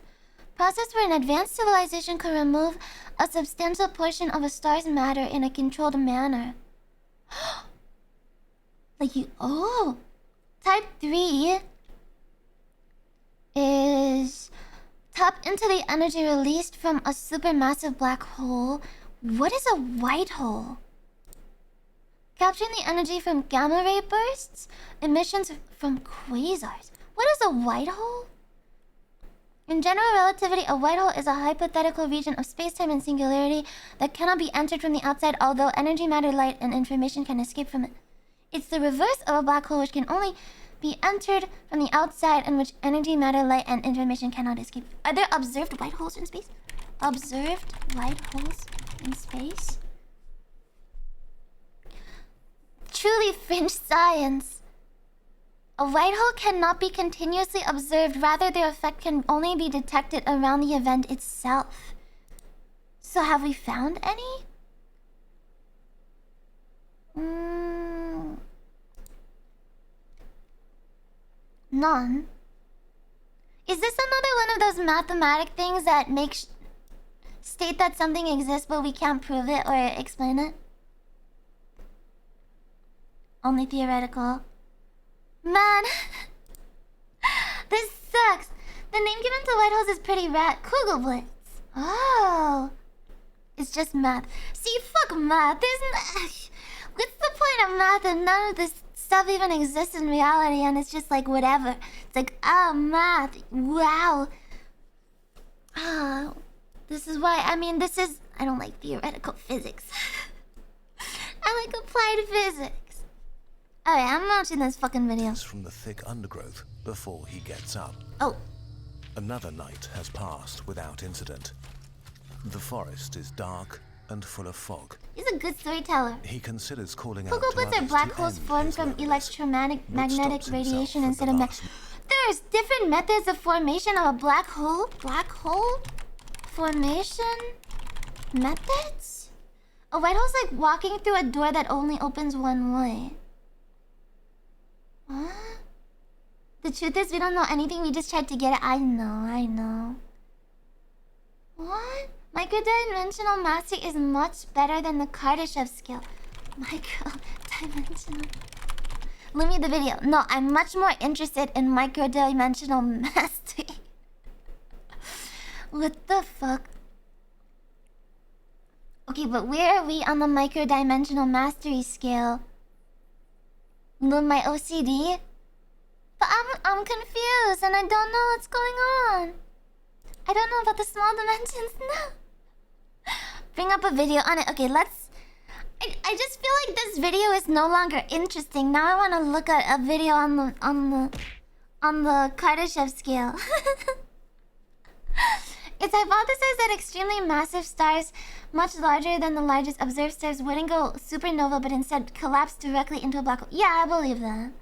Process where an advanced civilization could remove a substantial portion of a star's matter in a controlled manner. Type 3 is tap into the energy released from a supermassive black hole. What is a white hole? Capturing the energy from gamma ray bursts, emissions from quasars. What is a white hole? In general relativity, a white hole is a hypothetical region of space-time and singularity that cannot be entered from the outside, although energy, matter, light, and information can escape from it. It's the reverse of a black hole, which can only be entered from the outside and which energy, matter, light, and information cannot escape. Are there observed white holes in space? Observed white holes in space? Truly fringe science. A white hole cannot be continuously observed, rather their effect can only be detected around the event itself. So have we found any? None. Is this another one of those mathematic things that state that something exists but we can't prove it or explain it? Only theoretical. Man, this sucks. The name given to white holes is pretty rad. Kugelblitz. Oh, it's just math. See, fuck math. What's the point of math if none of this stuff even exists in reality and it's just like whatever? It's like, oh, math. Wow. This is why, I don't like theoretical physics. I like applied physics. Alright, I'm watching this fucking video. From the thick undergrowth before he gets up. Oh. Another night has passed without incident. The forest is dark and full of fog. He's a good storyteller. He considers calling out to Kugelblitz are others black to holes end formed his from loneliness, electromagnetic but stops radiation himself instead of at the last There there's different methods of formation of a black hole? Black hole? Formation? Methods? A white hole's like walking through a door that only opens one way. What? The truth is, we don't know anything, we just tried to get it. I know. What? Micro-dimensional mastery is much better than the Kardashev skill. Micro-dimensional... Lumi the video. No, I'm much more interested in micro-dimensional mastery. What the fuck? Okay, but where are we on the micro-dimensional mastery scale? My OCD? But I'm confused and I don't know what's going on. I don't know about the small dimensions, no. Bring up a video on it. Okay, let's... I just feel like this video is no longer interesting. Now I want to look at a video on the Kardashev scale. It's hypothesized that extremely massive stars, much larger than the largest observed stars, wouldn't go supernova but instead collapse directly into a black hole. Yeah, I believe that.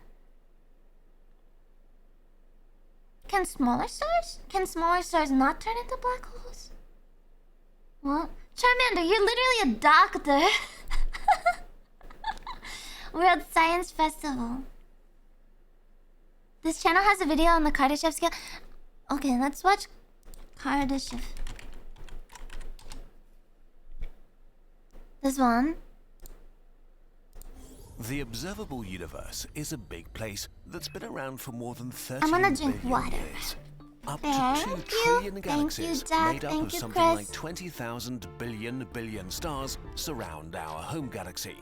Can smaller stars not turn into black holes? What? Charmander, you're literally a doctor. World Science Festival. This channel has a video on the Kardashev scale. Okay, let's watch Kardashev. This one. The observable universe is a big place that's been around for more than 30 I'm gonna drink billion water. years. Up to 2 trillion galaxies made up of something Chris. like 20,000 billion stars surround our home galaxy.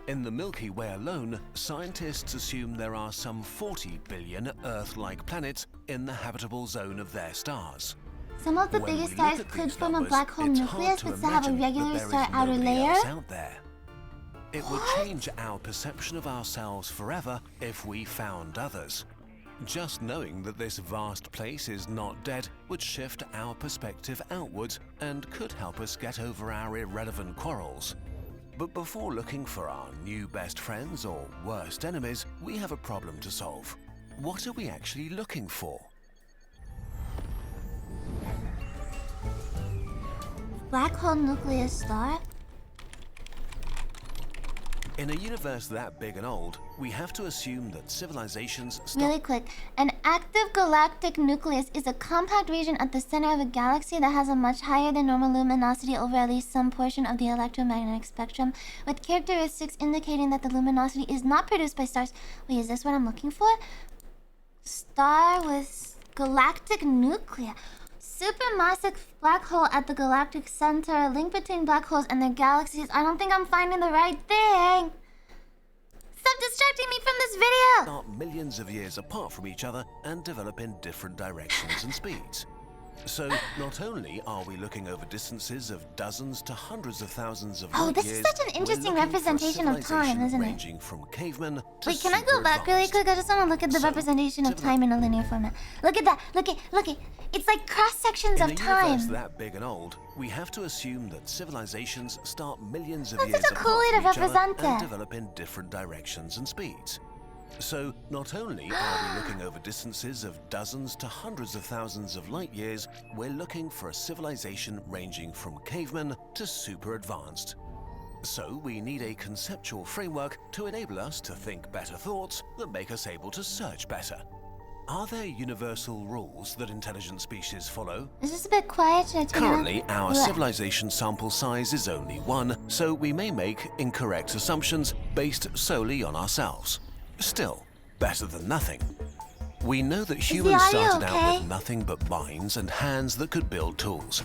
In the Milky Way alone, scientists assume there are some 40 billion Earth-like planets in the habitable zone of their stars. Some of the When biggest we look stars at could these form a numbers, black hole it's nucleus hard to but still have a imagine regular that there star is outer nobody layer. else out there. It would change our perception of ourselves forever if we found others. Just knowing that this vast place is not dead would shift our perspective outwards and could help us get over our irrelevant quarrels. But before looking for our new best friends or worst enemies, we have a problem to solve. What are we actually looking for? Black hole nucleus star? In a universe that big and old, we have to assume that civilizations stop. Really quick. An active galactic nucleus is a compact region at the center of a galaxy that has a much higher than normal luminosity over at least some portion of the electromagnetic spectrum, with characteristics indicating that the luminosity is not produced by stars. Wait, is this what I'm looking for? Star with galactic nucleus. Supermassive black hole at the galactic center, a link between black holes and their galaxies. I don't think I'm finding the right thing. Stop distracting me from this video! Start millions of years apart from each other and develop in different directions and speeds. So, not only are we looking over distances of dozens to hundreds of thousands of light this years, is such an interesting representation of time, isn't it? Ranging from cavemen to Wait, can I go back really quick? I just want to look at the representation of time in a linear format. Look at that. Look it. It's like cross-sections of In a universe time. that big and old, we have to assume that civilizations start millions of That's years such a cool way to apart from each other represent and it. develop in different directions and speeds. So, not only are we looking over distances of dozens to hundreds of thousands of light years, we're looking for a civilization ranging from cavemen to super advanced. So, we need a conceptual framework to enable us to think better thoughts that make us able to search better. Are there universal rules that intelligent species follow? Is this a bit quiet? Should I turn it up? Currently, our Blech. civilization sample size is only 1, so we may make incorrect assumptions based solely on ourselves. Still, better than nothing. We know that humans started out with nothing but minds and hands that could build tools.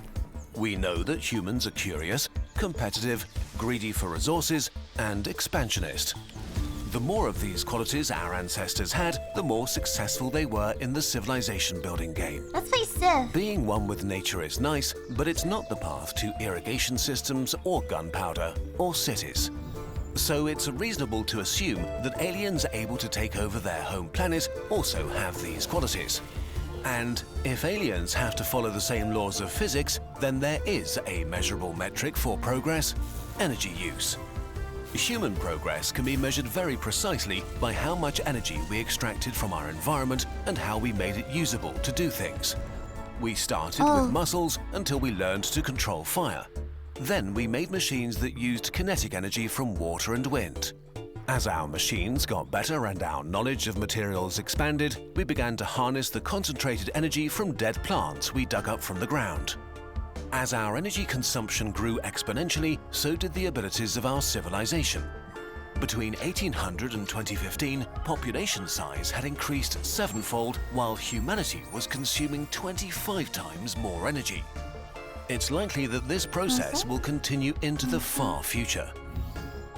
We know that humans are curious, competitive, greedy for resources, and expansionist. The more of these qualities our ancestors had, the more successful they were in the civilization building game. Let's play Civ. Being one with nature is nice, but it's not the path to irrigation systems or gunpowder or cities. So it's reasonable to assume that aliens able to take over their home planet also have these qualities. And if aliens have to follow the same laws of physics, then there is a measurable metric for progress: energy use. Human progress can be measured very precisely by how much energy we extracted from our environment and how we made it usable to do things. We started with muscles until we learned to control fire. Then we made machines that used kinetic energy from water and wind. As our machines got better and our knowledge of materials expanded, we began to harness the concentrated energy from dead plants we dug up from the ground. As our energy consumption grew exponentially, so did the abilities of our civilization. Between 1800 and 2015, population size had increased 7-fold, while humanity was consuming 25 times more energy. It's likely that this process will continue into the far future.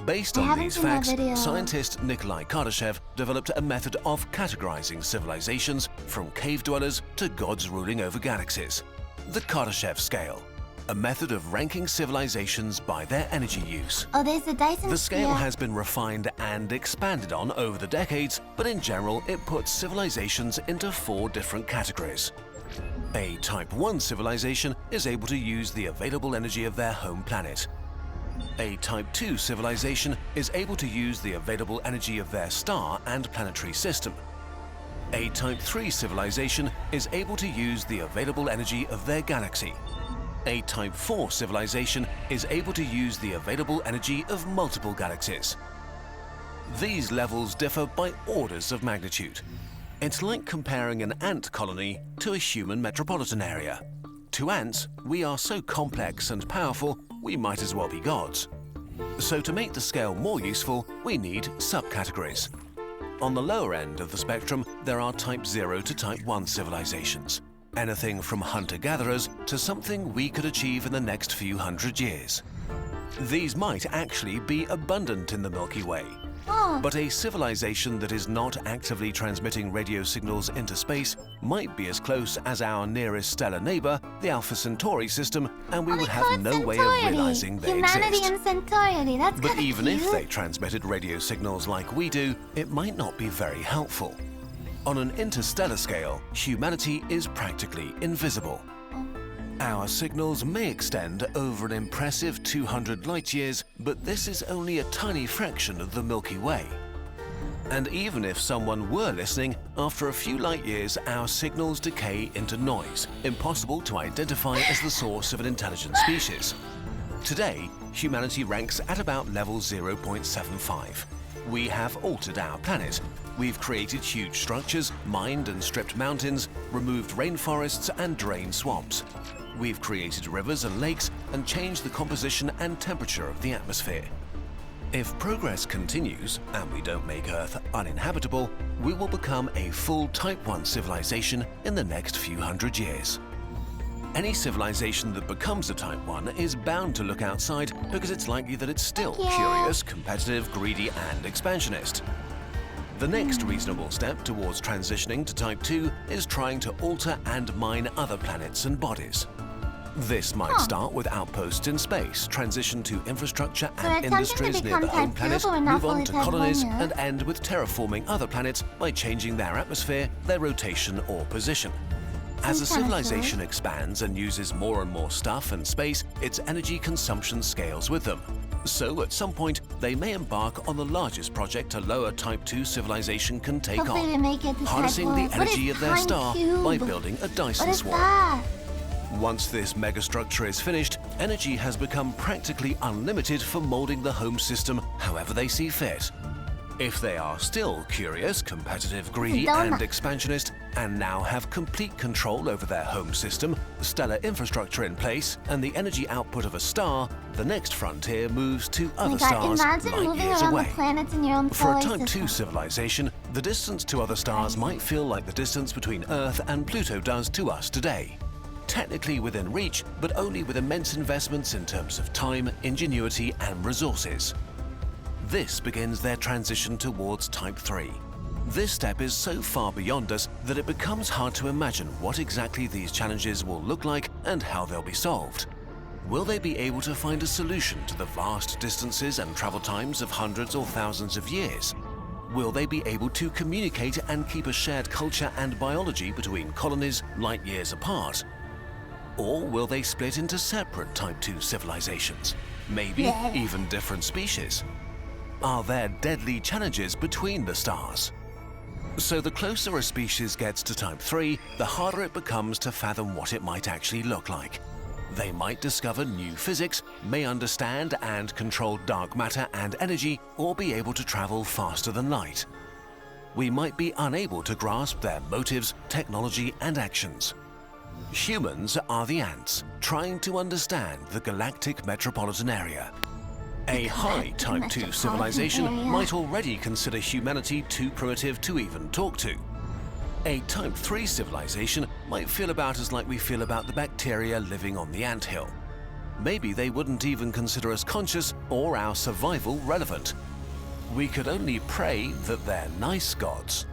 Based on these facts, scientist Nikolai Kardashev developed a method of categorizing civilizations from cave dwellers to gods ruling over galaxies. The Kardashev scale, a method of ranking civilizations by their energy use. Oh, there's the Dyson The scale has been refined and expanded on over the decades, but in general it puts civilizations into 4 different categories. A Type 1 civilization is able to use the available energy of their home planet. A Type 2 civilization is able to use the available energy of their star and planetary system. A Type 3 civilization is able to use the available energy of their galaxy. A Type 4 civilization is able to use the available energy of multiple galaxies. These levels differ by orders of magnitude. It's like comparing an ant colony to a human metropolitan area. To ants, we are so complex and powerful, we might as well be gods. So to make the scale more useful, we need subcategories. On the lower end of the spectrum, there are Type 0 to Type 1 civilizations. Anything from hunter-gatherers to something we could achieve in the next few hundred years. These might actually be abundant in the Milky Way. But a civilization that is not actively transmitting radio signals into space might be as close as our nearest stellar neighbor, the Alpha Centauri system, and we would have no way of realizing they Humanity exist. and Centauri, that's But kinda even cute. if they transmitted radio signals like we do, it might not be very helpful. On an interstellar scale, humanity is practically invisible. Our signals may extend over an impressive 200 light-years, but this is only a tiny fraction of the Milky Way. And even if someone were listening, after a few light-years, our signals decay into noise, impossible to identify as the source of an intelligent species. Today, humanity ranks at about level 0.75. We have altered our planet. We've created huge structures, mined and stripped mountains, removed rainforests and drained swamps. We've created rivers and lakes and changed the composition and temperature of the atmosphere. If progress continues and we don't make Earth uninhabitable, we will become a full Type 1 civilization in the next few hundred years. Any civilization that becomes a Type 1 is bound to look outside because it's likely that it's still curious, competitive, greedy, and expansionist. The next reasonable step towards transitioning to Type 2 is trying to alter and mine other planets and bodies. This might start with outposts in space, transition to infrastructure and industries near the home planet, move on to colonies, and end with terraforming other planets by changing their atmosphere, their rotation, or position. As a civilization expands and uses more and more stuff and space, its energy consumption scales with them. So at some point, they may embark on the largest project a lower Type 2 civilization can take Hopefully they on, make it to harnessing Type the 4. What energy is of their Time star Cube? by building a Dyson What is swarm. that? Once this megastructure is finished, energy has become practically unlimited for molding the home system however they see fit. If they are still curious, competitive, greedy, and expansionist, and now have complete control over their home system, stellar infrastructure in place, and the energy output of a star, the next frontier moves to Oh my other God, stars imagine light moving years around away. the planets in your own For a solar Type 2 system. civilization, the distance to other stars might feel like the distance between Earth and Pluto does to us today. Technically within reach, but only with immense investments in terms of time, ingenuity, and resources. This begins their transition towards Type 3. This step is so far beyond us that it becomes hard to imagine what exactly these challenges will look like and how they'll be solved. Will they be able to find a solution to the vast distances and travel times of hundreds or thousands of years? Will they be able to communicate and keep a shared culture and biology between colonies light years apart? Or will they split into separate Type 2 civilizations? Maybe even different species? are there deadly challenges between the stars? So the closer a species gets to Type 3, the harder it becomes to fathom what it might actually look like. They might discover new physics, may understand and control dark matter and energy, or be able to travel faster than light. We might be unable to grasp their motives, technology, and actions. Humans are the ants, trying to understand the galactic metropolitan area. A high Type 2 civilization might already consider humanity too primitive to even talk to. A Type 3 civilization might feel about as like we feel about the bacteria living on the anthill. Maybe they wouldn't even consider us conscious or our survival relevant. We could only pray that they're nice gods.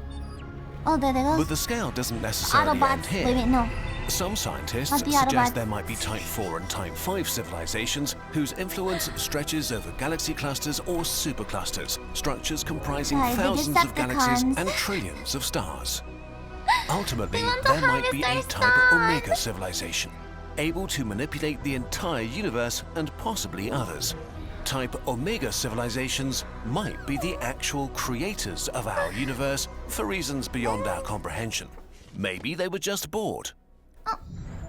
Oh, there they go. But the scale doesn't necessarily end here. Wait, no. Some scientists Not the suggest Autobots. there might be Type 4 and Type 5 civilizations whose influence stretches over galaxy clusters or superclusters, structures comprising Right, the thousands of galaxies Decepticons. and trillions of stars. Ultimately, They want to there might be a harvest our Type stars. Omega civilization, able to manipulate the entire universe and possibly others. Type Omega civilizations might be the actual creators of our universe for reasons beyond our comprehension. Maybe they were just bored.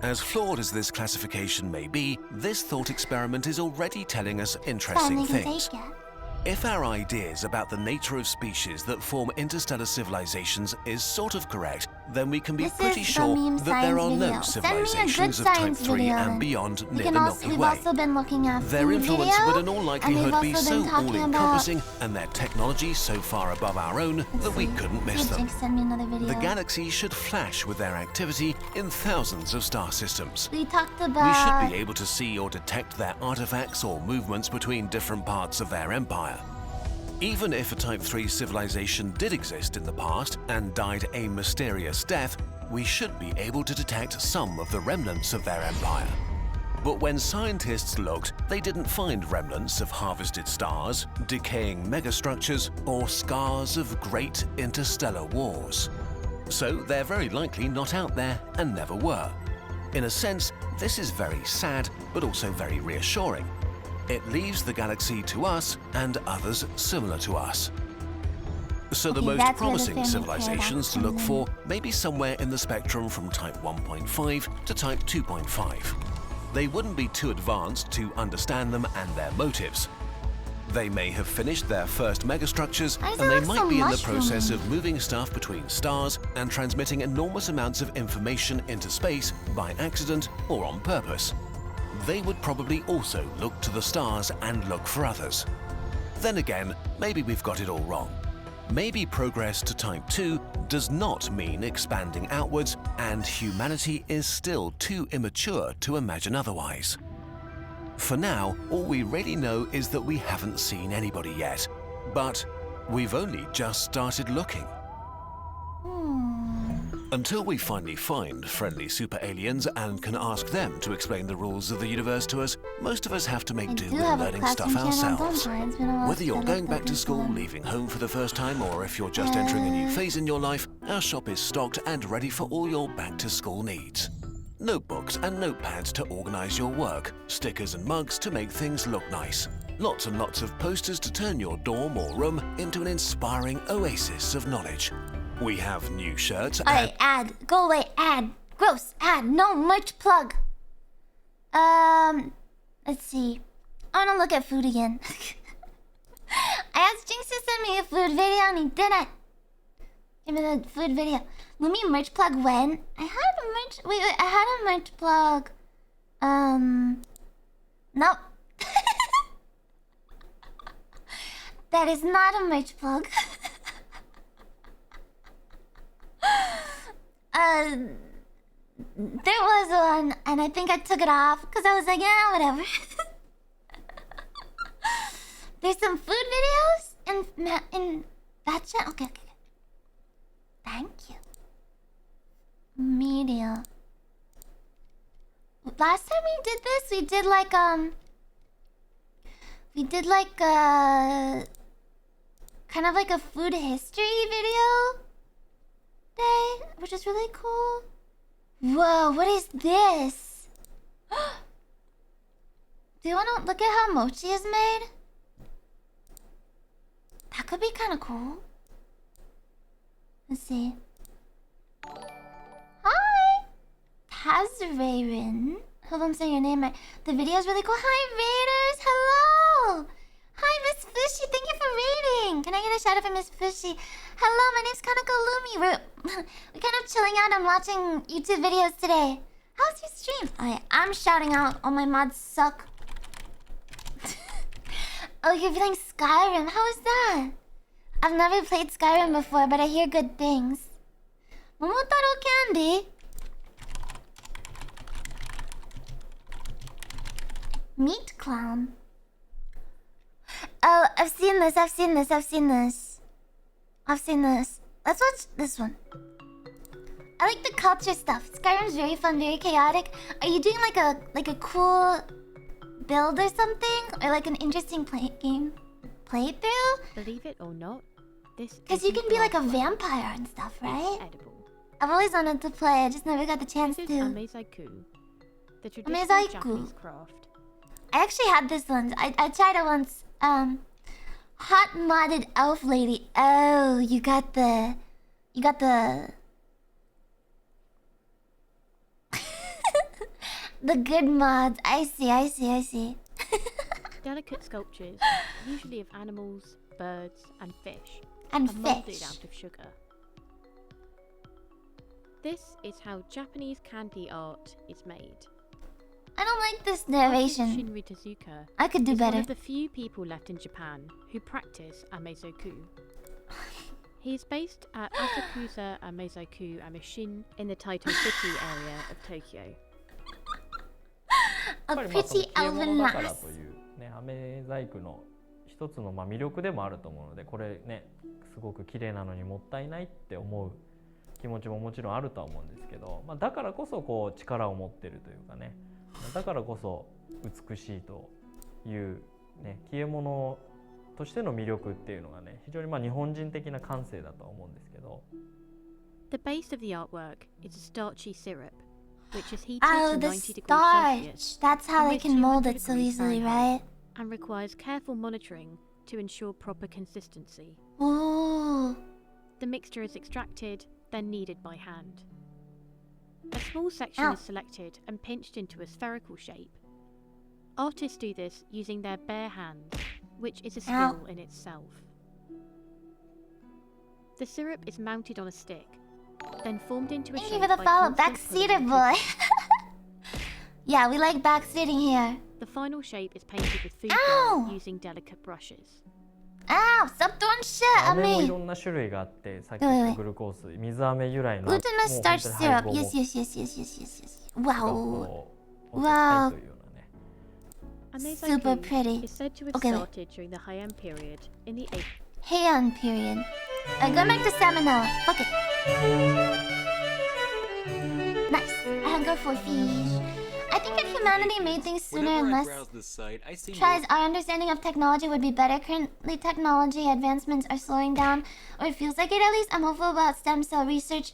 As flawed as this classification may be, this thought experiment is already telling us interesting things. If our ideas about the nature of species that form interstellar civilizations is sort of correct, then we can be pretty sure that there are no civilizations of Type 3 and beyond near the Milky We've Way. also been looking at Their food influence video, would in all and likelihood we've be also so been talking all-encompassing and their technology so far above our own that we couldn't miss them. Send me another video. The galaxy should flash with their activity in thousands of star systems. We talked We about. should be able to see or detect their artifacts or movements between different parts of their empire. Even if a Type 3 civilization did exist in the past and died a mysterious death, we should be able to detect some of the remnants of their empire. But when scientists looked, they didn't find remnants of harvested stars, decaying megastructures, or scars of great interstellar wars. So they're very likely not out there and never were. In a sense, this is very sad, but also very reassuring. It leaves the galaxy to us and others similar to us. So the Okay, most that's where the promising family civilizations to paradox look comes for may be somewhere in the spectrum from Type 1.5 to Type 2.5. They wouldn't be too advanced to understand them and their motives. They may have finished their first megastructures, Why does and it they look might so be in the mushroomy? process of moving stuff between stars and transmitting enormous amounts of information into space by accident or on purpose. They would probably also look to the stars and look for others. Then again, maybe we've got it all wrong. Maybe progress to Type 2 does not mean expanding outwards, and humanity is still too immature to imagine otherwise. For now, all we really know is that we haven't seen anybody yet, but we've only just started looking. Until we finally find friendly super aliens and can ask them to explain the rules of the universe to us, most of us have to make do with learning stuff ourselves. Whether you're going back to school, leaving home for the first time, or if you're just entering a new phase in your life, our shop is stocked and ready for all your back-to-school needs. Notebooks and notepads to organize your work, stickers and mugs to make things look nice. Lots and lots of posters to turn your dorm or room into an inspiring oasis of knowledge. We have new shirts and... Alright, ad. Go away, ad. Gross, ad. No merch plug. Let's see. I wanna look at food again. I asked Jinx to send me a food video and he didn't. Give me the food video. Lumi merch plug when? I had a merch... Wait, I had a merch plug. Nope. That is not a merch plug. There was one, and I think I took it off because I was like, yeah, whatever. There's some food videos in that channel. Okay. Thank you. Media. Last time we did this, we did like kind of like a food history video day, which is really cool. Whoa, what is this? Do you want to look at how mochi is made? That could be kind of cool. Let's see. Hi! Tazrarin. Hope I'm saying your name right. The video is really cool. Hi, Raiders! Hello! Hi, Miss Fishy. Thank you for reading. Can I get a shout out for Miss Fishy? Hello, my name's Kaneko Lumi. We're kind of chilling out and watching YouTube videos today. How's your stream? Alright, I'm shouting out. All my mods suck. Oh, you're playing Skyrim. How is that? I've never played Skyrim before, but I hear good things. Momotaro candy. Meat clown. Oh, I've seen this. Let's watch this one. I like the culture stuff. Skyrim's very fun, very chaotic. Are you doing like a cool build or something? Or like an interesting playthrough? Believe it or not, this Because you can be like a vampire and stuff, right? I've always wanted to play, I just never got the chance to. Amezaiku, the traditional Amezaiku. Japanese craft. I actually had this one. I tried it once. Hot modded elf lady. Oh, you got the the good mods. I see. Delicate sculptures, usually of animals, birds, and fish, And are molded fish. out of sugar. This is how Japanese candy art is made. I don't like this narration. Shinri Tezuka I could do is better. one of the few people left in Japan who practice Amezoku. He is based at Asakusa Amezoku Amishin in the Taito City area of Tokyo. A pretty elven だから lass. というね、アメ細工の一つの魅力でもあると思うので、これね、すごく綺麗なのにもったいないって思う気持ちももちろんあるとは思うんですけど、だからこそこう力を持ってるというかね、だからこそ美しいというね、消え物としての魅力っていうのがね、非常に日本人的な感性だとは思うんですけど。The base of the artwork is a starchy syrup, which is heated Oh, to the 90 degrees starch. Celsius. That's how and they with can mold 200 it so degrees easily, Fahrenheit, right? And requires careful monitoring to ensure proper consistency. Ooh. The mixture is extracted, then kneaded by hand. A small section is selected and pinched into a spherical shape. Artists do this using their bare hands, which is a skill in itself. The syrup is mounted on a stick, then formed into a Thank shape you for the by follow, constant pulling backseater and boy. Yeah, we like backseating here. The final shape is painted with food Ow! dye using delicate brushes. Ow! Stop throwing shit at 飴もい me. ろんな種類があって、さっき言ったグルコース、水飴由来の Glutinous もう starch 本当に syrup. 配合も Yes. Wow. 本当に Wow. 高いというようなね。Super Amezoku pretty. is said to have Okay, wait. started during the Heian period in the 8th. Heian period. Alright, going back to salmonella. Fuck it. Nice. I hunger for fish. I think if humanity made things sooner and less this site, I see tries, our understanding of technology would be better. Currently, technology advancements are slowing down, or it feels like it at least. I'm hopeful about stem cell research.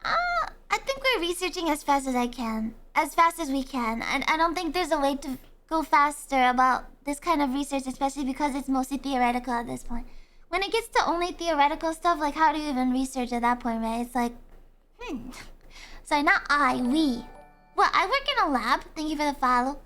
I think we're researching as fast as we can. I don't think there's a way to go faster about this kind of research, especially because it's mostly theoretical at this point. When it gets to only theoretical stuff, like how do you even research at that point, right? It's like, Sorry, not I, we. Well, I work in a lab. Thank you for the follow.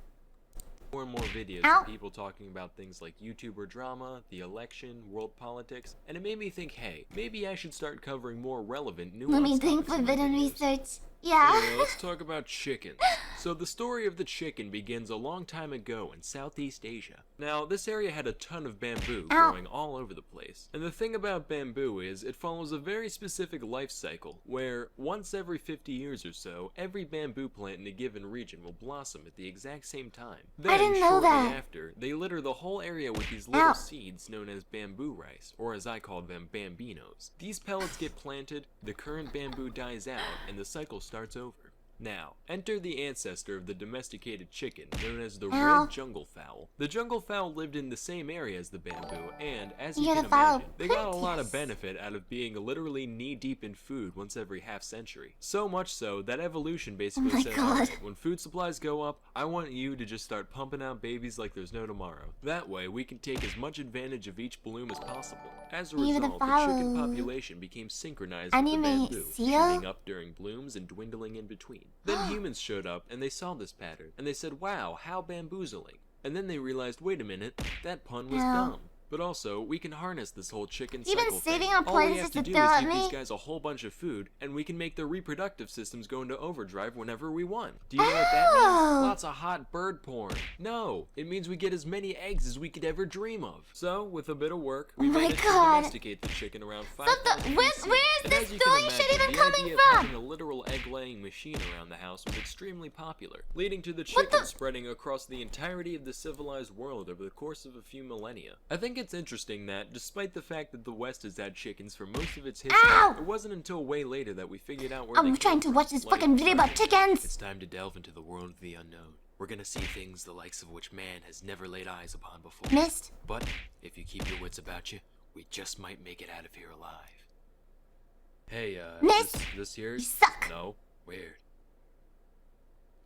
more and more videos Ow. of people talking about things like YouTuber drama, the election, world politics, and it made me think, hey, maybe I should start covering more relevant nuanced Let me think topics in my forbidden videos. research. Yeah. Anyway, let's talk about chickens. So the story of the chicken begins a long time ago in Southeast Asia. Now, this area had a ton of bamboo growing all over the place. And the thing about bamboo is it follows a very specific life cycle, where once every 50 years or so, every bamboo plant in a given region will blossom at the exact same time. Then, didn't know shortly that. after, they litter the whole area with these little seeds known as bamboo rice, or as I call them, bambinos. These pellets get planted, the current bamboo dies out, and the cycle starts over. Now, enter the ancestor of the domesticated chicken, known as the red jungle fowl. The jungle fowl lived in the same area as the bamboo, and as you can imagine, they got a lot of benefit out of being literally knee-deep in food once every half-century. So much so that evolution basically said, alright, when food supplies go up, I want you to just start pumping out babies like there's no tomorrow. That way, we can take as much advantage of each bloom as possible. As a result, the chicken population became synchronized with the bamboo, shooting up during blooms and dwindling in between. Then humans showed up and they saw this pattern and they said, wow, how bamboozling. And then they realized, wait a minute, that pun was dumb. But also, we can harness this whole chicken cycle thing. All we have to do is give these guys a whole bunch of food, and we can make their reproductive systems go into overdrive whenever we want. Do you know what that means? Lots of hot bird porn. No, it means we get as many eggs as we could ever dream of. So, with a bit of work, we managed to domesticate the chicken around 5,000 Where is this deletion even coming from? Having a literal egg-laying machine around the house was extremely popular, leading to the chicken spreading across the entirety of the civilized world over the course of a few millennia. I think it's interesting that, despite the fact that the West has had chickens for most of its history, it wasn't until way later that we figured out where I'm trying to watch this fucking video about chickens! It's time to delve into the world of the unknown. We're gonna see things the likes of which man has never laid eyes upon before. Missed? But, if you keep your wits about you, we just might make it out of here alive. Hey, this here? Suck! No? Weird.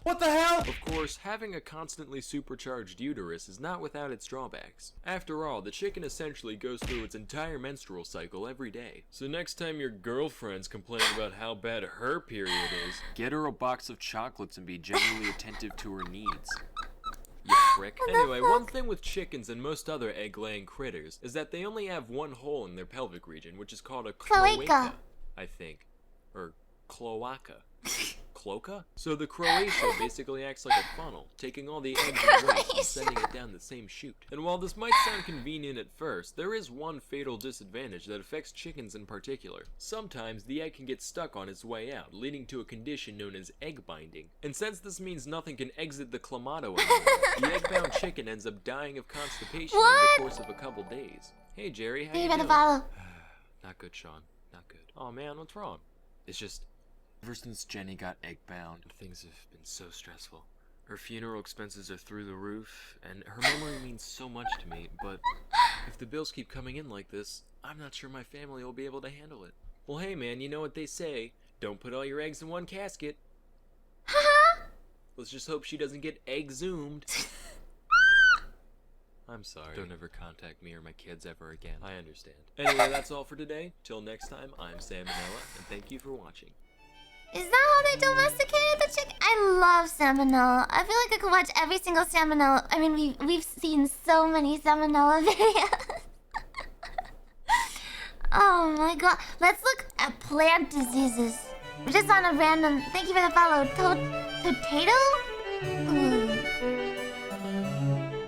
What the hell? Of course, having a constantly supercharged uterus is not without its drawbacks. After all, the chicken essentially goes through its entire menstrual cycle every day. So next time your girlfriend's complaining about how bad her period is, get her a box of chocolates and be genuinely attentive to her needs. You prick. Anyway, one thing with chickens and most other egg-laying critters is that they only have one hole in their pelvic region, which is called a cloaca, I think. Or cloaca. Cloaca? So the Croatia basically acts like a funnel, taking all the eggs and waste and sending it down the same chute. And while this might sound convenient at first, there is one fatal disadvantage that affects chickens in particular. Sometimes the egg can get stuck on its way out, leading to a condition known as egg binding. And since this means nothing can exit the clamato anymore, the egg-bound chicken ends up dying of constipation over the course of a couple days. Hey Jerry, how you doing? Not good, Sean. Not good. Oh man, what's wrong? It's just, ever since Jenny got egg-bound, things have been so stressful. Her funeral expenses are through the roof, and her memory means so much to me, but if the bills keep coming in like this, I'm not sure my family will be able to handle it. Well, hey man, you know what they say, don't put all your eggs in one casket. Let's just hope she doesn't get egg-zoomed. I'm sorry. Don't ever contact me or my kids ever again. I understand. Anyway, that's all for today. Till next time, I'm Salmonella, and thank you for watching. Is that how they domesticated the chicken? I love salmonella. I feel like I could watch every single salmonella. I mean, we've seen so many salmonella videos. Oh my god. Let's look at plant diseases. We're just on a random... Thank you for the follow. Potato? Ooh.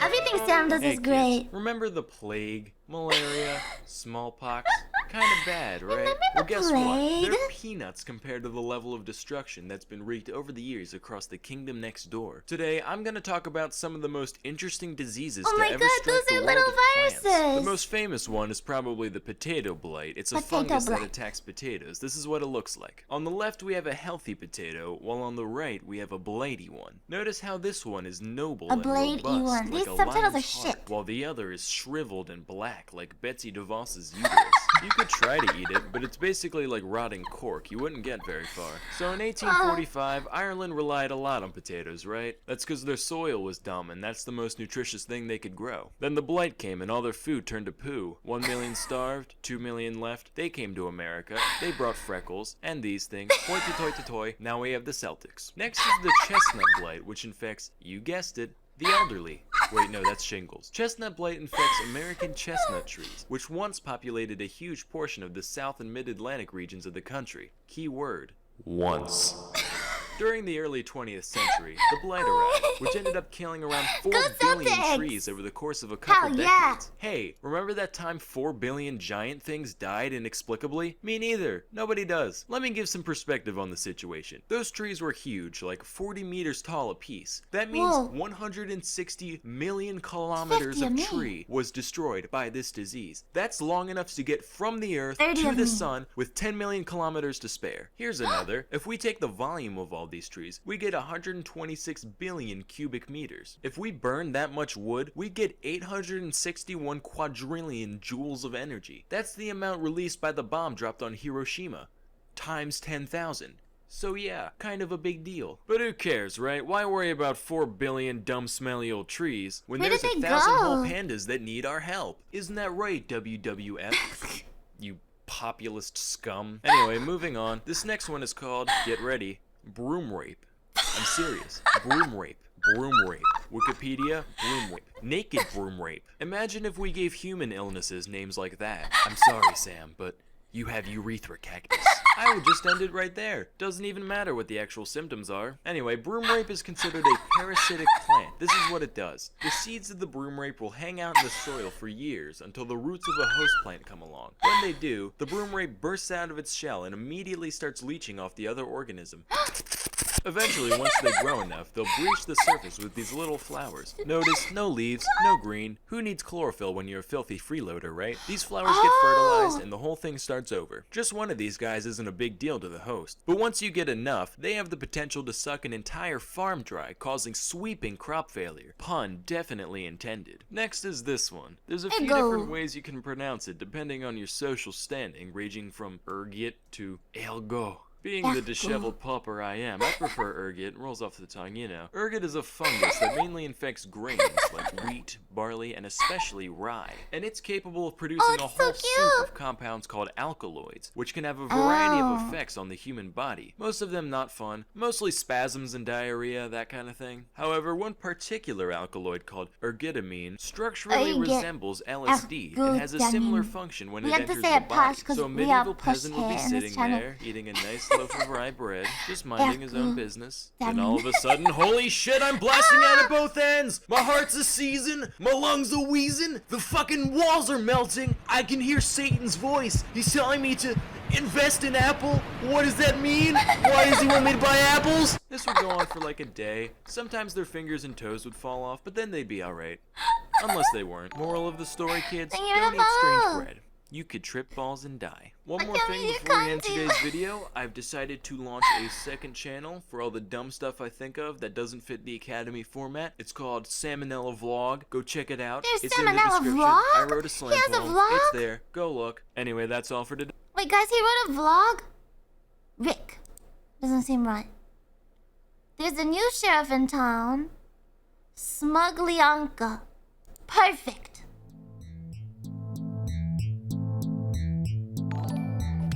Everything Sam does is great. Remember the plague, malaria, smallpox? Kind of bad, right? Well, guess plague? what? They're peanuts compared to the level of destruction that's been wreaked over the years across the kingdom next door. Today, I'm gonna talk about some of the most interesting diseases to ever strike the world of plants. The most famous one is probably the potato blight. It's a fungus that attacks potatoes. This is what it looks like. On the left, we have a healthy potato, while on the right, we have a blighty one. Notice how this one is noble and robust, like These a subtitles are lion's shit. heart, while the other is shriveled and black, like Betsy DeVos's uterus. You could try to eat it, but it's basically like rotting cork. You wouldn't get very far. So in 1845, Ireland relied a lot on potatoes, right? That's because their soil was dumb, and that's the most nutritious thing they could grow. Then the blight came, and all their food turned to poo. 1 million starved, 2 million left. They came to America. They brought freckles, and these things. Hoity-toity-toy. Now we have the Celtics. Next is the chestnut blight, which infects, you guessed it, the elderly. Wait, no, that's shingles. Chestnut blight infects American chestnut trees, which once populated a huge portion of the South and Mid-Atlantic regions of the country. Key word, once. During the early 20th century, the blight arrived, which ended up killing around 4 billion trees over the course of a couple decades. Hey, remember that time 4 billion giant things died inexplicably? Me neither. Nobody does. Let me give some perspective on the situation. Those trees were huge, like 40 meters tall apiece. That means 160 million kilometers of tree was destroyed by this disease. That's long enough to get from the Earth to the Sun with 10 million kilometers to spare. Here's another. If we take the volume of all all these trees, we get 126 billion cubic meters. If we burn that much wood, we get 861 quadrillion joules of energy. That's the amount released by the bomb dropped on Hiroshima, times 10,000. So yeah, kind of a big deal. But who cares, right? Why worry about 4 billion dumb smelly old trees when there's 1,000 whole pandas that need our help? Isn't that right, WWF? You populist scum. Anyway, moving on. This next one is called, get ready, broom rape. I'm serious. Broom rape. Broom rape. Wikipedia, broom rape. Naked broom rape. Imagine if we gave human illnesses names like that. I'm sorry, Sam, but you have urethra cactus. I would just end it right there. Doesn't even matter what the actual symptoms are. Anyway, broom rape is considered a parasitic plant. This is what it does. The seeds of the broom rape will hang out in the soil for years until the roots of a host plant come along. When they do, the broom rape bursts out of its shell and immediately starts leeching off the other organism. Eventually, once they grow enough, they'll breach the surface with these little flowers. Notice, no leaves, no green. Who needs chlorophyll when you're a filthy freeloader, right? These flowers get fertilized and the whole thing starts over. Just one of these guys isn't a big deal to the host. But once you get enough, they have the potential to suck an entire farm dry, causing sweeping crop failure. Pun definitely intended. Next is this one. There's a few different ways you can pronounce it depending on your social standing, ranging from ergiet to elgo. Being the disheveled pauper I am, I prefer ergot. It rolls off the tongue, you know. Ergot is a fungus that mainly infects grains like wheat, barley, and especially rye. And it's capable of producing a whole soup of compounds called alkaloids, which can have a variety of effects on the human body. Most of them not fun, mostly spasms and diarrhea, that kind of thing. However, one particular alkaloid called ergotamine structurally resembles LSD and has a similar function when it enters the body. So a medieval peasant would be sitting there, eating a nice loaf of rye bread, just minding his own business. Then all of a sudden, holy shit, I'm blasting out at both ends! My heart's a seizing, my lungs a wheezing, the fucking walls are melting, I can hear Satan's voice. He's telling me to invest in Apple? What does that mean? Why does he want me to buy apples? This would go on for like a day. Sometimes their fingers and toes would fall off, but then they'd be alright. Unless they weren't. Moral of the story, kids, don't eat strange bread. You could trip balls and die. One more thing before we end today's video, I've decided to launch a second channel for all the dumb stuff I think of that doesn't fit the Academy format. It's called Salmonella Vlog. Go check it out. It's in the description. I wrote a slam poem. It's there. Go look. Anyway, that's all for today. Wait, guys, he wrote a vlog? Rick. Doesn't seem right. There's a new sheriff in town. Smuglianka. Perfect.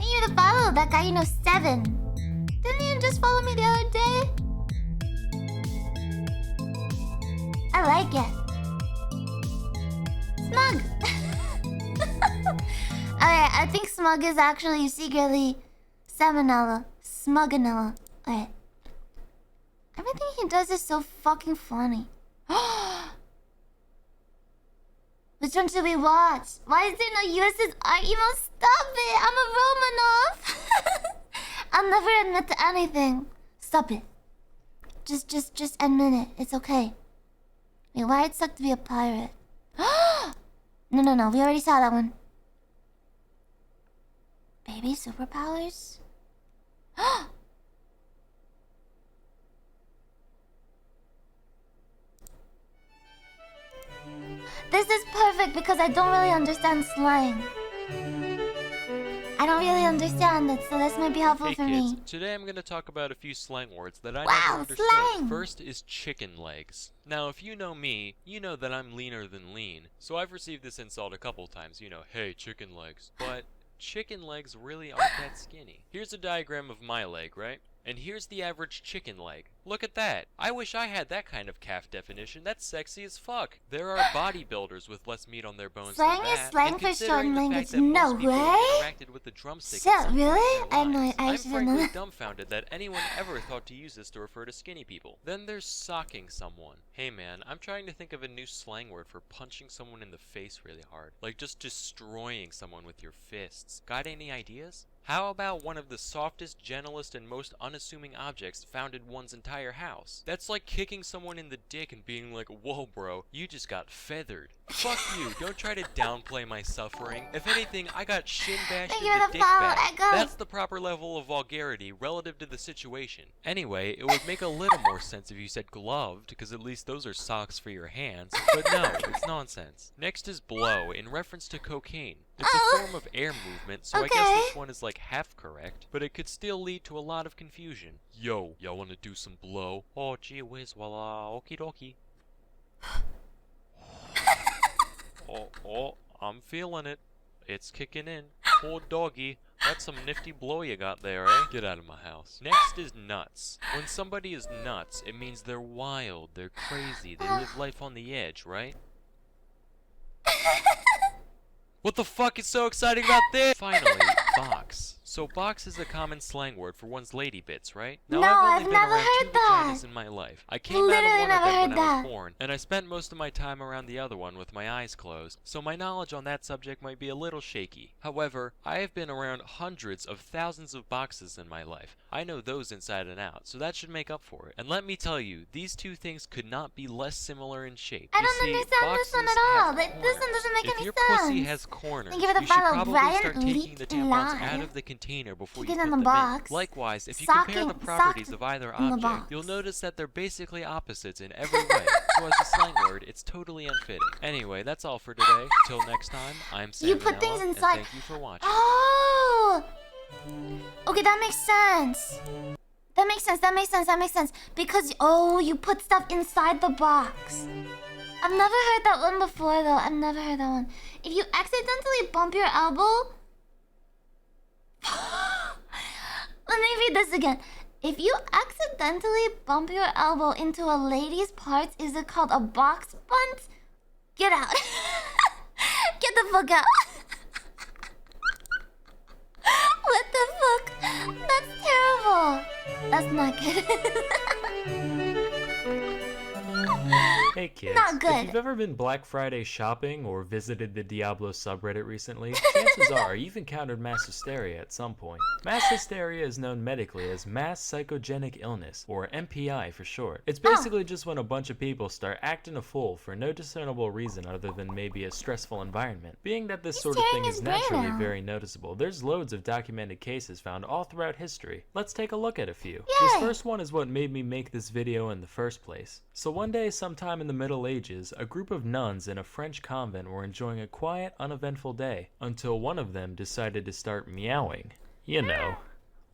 You to follow that guy, you know, 7. Didn't you just follow me the other day? I like it. Smug. Alright, I think Smug is actually secretly Salmonella. Smuganella. Alright. Everything he does is so fucking funny. Which one should we watch? Why is there no USSR emo? Stop it! I'm a Romanov! I'll never admit to anything. Stop it. Just admit it. It's okay. Wait, why it suck to be a pirate? No. We already saw that one. Baby superpowers? This is perfect because I don't really understand slang. I don't really understand it, so this might be helpful for me. Today I'm going to talk about a few slang words that I never understood. First is chicken legs. Now, if you know me, you know that I'm leaner than lean. So I've received this insult a couple times, you know, hey, chicken legs. But chicken legs really aren't that skinny. Here's a diagram of my leg, right? And here's the average chicken leg. Look at that. I wish I had that kind of calf definition. That's sexy as fuck. There are bodybuilders with less meat on their bones slang than that. Is slang for short language. No way. Interacted with the drumstick. Shit, really? I'm frankly dumbfounded that anyone ever thought to use this to refer to skinny people. Then there's socking someone. Hey man, I'm trying to think of a new slang word for punching someone in the face really hard. Like just destroying someone with your fists. Got any ideas? How about one of the softest, gentlest, and most unassuming objects found in one's entire house? That's like kicking someone in the dick and being like, whoa bro, you just got feathered. Fuck you, don't try to downplay my suffering. If anything, I got shin bashed Thank in you for the the dick follow, bag. Echo. That's the proper level of vulgarity relative to the situation. Anyway, it would make a little more sense if you said gloved, because at least those are socks for your hands. But no, it's nonsense. Next is blow, in reference to cocaine. It's a form of air movement, so I guess this one is like half correct, but it could still lead to a lot of confusion. Yo, y'all wanna do some blow? Oh, gee whiz, voila, okie dokie. Oh, I'm feeling it. It's kicking in. Poor doggy. That's some nifty blow you got there, eh? Get out of my house. Next is nuts. When somebody is nuts, it means they're wild, they're crazy, they live life on the edge, right? What the fuck is so exciting about this? Finally, box. So box is a common slang word for one's lady bits, right? Now, No, I've I've only been never around heard 2 that. vaginas in my life. I came Literally out of one never of them heard when I that. was born, and I spent most of my time around the other one with my eyes closed, so my knowledge on that subject might be a little shaky. However, I have been around hundreds of thousands of boxes in my life. I know those inside and out, so that should make up for it. And let me tell you, these two things could not be less similar in shape. I You don't see, understand this one boxes at all. have Like, this one doesn't make if any your sense. pussy has corners, Thank you for the you should follow, probably Brian start taking leaked the tampons live. out of the container before you Get put in the them box. in. Likewise, if you Socking- compare the properties sock of either in the object, box. you'll notice that they're basically opposites in every way. So as a slang word, it's totally unfitting. Anyway, that's all for today. Till next time, I'm Sam You put things and inside. thank you for watching. Oh! Okay, that makes sense. That makes sense, that makes sense, that makes sense. Because, oh, you put stuff inside the box. I've never heard that one before, though. I've never heard that one. If you accidentally bump your elbow... Let me read this again. If you accidentally bump your elbow into a lady's parts, is it called a box bunt? Get out. Get the fuck out. What the fuck? That's terrible. That's not good. Hey kids, Not good. if you've ever been Black Friday shopping or visited the Diablo subreddit recently, chances are you've encountered mass hysteria at some point. Mass hysteria is known medically as mass psychogenic illness, or MPI for short. It's basically just when a bunch of people start acting a fool for no discernible reason other than maybe a stressful environment. Being that this sort of thing is naturally very noticeable, there's loads of documented cases found all throughout history. Let's take a look at a few. This first one is what made me make this video in the first place. So one day sometime in the Middle Ages, a group of nuns in a French convent were enjoying a quiet, uneventful day, until one of them decided to start meowing. You know,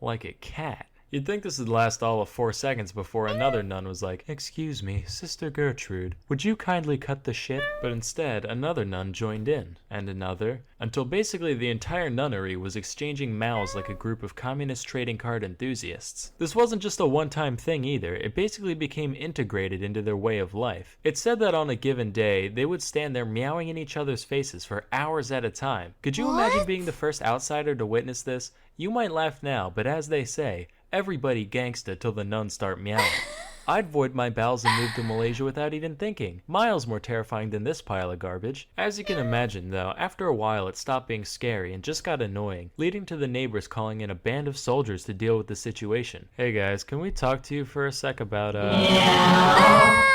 like a cat. You'd think this would last all of 4 seconds before another nun was like, "Excuse me, Sister Gertrude, would you kindly cut the shit?" But instead, another nun joined in, and another, until basically the entire nunnery was exchanging mouths like a group of communist trading card enthusiasts. This wasn't just a one-time thing either, it basically became integrated into their way of life. It's said that on a given day, they would stand there meowing in each other's faces for hours at a time. Could you imagine being the first outsider to witness this? You might laugh now, but as they say, everybody gangsta till the nuns start meowing. I'd void my bowels and move to Malaysia without even thinking. Miles more terrifying than this pile of garbage. As you can imagine though, after a while it stopped being scary and just got annoying, leading to the neighbors calling in a band of soldiers to deal with the situation. Hey guys, can we talk to you for a sec about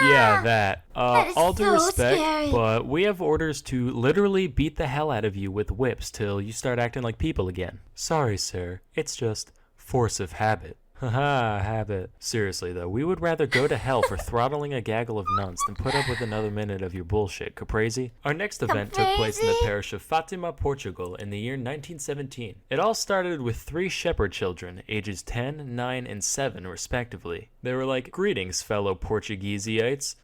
Yeah, that. All due respect, but we have orders to literally beat the hell out of you with whips till you start acting like people again. Sorry sir, it's just force of habit. Haha, habit. Seriously though, we would rather go to hell for throttling a gaggle of nuns than put up with another minute of your bullshit, caprese? Our next event took place in the parish of Fatima, Portugal in the year 1917. It all started with 3 shepherd children, ages 10, 9, and 7 respectively. They were like, "Greetings, fellow Portugueseites.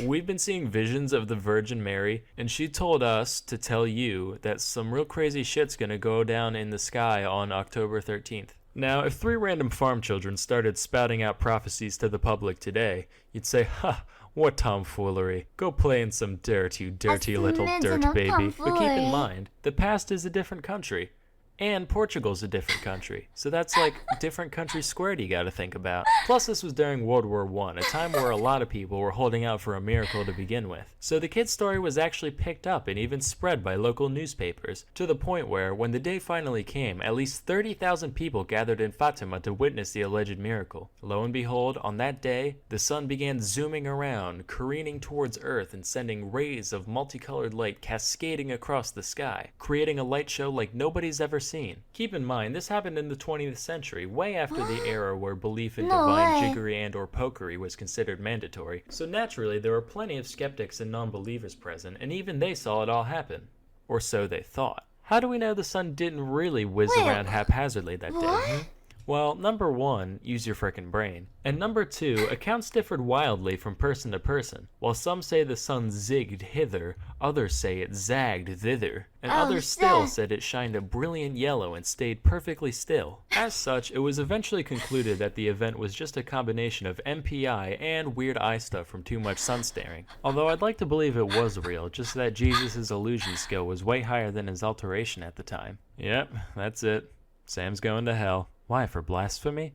We've been seeing visions of the Virgin Mary, and she told us to tell you that some real crazy shit's gonna go down in the sky on October 13th. Now, if 3 random farm children started spouting out prophecies to the public today, you'd say, "Ha, what tomfoolery. Go play in some dirt, you dirty little dirt baby." But keep in mind, the past is a different country. And Portugal's a different country, so that's like different countries squared you gotta think about. Plus this was during World War I, a time where a lot of people were holding out for a miracle to begin with. So the kid's story was actually picked up and even spread by local newspapers, to the point where, when the day finally came, at least 30,000 people gathered in Fatima to witness the alleged miracle. Lo and behold, on that day, the sun began zooming around, careening towards Earth and sending rays of multicolored light cascading across the sky, creating a light show like nobody's ever seen. Keep in mind, this happened in the 20th century, way after the era where belief in divine jiggery and or pokery was considered mandatory, so naturally there were plenty of skeptics and non-believers present, and even they saw it all happen. Or so they thought. How do we know the sun didn't really whiz around haphazardly that day? Well, number one, use your frickin' brain. And number two, accounts differed wildly from person to person. While some say the sun zigged hither, others say it zagged thither, and others still said it shined a brilliant yellow and stayed perfectly still. As such, it was eventually concluded that the event was just a combination of MPI and weird eye stuff from too much sun staring. Although I'd like to believe it was real, just that Jesus' illusion skill was way higher than his alteration at the time. Yep, that's it. Sam's going to hell. Why, for blasphemy?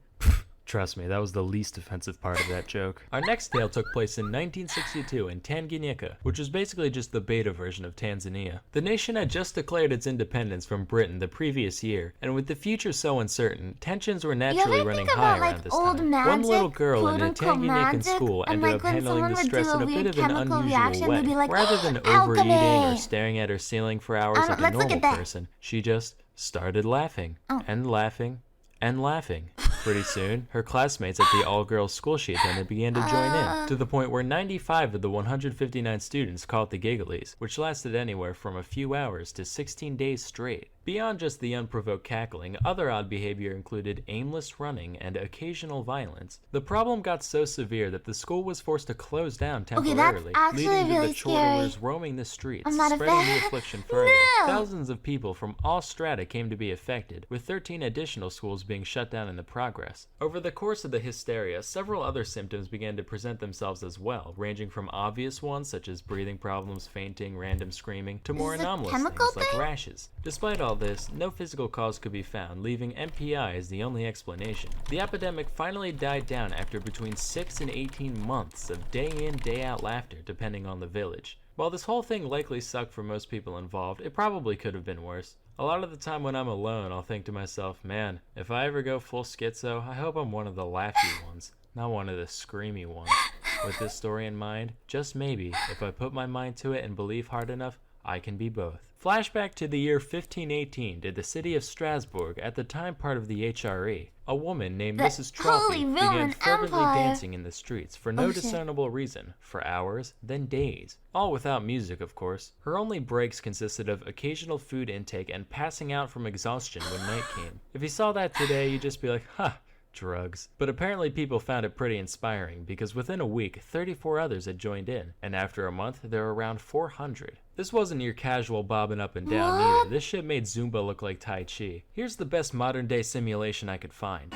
Trust me, that was the least offensive part of that joke. Our next tale took place in 1962 in Tanganyika, which was basically just the beta version of Tanzania. The nation had just declared its independence from Britain the previous year, and with the future so uncertain, tensions were naturally running high around this time. One little girl in a Tanganyikan school ended up handling the stress in a bit of an unusual way. Rather than overeating or staring at her ceiling for hours like a normal person, she just started laughing, and laughing, and laughing. Pretty soon, her classmates at the all-girls school she attended began to join in, to the point where 95 of the 159 students caught the gigglies, which lasted anywhere from a few hours to 16 days straight. Beyond just the unprovoked cackling, other odd behavior included aimless running and occasional violence. The problem got so severe that the school was forced to close down temporarily, leading to the chortlers roaming the streets, spreading the affliction further. Thousands of people from all strata came to be affected, with 13 additional schools being shut down in the progress. Over the course of the hysteria, several other symptoms began to present themselves as well, ranging from obvious ones such as breathing problems, fainting, random screaming, to more anomalous things like rashes. Despite all this, no physical cause could be found, leaving MPI as the only explanation. The epidemic finally died down after between 6 and 18 months of day in, day out laughter, depending on the village. While this whole thing likely sucked for most people involved, it probably could have been worse. A lot of the time when I'm alone, I'll think to myself, man, if I ever go full schizo, I hope I'm one of the laughy ones, not one of the screamy ones. With this story in mind, just maybe, if I put my mind to it and believe hard enough, I can be both. Flashback to the year 1518 to the city of Strasbourg, at the time part of the HRE. A woman named Mrs. Trophy began fervently dancing in the streets for no discernible reason, for hours, then days. All without music, of course. Her only breaks consisted of occasional food intake and passing out from exhaustion when night came. If you saw that today, you'd just be like, huh, drugs. But apparently people found it pretty inspiring, because within a week, 34 others had joined in, and after a month, there were around 400. This wasn't your casual bobbing up and down either. This shit made Zumba look like Tai Chi. Here's the best modern day simulation I could find.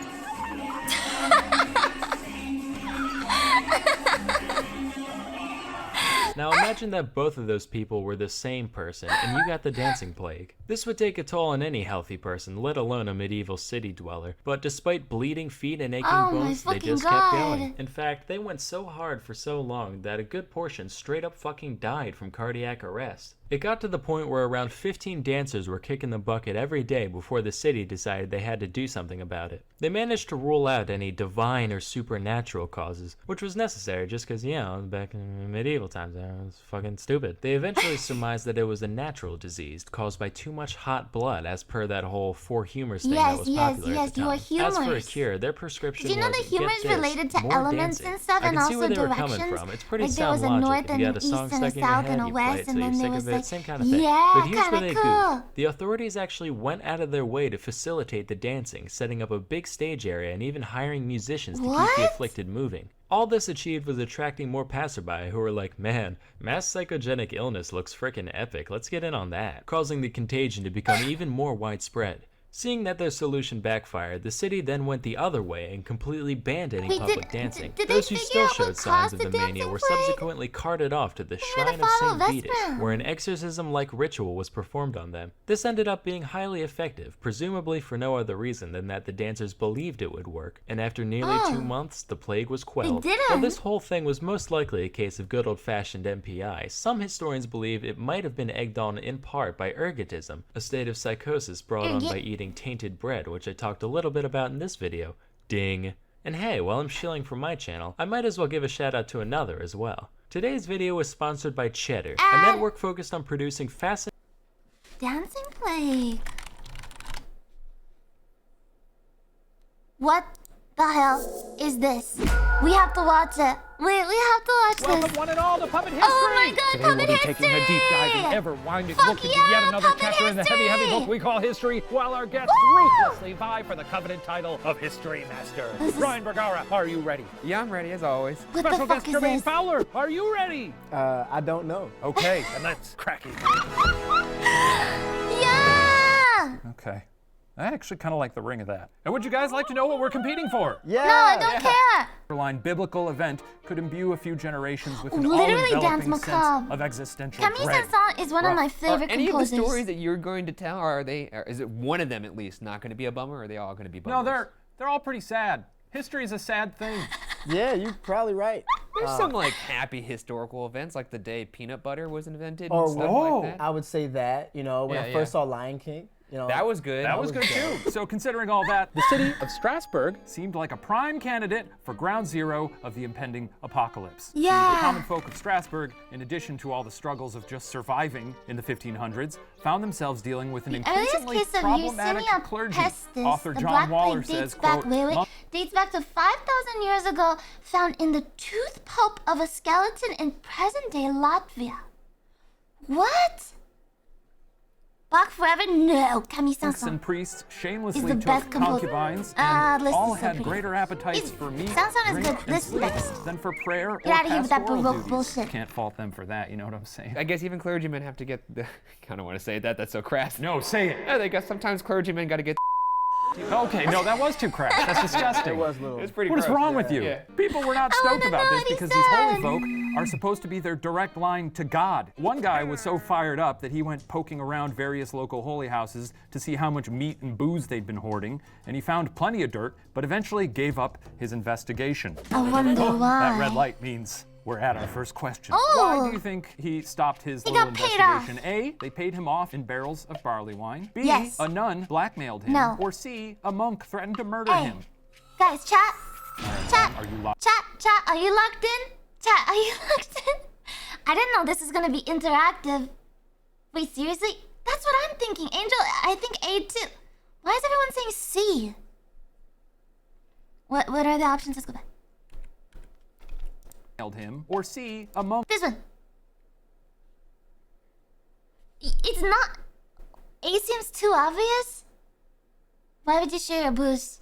Now imagine that both of those people were the same person and you got the dancing plague. This would take a toll on any healthy person, let alone a medieval city dweller. But despite bleeding feet and aching bones, they just kept going. In fact, they went so hard for so long that a good portion straight up fucking died from cardiac arrest. It got to the point where around 15 dancers were kicking the bucket every day before the city decided they had to do something about it. They managed to rule out any divine or supernatural causes, which was necessary just because, you know, back in medieval times, it was fucking stupid. They eventually surmised that it was a natural disease caused by too much hot blood, as per that whole 4 humors thing that was popular at the time. As for a cure, their prescription was, you know the humors related to elements dancing. and stuff, and also directions? It's pretty like there was a sound north logic. If you had and a song east and a stuck in your south head, and a you play west, it till and you're then sick there of was it, like, same kind of thing. yeah, But here's where kinda they cool. goofed. The authorities actually went out of their way to facilitate the dancing, setting up a big stage area and even hiring musicians to keep the afflicted moving. All this achieved was attracting more passerby who were like, man, mass psychogenic illness looks frickin' epic, let's get in on that, causing the contagion to become even more widespread. Seeing that their solution backfired, the city then went the other way and completely banned any public dancing. Those who still showed signs of the mania were subsequently carted off to the Shrine of St. Vitus, where an exorcism-like ritual was performed on them. This ended up being highly effective, presumably for no other reason than that the dancers believed it would work, and after nearly 2 months, the plague was quelled. While this whole thing was most likely a case of good old-fashioned MPI, some historians believe it might have been egged on in part by ergotism, a state of psychosis brought on by eating tainted bread, which I talked a little bit about in this video. Ding. And hey, while I'm shilling for my channel, I might as well give a shout out to another as well. Today's video was sponsored by Cheddar, a network focused on producing Dancing Plague. What the hell is this? We have to watch it. We have to watch this. Welcome one and all to Puppet History! Oh my god, Today Puppet we'll be taking a deep dive and ever-winding look into yet another chapter in the heavy book we call history, while our guests ruthlessly vie for the coveted title of History Master. Ryan Bergara, are you ready? Yeah, I'm ready as always. Special guest Jermaine Fowler, are you ready? I don't know. Okay, then let's crack it. Yeah! Okay. I actually kind of like the ring of that. And would you guys like to know what we're competing for? Yeah! No, I don't care! Underline biblical event could imbue a few generations with an Literally all-enveloping Dance sense Macabre. of existential Camille dread. Saint-Saëns is one of my favorite any composers. of the stories that you're going to tell, is it one of them at least not going to be a bummer, or are they all going to be bummers? No, they're all pretty sad. History is a sad thing. Yeah, you're probably right. There's some like happy historical events, like the day peanut butter was invented and stuff like that. I would say that, when I first saw Lion King. That was good. That was good too. So considering all that, the city of Strasbourg seemed like a prime candidate for ground zero of the impending apocalypse. Yeah. The common folk of Strasbourg, in addition to all the struggles of just surviving in the 1500s, found themselves dealing with an increasingly problematic clergy. Author John Waller says, quote, dates back to 5,000 years ago, found in the tooth pulp of a skeleton in present-day Latvia. What? Bach forever? No, Camille Monks Saint-Saëns and priests shamelessly is the took best concubines and listen, all so had pretty. greater appetites for meat, Saint-Saëns is drink, good. and This sleep next. than for prayer Get out of here with that pastoral Baroque duties. bullshit. Can't fault them for that, you know what I'm saying? I guess even clergymen have to get the. I kind of want to say that. That's so crass. No, say it. Yeah, they got sometimes clergymen got to get. Okay, no, that was too crass. That's disgusting. It was little. It's pretty. What is gross. wrong with you? Yeah. People were not stoked about this because these holy folk are supposed to be their direct line to God. One guy was so fired up that he went poking around various local holy houses to see how much meat and booze they'd been hoarding, and he found plenty of dirt, but eventually gave up his investigation. I wonder why. That red light means we're at our first question. Oh. Why do you think he stopped his little investigation? A, they paid him off in barrels of barley wine. B, a nun blackmailed him. No. Or C, a monk threatened to murder him. Guys, chat. Chat. Are you locked? Chat, are you locked in? Chat, are you locked in? I didn't know this was gonna be interactive. Wait, seriously? That's what I'm thinking. Angel, I think A too. Why is everyone saying C? What are the options? Let's go back. Him, or C, a monk. This one. It's not. A seems too obvious. Why would you share your booze?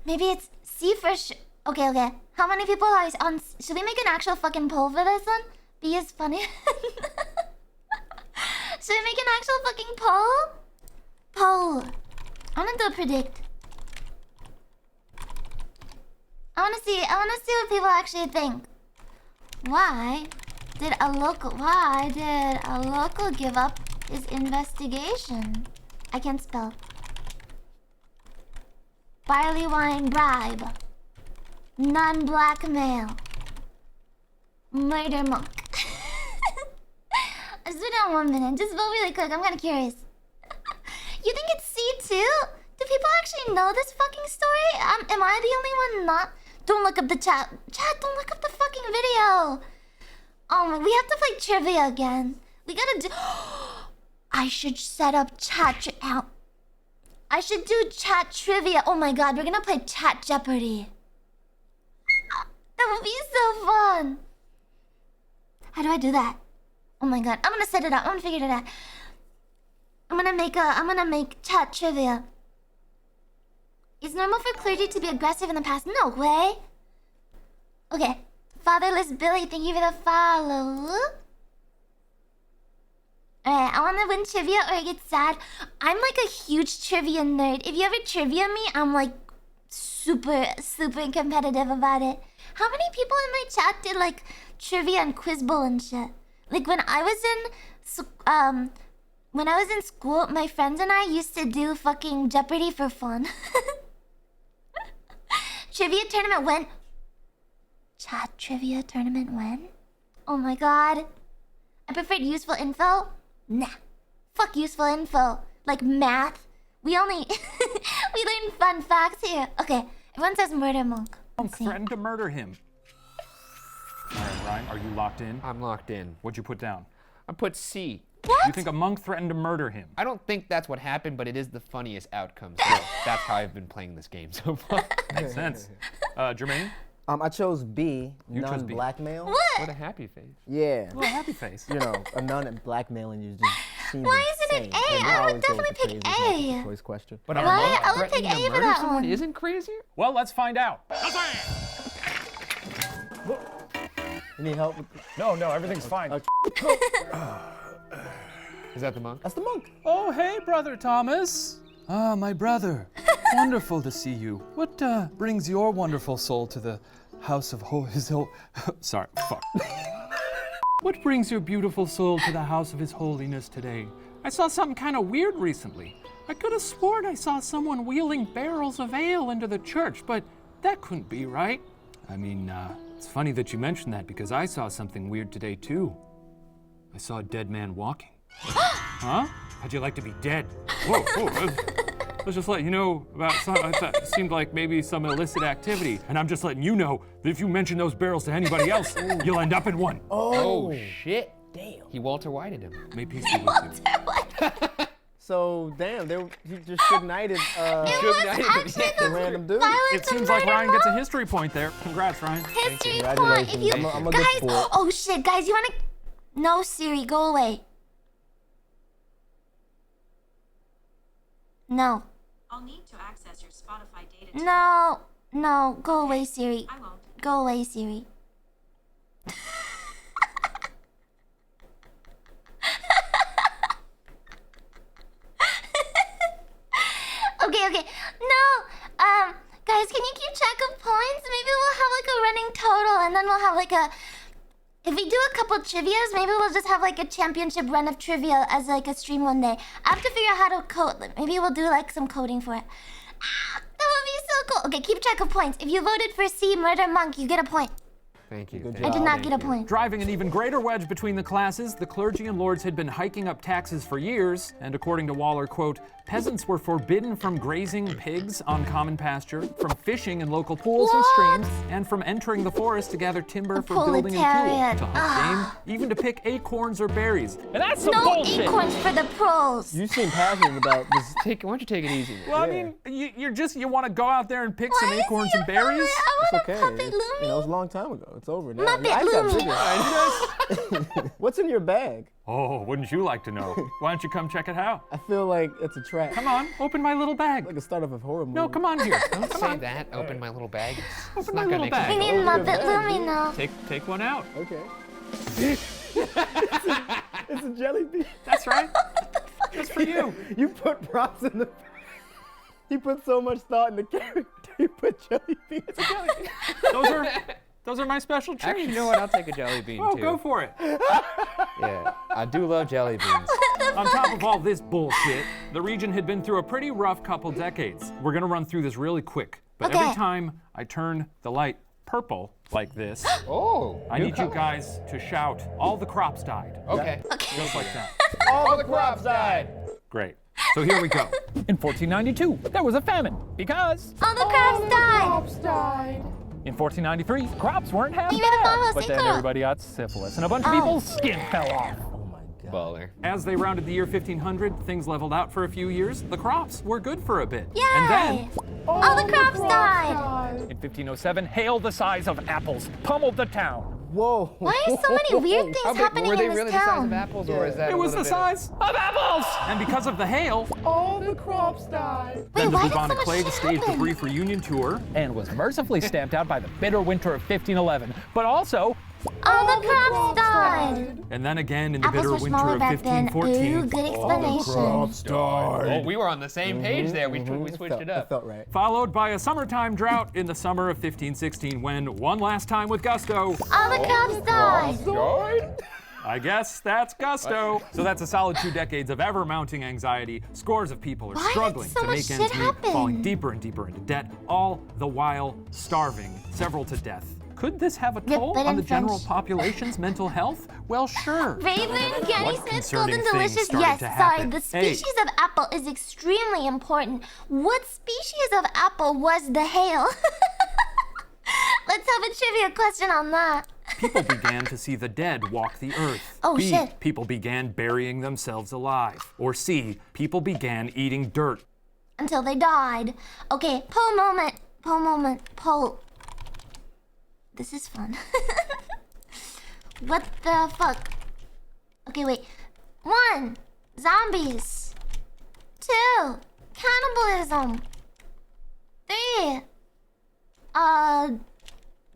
Maybe it's C for sure. Okay. How many people are on? Should we make an actual fucking poll for this one? B is funny. Should we make an actual fucking poll? Poll. I wanna do a predict. I wanna see what people actually think. Why did a local give up his investigation? I can't spell. Barley wine bribe. Nun blackmail. Murder monk. Just do it in 1 minute. Just vote really quick. I'm kinda curious. You think it's C too? Do people actually know this fucking story? Am I the only one not? Don't look up the chat. Chat, don't look up the fucking video. Oh, we have to play trivia again. We gotta do... I should set up chat out. I should do chat trivia. Oh my god, we're gonna play Chat Jeopardy. That would be so fun. How do I do that? Oh my god, I'm gonna set it up. I'm gonna figure it out. I'm gonna make chat trivia. It's normal for clergy to be aggressive in the past. No way. Okay. Fatherless Billy, thank you for the follow. Alright, I want to win trivia or I get sad. I'm like a huge trivia nerd. If you ever trivia me, I'm like super competitive about it. How many people in my chat did like trivia and quiz bowl and shit? Like when I was in school, my friends and I used to do fucking Jeopardy for fun. Trivia tournament when? Chat trivia tournament when? Oh my god. I preferred useful info? Nah. Fuck useful info. Like math. We only we learn fun facts here. Okay, everyone says murder monk. Threatened to murder him. All right, Ryan, are you locked in? I'm locked in. What'd you put down? I put C. What? You think a monk threatened to murder him? I don't think that's what happened, but it is the funniest outcome. So that's how I've been playing this game so far. Makes sense. Jermaine? I chose B, You chose B. non-blackmail. What? What a happy face. Yeah. A little happy face. You know, a nun and blackmailing you just seems Why isn't it insane. A? And I always would go definitely with the pick crazy A. multiple choice question. But Right? I would pick A for that someone one. isn't crazier? Well, let's find out. You need help? No, everything's fine. Is that the monk? That's the monk. Oh, hey, Brother Thomas. Ah, my brother. Wonderful to see you. What brings your wonderful soul to the house of his Sorry, fuck. What brings your beautiful soul to the house of his holiness today? I saw something kind of weird recently. I could have sworn I saw someone wheeling barrels of ale into the church, but that couldn't be right. I mean, it's funny that you mentioned that because I saw something weird today too. I saw a dead man walking. Huh? How'd you like to be dead? Whoa. I was just letting you know about something I thought it seemed like maybe some illicit activity. And I'm just letting you know that if you mention those barrels to anybody else, you'll end up in one. Oh shit. Damn. He Walter Whited him. May peace be with you. So, damn, he just should-knighted the random dude. It seems like Ryan gets a history point there. Congrats, Ryan. History point. If you I'm a guys, good sport. oh shit, guys, you wanna? No, Siri, go away. No. I'll need to access your Spotify data. No, go away, Siri. I won't. Go away, Siri. Okay. No, guys, can you keep track of points? Maybe we'll have like a running total, and then we'll have like a. If we do a couple trivias, maybe we'll just have like a championship run of trivia as like a stream one day. I have to figure out how to code. Maybe we'll do like some coding for it. That would be so cool. Okay, keep track of points. If you voted for C, Murder Monk, you get a point. Thank you. I did not get a point. Driving an even greater wedge between the classes, the clergy and lords had been hiking up taxes for years, and according to Waller, quote, peasants were forbidden from grazing pigs on common pasture, from fishing in local pools and streams, and from entering the forest to gather timber for building and fuel, to hunt game, even to pick acorns or berries. And that's some bullshit! No acorns for the pros! You seem passionate about this. Why don't you take it easy? Well, I mean, you want to go out there and pick some acorns and berries? It's okay. It was a long time ago. It's over now. Muppet Lumi. What's in your bag? Oh, wouldn't you like to know? Why don't you come check it out? I feel like it's a trap. Come on, open my little bag. Like a start of a horror movie. No, come on here. Don't say that. Open my little bag. Open my little bag. We need Muppet Lumi now. Take one out. Okay. It's a jelly bean. That's right. Just for you. You put props in the. You put so much thought in the character. You put jelly beans. It's a jelly bean. Those are my special treats. Actually, you know what? I'll take a jelly bean too. Oh, go for it. Yeah, I do love jelly beans. On top of all this bullshit, the region had been through a pretty rough couple decades. We're gonna run through this really quick, but every time I turn the light purple like this, I need you guys to shout, all the crops died. Okay. Just like that. All the crops died. Great. So here we go. In 1492, there was a famine because all the crops died. In 1493, crops weren't half You gotta follow bad, but then Cinco. everybody got syphilis and a bunch of people's skin fell off. Baller. As they rounded the year 1500, things leveled out for a few years. The crops were good for a bit. Yay! And then all the crops died. In 1507, hail the size of apples pummeled the town. Whoa. Why are so many weird things happening were they in this really the size town? of apples, or is that it was the size of apples! And because of the hail, all the crops died. then the why did so bubonic much plague shit staged the happen? brief reunion tour. And was mercifully stamped out by the bitter winter of 1511. But also, all the crops died. And then again in the Apples bitter were winter smaller of back then. 1514. Ooh, good explanation. Oh, we were on the same page there. We switched it up. That felt right. Followed by a summertime drought in the summer of 1516 when, one last time with gusto, All the crops died. I guess that's gusto. So that's a solid 2 decades of ever-mounting anxiety. Scores of people are Why did struggling so to much make shit ends meet, happen? falling deeper and deeper into debt, all the while starving, several to death. Could this have a toll but on in the general French. population's mental health? Well, sure. Raven, Granny What Smith, concerning Golden things Delicious. started Yes, to sorry. happen? The Hey. species of apple is extremely important. What species of apple was the hail? Let's have a trivia question on that. People began to see the dead walk the earth. Oh, B, shit. people began burying themselves alive. Or C, people began eating dirt. Until they died. Okay, poll moment. Poll moment. Poll. This is fun. What the fuck? Okay, wait. 1. Zombies. 2. Cannibalism. 3.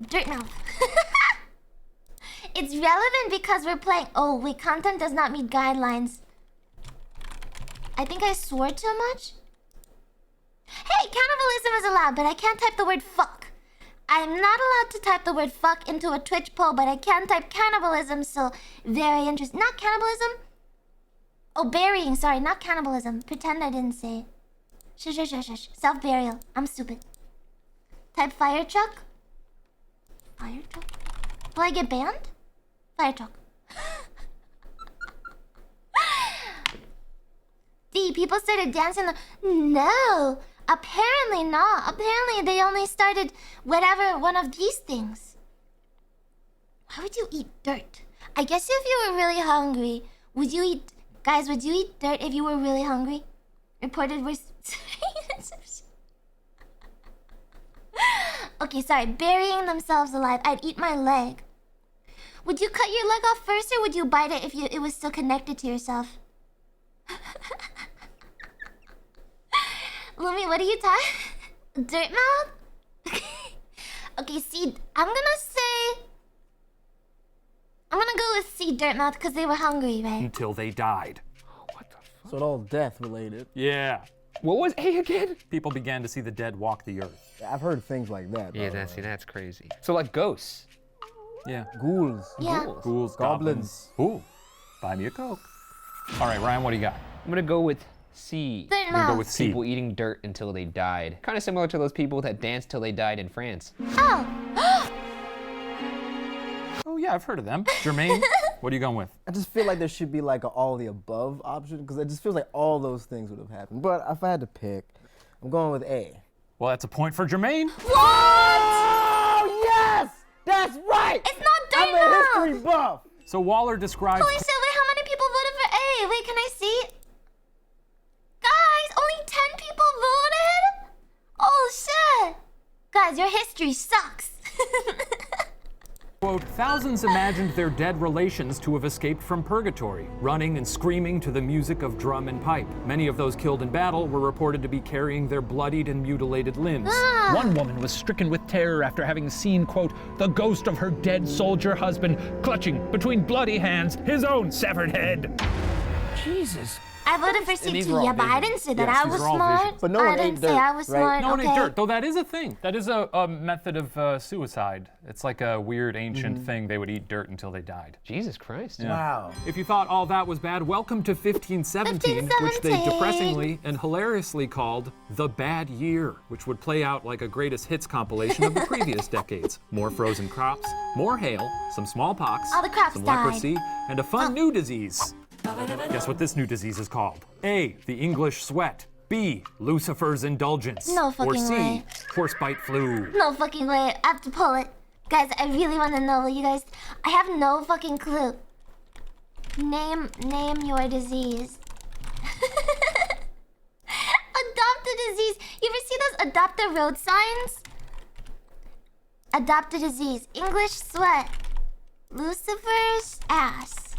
Dirt mouth. It's relevant because we're playing. Oh, wait, content does not meet guidelines. I think I swore too much. Hey, cannibalism is allowed, but I can't type the word fuck. I'm not allowed to type the word fuck into a Twitch poll, but I can type cannibalism, so very interesting. Not cannibalism? Oh, burying, sorry, not cannibalism. Pretend I didn't say it. Shush. Self-burial. I'm stupid. Type fire truck? Fire truck? Will I get banned? Fire truck. D, people started dancing. No, apparently not. Apparently they only started whatever one of these things. Why would you eat dirt? I guess if you were really hungry, would you eat... Guys, would you eat dirt if you were really hungry? Reported was... Okay, sorry. Burying themselves alive. I'd eat my leg. Would you cut your leg off first, or would you bite it if it was still connected to yourself? Lumi, what are you talking? Dirt mouth? Okay, see, I'm gonna go with C, dirt mouth, because they were hungry, right? Until they died. So it all death related. Yeah. What was A again? People began to see the dead walk the earth. I've heard things like that. Yeah, that's crazy. So like ghosts. Yeah. Ghouls. Yeah. Ghouls, Goblins. Ooh, buy me a Coke. All right, Ryan, what do you got? I'm gonna go with C. Dirt I'm gonna go mouth. with C. People eating dirt until they died. Kind of similar to those people that danced till they died in France. Oh. Oh yeah, I've heard of them. Jermaine, what are you going with? I just feel like there should be like an all the above option, because it just feels like all those things would have happened. But if I had to pick, I'm going with A. Well, that's a point for Jermaine. What? Oh yes! That's right! It's not dirt I'm a mouth. history buff! So Waller describes... Holy shit, wait, how many people voted for A? Wait, can I see? Guys, only 10 people voted? Oh shit! Guys, your history sucks. Quote, thousands imagined their dead relations to have escaped from purgatory, running and screaming to the music of drum and pipe. Many of those killed in battle were reported to be carrying their bloodied and mutilated limbs. One woman was stricken with terror after having seen, quote, the ghost of her dead soldier husband clutching between bloody hands his own severed head. Jesus. I voted for CT, these were all yeah, but I visions. didn't say that Yes, I these was are all smart. visions. But no I one didn't ate say dirt, I was right? smart, No one okay? ate dirt, though that is a thing. That is a method of suicide. It's like a weird ancient thing. They would eat dirt until they died. Jesus Christ. Yeah. Wow. If you thought all that was bad, welcome to 1517, which they 1517. depressingly and hilariously called the Bad Year, which would play out like a greatest hits compilation of the previous decades. More frozen crops, more hail, some smallpox, All the crops some died. leprosy, and a fun new disease. Guess what this new disease is called? A, the English sweat. B, Lucifer's indulgence. No or fucking C, way. horsebite flu. No fucking way. I have to pull it. Guys, I really want to know what you guys... I have no fucking clue. Name your disease. Adopt a disease. You ever see those adopt a road signs? Adopt a disease. English sweat. Lucifer's ass.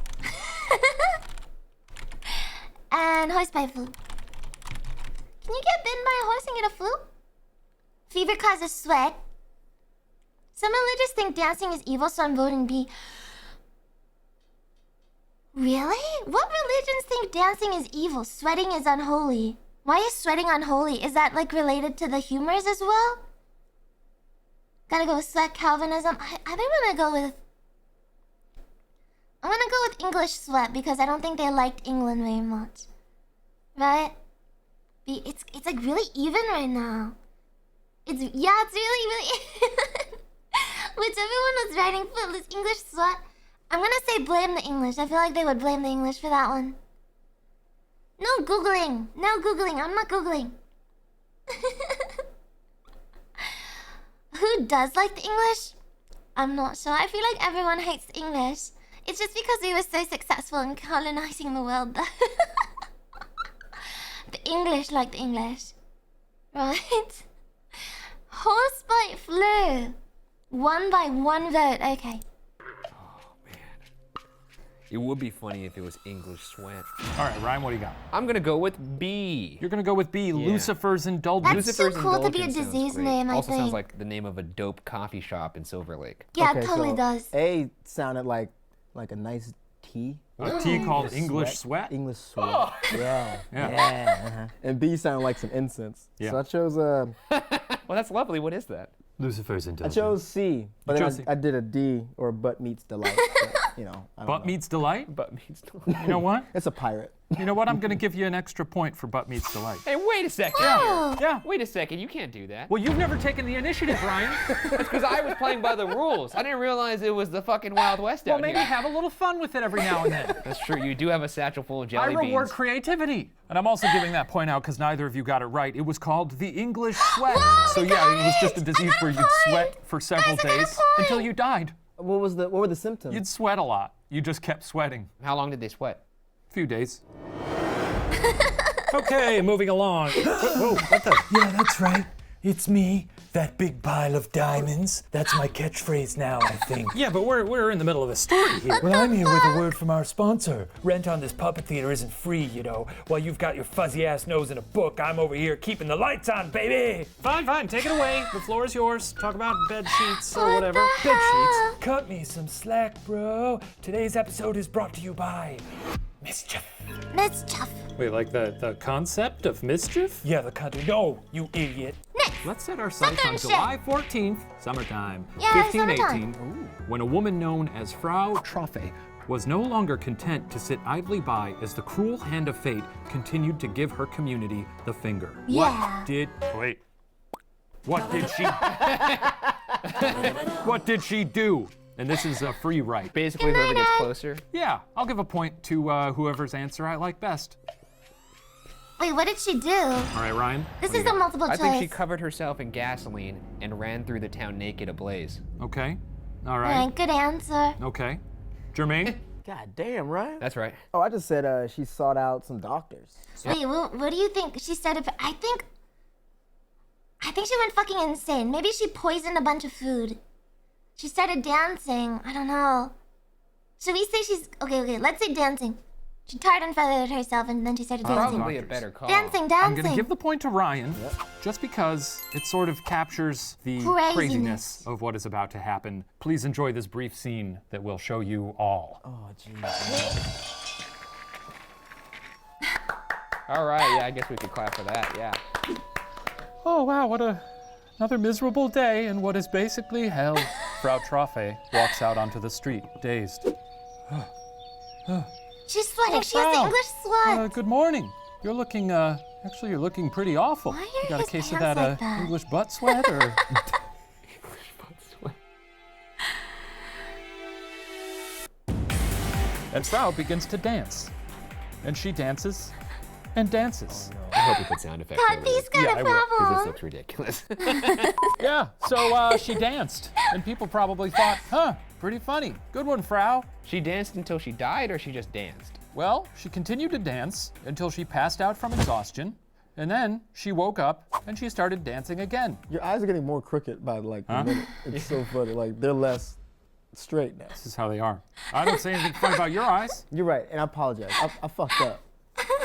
And horsebite flu. Can you get bitten by a horse and get a flu? Fever causes sweat. Some religious think dancing is evil, so I'm voting B. Really? What religions think dancing is evil? Sweating is unholy. Why is sweating unholy? Is that like related to the humors as well? Gotta go with sweat Calvinism. I think I'm gonna go with English sweat because I don't think they liked England very much. Right? It's like really even right now. It's really even. Whichever one was writing Footloose English sweat. I'm gonna say blame the English. I feel like they would blame the English for that one. No Googling. No Googling. I'm not Googling. Who does like the English? I'm not sure. I feel like everyone hates the English. It's just because we were so successful in colonizing the world. The English like the English. Right? Horsebite flu. Won by 1 vote. Okay. It would be funny if it was English sweat. All right, Ryan, what do you got? I'm gonna go with B. You're gonna go with B, Lucifer's Indulgence. That's too cool to be a disease name, I also think. sounds like the name of a dope coffee shop in Silver Lake. Yeah, it totally so does. A sounded like a nice tea. A tea called English Sweat? English Sweat. Yeah. And B sounded like some incense. Yeah. So I chose Well, that's lovely. What is that? Lucifer's I Indulgence. chose C, but You then chose C. I did a D or Butt Meets Delight. But, I don't Butt know. Meets Delight? Butt Meets Delight. You know what? It's a pirate. You know what? I'm gonna give you an extra point for Butt Meets Delight. Hey, wait a second. Yeah. Wait a second. You can't do that. Well, you've never taken the initiative, Ryan. That's because I was playing by the rules. I didn't realize it was the fucking Wild West out Well, maybe here. have a little fun with it every now and then. That's true. You do have a satchel full of jelly I reward beans. creativity. And I'm also giving that point out because neither of you got it right. It was called the English Sweat. So yeah, it was just a disease where you'd sweat for several days until you died. What were the symptoms? You'd sweat a lot. You just kept sweating. How long did they sweat? A few days. Okay, moving along. Whoa, what the? Yeah, that's right. It's me, that big pile of diamonds. That's my catchphrase now, I think. Yeah, but we're in the middle of a story here. Well, I'm here with a word from our sponsor. Rent on this puppet theater isn't free, you know. While you've got your fuzzy ass nose in a book, I'm over here keeping the lights on, baby. Fine, take it away. The floor is yours. Talk about bed sheets or whatever. Bed sheets. Cut me some slack, bro. Today's episode is brought to you by Mischief. Mischief. Wait, like the concept of mischief? Yeah, the country. No, you idiot. Let's set our sights on July 14th, summertime, Yeah, 1518, when a woman known as Frau Troffe was no longer content to sit idly by as the cruel hand of fate continued to give her community the finger. Yeah. What did she do? And this is a free write. Basically, whoever gets closer. Yeah, I'll give a point to whoever's answer I like best. Wait, what did she do? All right, Ryan. This is a multiple choice. I think she covered herself in gasoline and ran through the town naked ablaze. Okay. All Alright, right. good answer. Okay. Jermaine? God damn, Ryan. That's right. Oh, I just said she sought out some doctors. Wait, what do you think? She said I think she went fucking insane. Maybe she poisoned a bunch of food. She started dancing. I don't know. Should we say she's... Okay, let's say dancing. She tarred and feathered herself and then she started dancing. Probably a better call. Dancing. I'm gonna give the point to Ryan, just because it sort of captures the craziness of what is about to happen. Please enjoy this brief scene that will show you all. Oh, jeez. All right, yeah, I guess we could clap for that, yeah. Oh, wow, what another miserable day in what is basically hell. Frau Troffe walks out onto the street, dazed. She's sweating. She has the English sweat. Good morning. You're looking, actually, you're looking pretty awful. Why are you got a his case of pants that, like that? English butt sweat, or? English butt sweat. And Frau begins to dance. And she dances and dances. I hope you put sound effects God, over he's it. got a I will, because problem. this looks ridiculous. Yeah, so she danced. And people probably thought, huh, pretty funny. Good one, Frau. She danced until she died, or she just danced? Well, she continued to dance until she passed out from exhaustion. And then she woke up and she started dancing again. Your eyes are getting more crooked by the minute. It's so funny. Like, they're less straight now. This is how they are. I don't say anything funny about your eyes. You're right, and I apologize. I fucked up.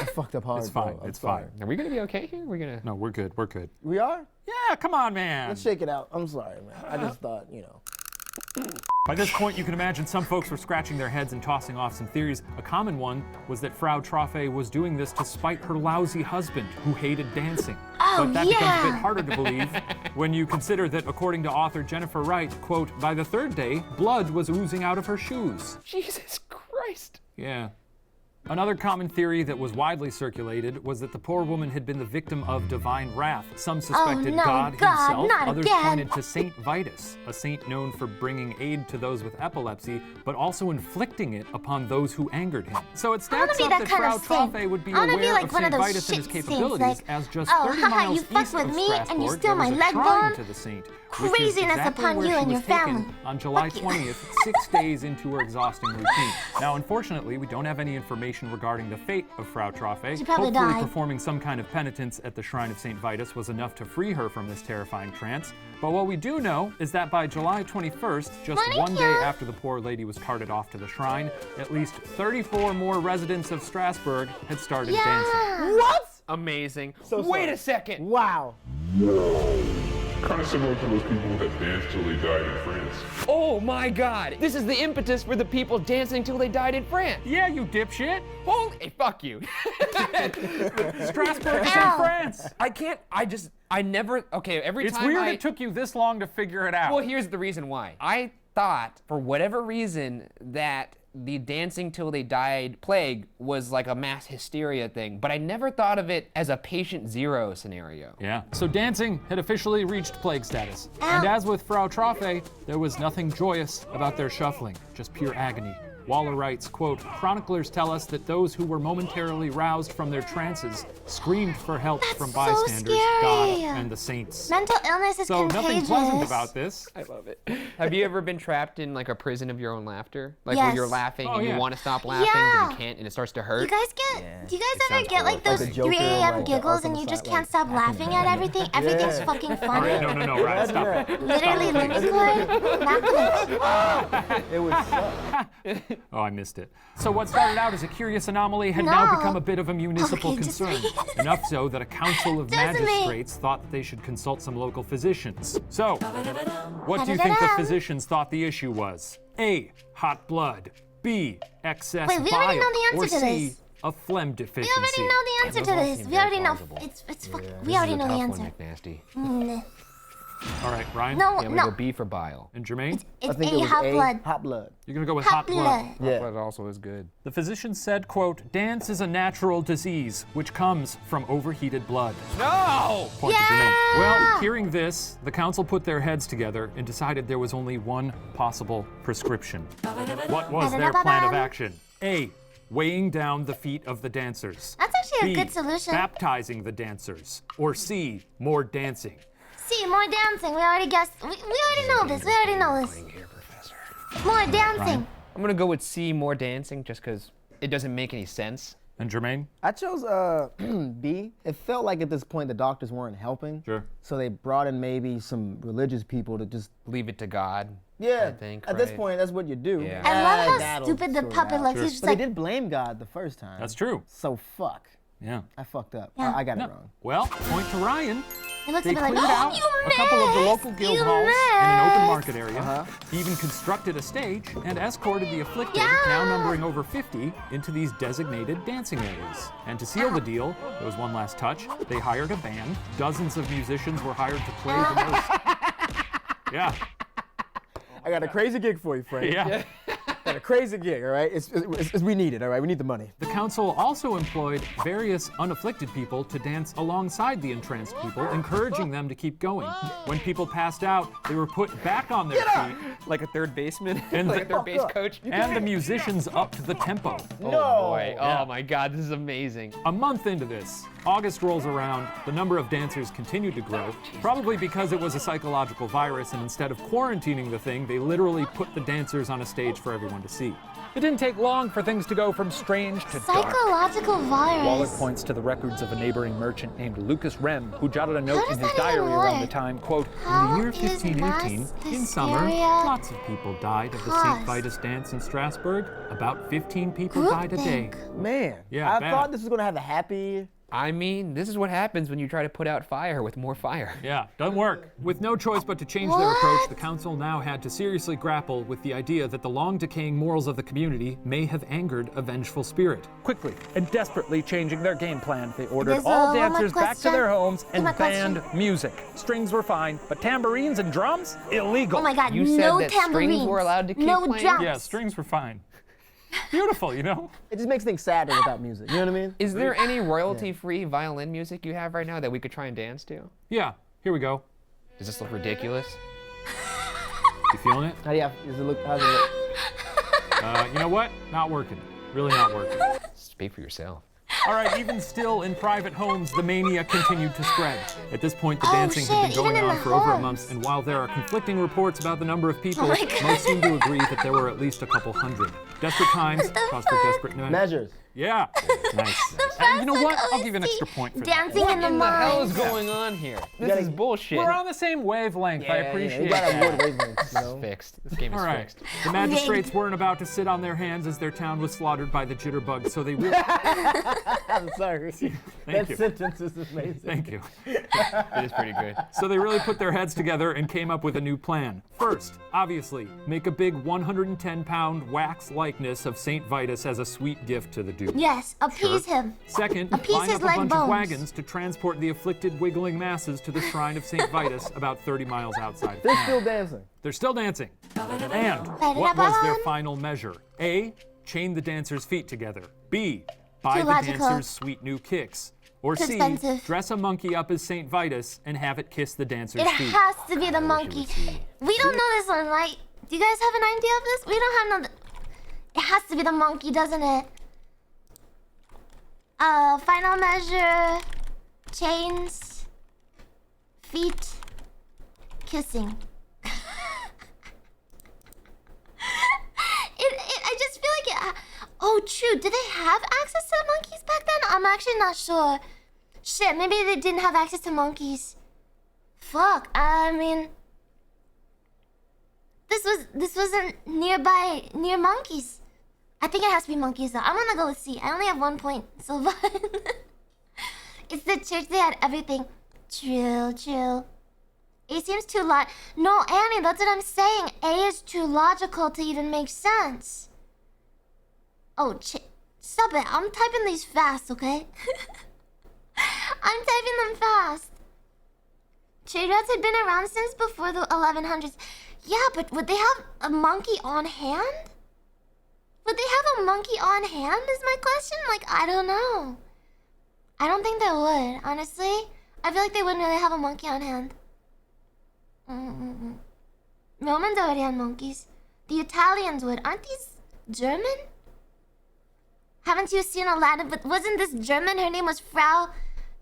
I fucked up hard. It's fine. Bro. It's fine. Are we gonna be okay here? We're gonna. No, we're good. We're good. We are? Yeah, come on, man. Let's shake it out. I'm sorry, man. I just thought, By this point, you can imagine some folks were scratching their heads and tossing off some theories. A common one was that Frau Troffe was doing this to spite her lousy husband, who hated dancing. But that becomes a bit harder to believe when you consider that, according to author Jennifer Wright, quote, by the third day, blood was oozing out of her shoes. Jesus Christ. Yeah. Another common theory that was widely circulated was that the poor woman had been the victim of divine wrath. Some suspected God himself, others pointed to Saint Vitus, a saint known for bringing aid to those with epilepsy, but also inflicting it upon those who angered him. So it stacks up that Frau Troffe would be aware of Saint Vitus and his capabilities, as just 30 miles east of Strasbourg, there was a shrine to the saint, which is exactly where she was taken on July 20th, 6 days into her exhausting routine. Now, unfortunately, we don't have any information regarding the fate of Frau Troffe. Hopefully, performing some kind of penitence at the shrine of St. Vitus was enough to free her from this terrifying trance. But what we do know is that by July 21st, just one day after the poor lady was carted off to the shrine, at least 34 more residents of Strasbourg had started dancing. What? Amazing. Wait a second. Wow. Kind of similar to those people that danced till they died in France. Oh my God. This is the impetus for the people dancing till they died in France. Yeah, you dipshit. Holy, fuck you. Strasbourg is in France. I never, okay, every it's time weird it took you this long to figure it out. Well, here's the reason why. I thought, for whatever reason, that the dancing till they died plague was like a mass hysteria thing, but I never thought of it as a patient zero scenario. Yeah. So dancing had officially reached plague status. And as with Frau Troffe, there was nothing joyous about their shuffling, just pure agony. Waller writes, quote, chroniclers tell us that those who were momentarily roused from their trances screamed for help from bystanders, God, and the saints. Mental illness is contagious. So nothing pleasant about this. I love it. Have you ever been trapped in like a prison of your own laughter? Like where you're laughing and you want to stop laughing, but you can't and it starts to hurt? Do you guys ever get like those 3 a.m. giggles and you just can't stop laughing at everything? Everything's fucking funny. No, Ryan, stop it. Literally Lumicord, Malcolm. It would suck. Oh, I missed it. So what started out as a curious anomaly had now become a bit of a municipal concern. Enough so that a council of magistrates thought that they should consult some local physicians. So, what do you think the physicians thought the issue was? A, hot blood. B, excess bile. Wait, we already know the answer or to C, this. a phlegm deficiency. We already know the answer to this. We already know. It's fucking. We already know the answer. All right, Ryan? No, we go B for bile. And Jermaine? It's A, hot blood. Hot blood. You're gonna go with hot blood. Hot blood also is good. The physician said, quote, dance is a natural disease which comes from overheated blood. No! Point to Jermaine. Well, hearing this, the council put their heads together and decided there was only one possible prescription. What was their plan of action? A, weighing down the feet of the dancers. That's actually B, a good solution. baptizing the dancers. Or C, more dancing. See, more dancing. We already guessed. We already know this. We already know this. More dancing. Ryan? I'm gonna go with C, more dancing, just because it doesn't make any sense. And Jermaine? I chose B. It felt like at this point the doctors weren't helping. Sure. So they brought in maybe some religious people to just leave it to God. Yeah. I think, at this point, that's what you do. Yeah. I love how stupid the puppet looks. He's just but like. they did blame God the first time. That's true. So fuck. Yeah. I fucked up. Yeah. I got it wrong. Well, point to Ryan. It looks They a bit like, cleared out a couple of the local guild halls in an open market area. He even constructed a stage and escorted the afflicted, now numbering over 50, into these designated dancing areas. And to seal the deal, there was one last touch. They hired a band. Dozens of musicians were hired to play the most. Yeah. I got a crazy gig for you, Frank. Yeah. Got a crazy gig, all right? We need it, all right? We need the money. The council also employed various unafflicted people to dance alongside the entranced people, encouraging them to keep going. When people passed out, they were put back on their feet. Like a third baseman? And like a third base coach? And the musicians upped the tempo. Oh boy, oh my God, this is amazing. A month into this, August rolls around, the number of dancers continued to grow, probably because it was a psychological virus, and instead of quarantining the thing, they literally put the dancers on a stage for everyone to see. It didn't take long for things to go from strange to dark. Psychological virus. Waller points to the records of a neighboring merchant named Lucas Rem, who jotted a note in his diary around the time, quote, in the year 1518, in summer, lots of people died of the St. Vitus dance in Strasbourg. About 15 people died a day. Man, Yeah, I thought this was gonna have a happy I mean, this is what happens when you try to put out fire with more fire. Yeah, doesn't work. With no choice but to change their approach, the council now had to seriously grapple with the idea that the long-decaying morals of the community may have angered a vengeful spirit. Quickly and desperately changing their game plan, they ordered all dancers back to their homes and banned music. Strings were fine, but tambourines and drums? Illegal. Oh my God, You no said that tambourines. strings were allowed to keep no playing? drums. Yeah, strings were fine. Beautiful, you know? It just makes things sadder without music. You know what I mean? Is there any royalty-free violin music you have right now that we could try and dance to? Yeah, here we go. Does this look ridiculous? You feeling it? How's it look? You know what? Not working. Really not working. Speak for yourself. All right, even still in private homes, the mania continued to spread. At this point, the dancing had been going on for over a month, and while there are conflicting reports about the number of people, most seem to agree that there were at least a couple hundred. Desperate times cause for desperate measures. Yeah, nice. And you know what? I'll give you an extra point for Dancing that. in the What the hell is mines. going on here? This is bullshit. We're on the same wavelength. I appreciate that. It's fixed. This game is All right. fixed. The magistrates weren't about to sit on their hands as their town was slaughtered by the jitterbugs, so they really... I'm sorry. Thank you. Sentence is amazing. Thank you. It is pretty good. So they really put their heads together and came up with a new plan. First, obviously, make a big 110-pound wax likeness of St. Vitus as a sweet gift to the Duke. Yes, appease him. Second, Appease line his up a leg bunch bones. of wagons to transport the afflicted wiggling masses to the shrine of St. Vitus about 30 miles outside of They're town. still dancing. They're still dancing. And what was their final measure? A, chain the dancers' feet together. B, buy Too the logical. dancers sweet new kicks. Or Too C, expensive. dress a monkey up as St. Vitus and have it kiss the dancers' It feet. has to be the monkey. We don't know this one, right? Do you guys have an idea of this? We don't have no. It has to be the monkey, doesn't it? Final measure, chains, feet, kissing. I just feel like it. Oh, true. Did they have access to monkeys back then? I'm actually not sure. Shit, maybe they didn't have access to monkeys. Fuck. I mean, this wasn't near monkeys. I think it has to be monkeys though. I'm gonna go with C. I only have 1 point so far. It's the church, they had everything. True. A seems too No, Annie, that's what I'm saying. A is too logical to even make sense. Oh, stop it. I'm typing these fast, okay? I'm typing them fast. Trade routes had been around since before the 1100s. Yeah, but would they have a monkey on hand? Would they have a monkey on hand is my question? Like, I don't know. I don't think they would, honestly. I feel like they wouldn't really have a monkey on hand. Romans already had monkeys. The Italians would. Aren't these German? Haven't you seen Aladdin? But wasn't this German? Her name was Frau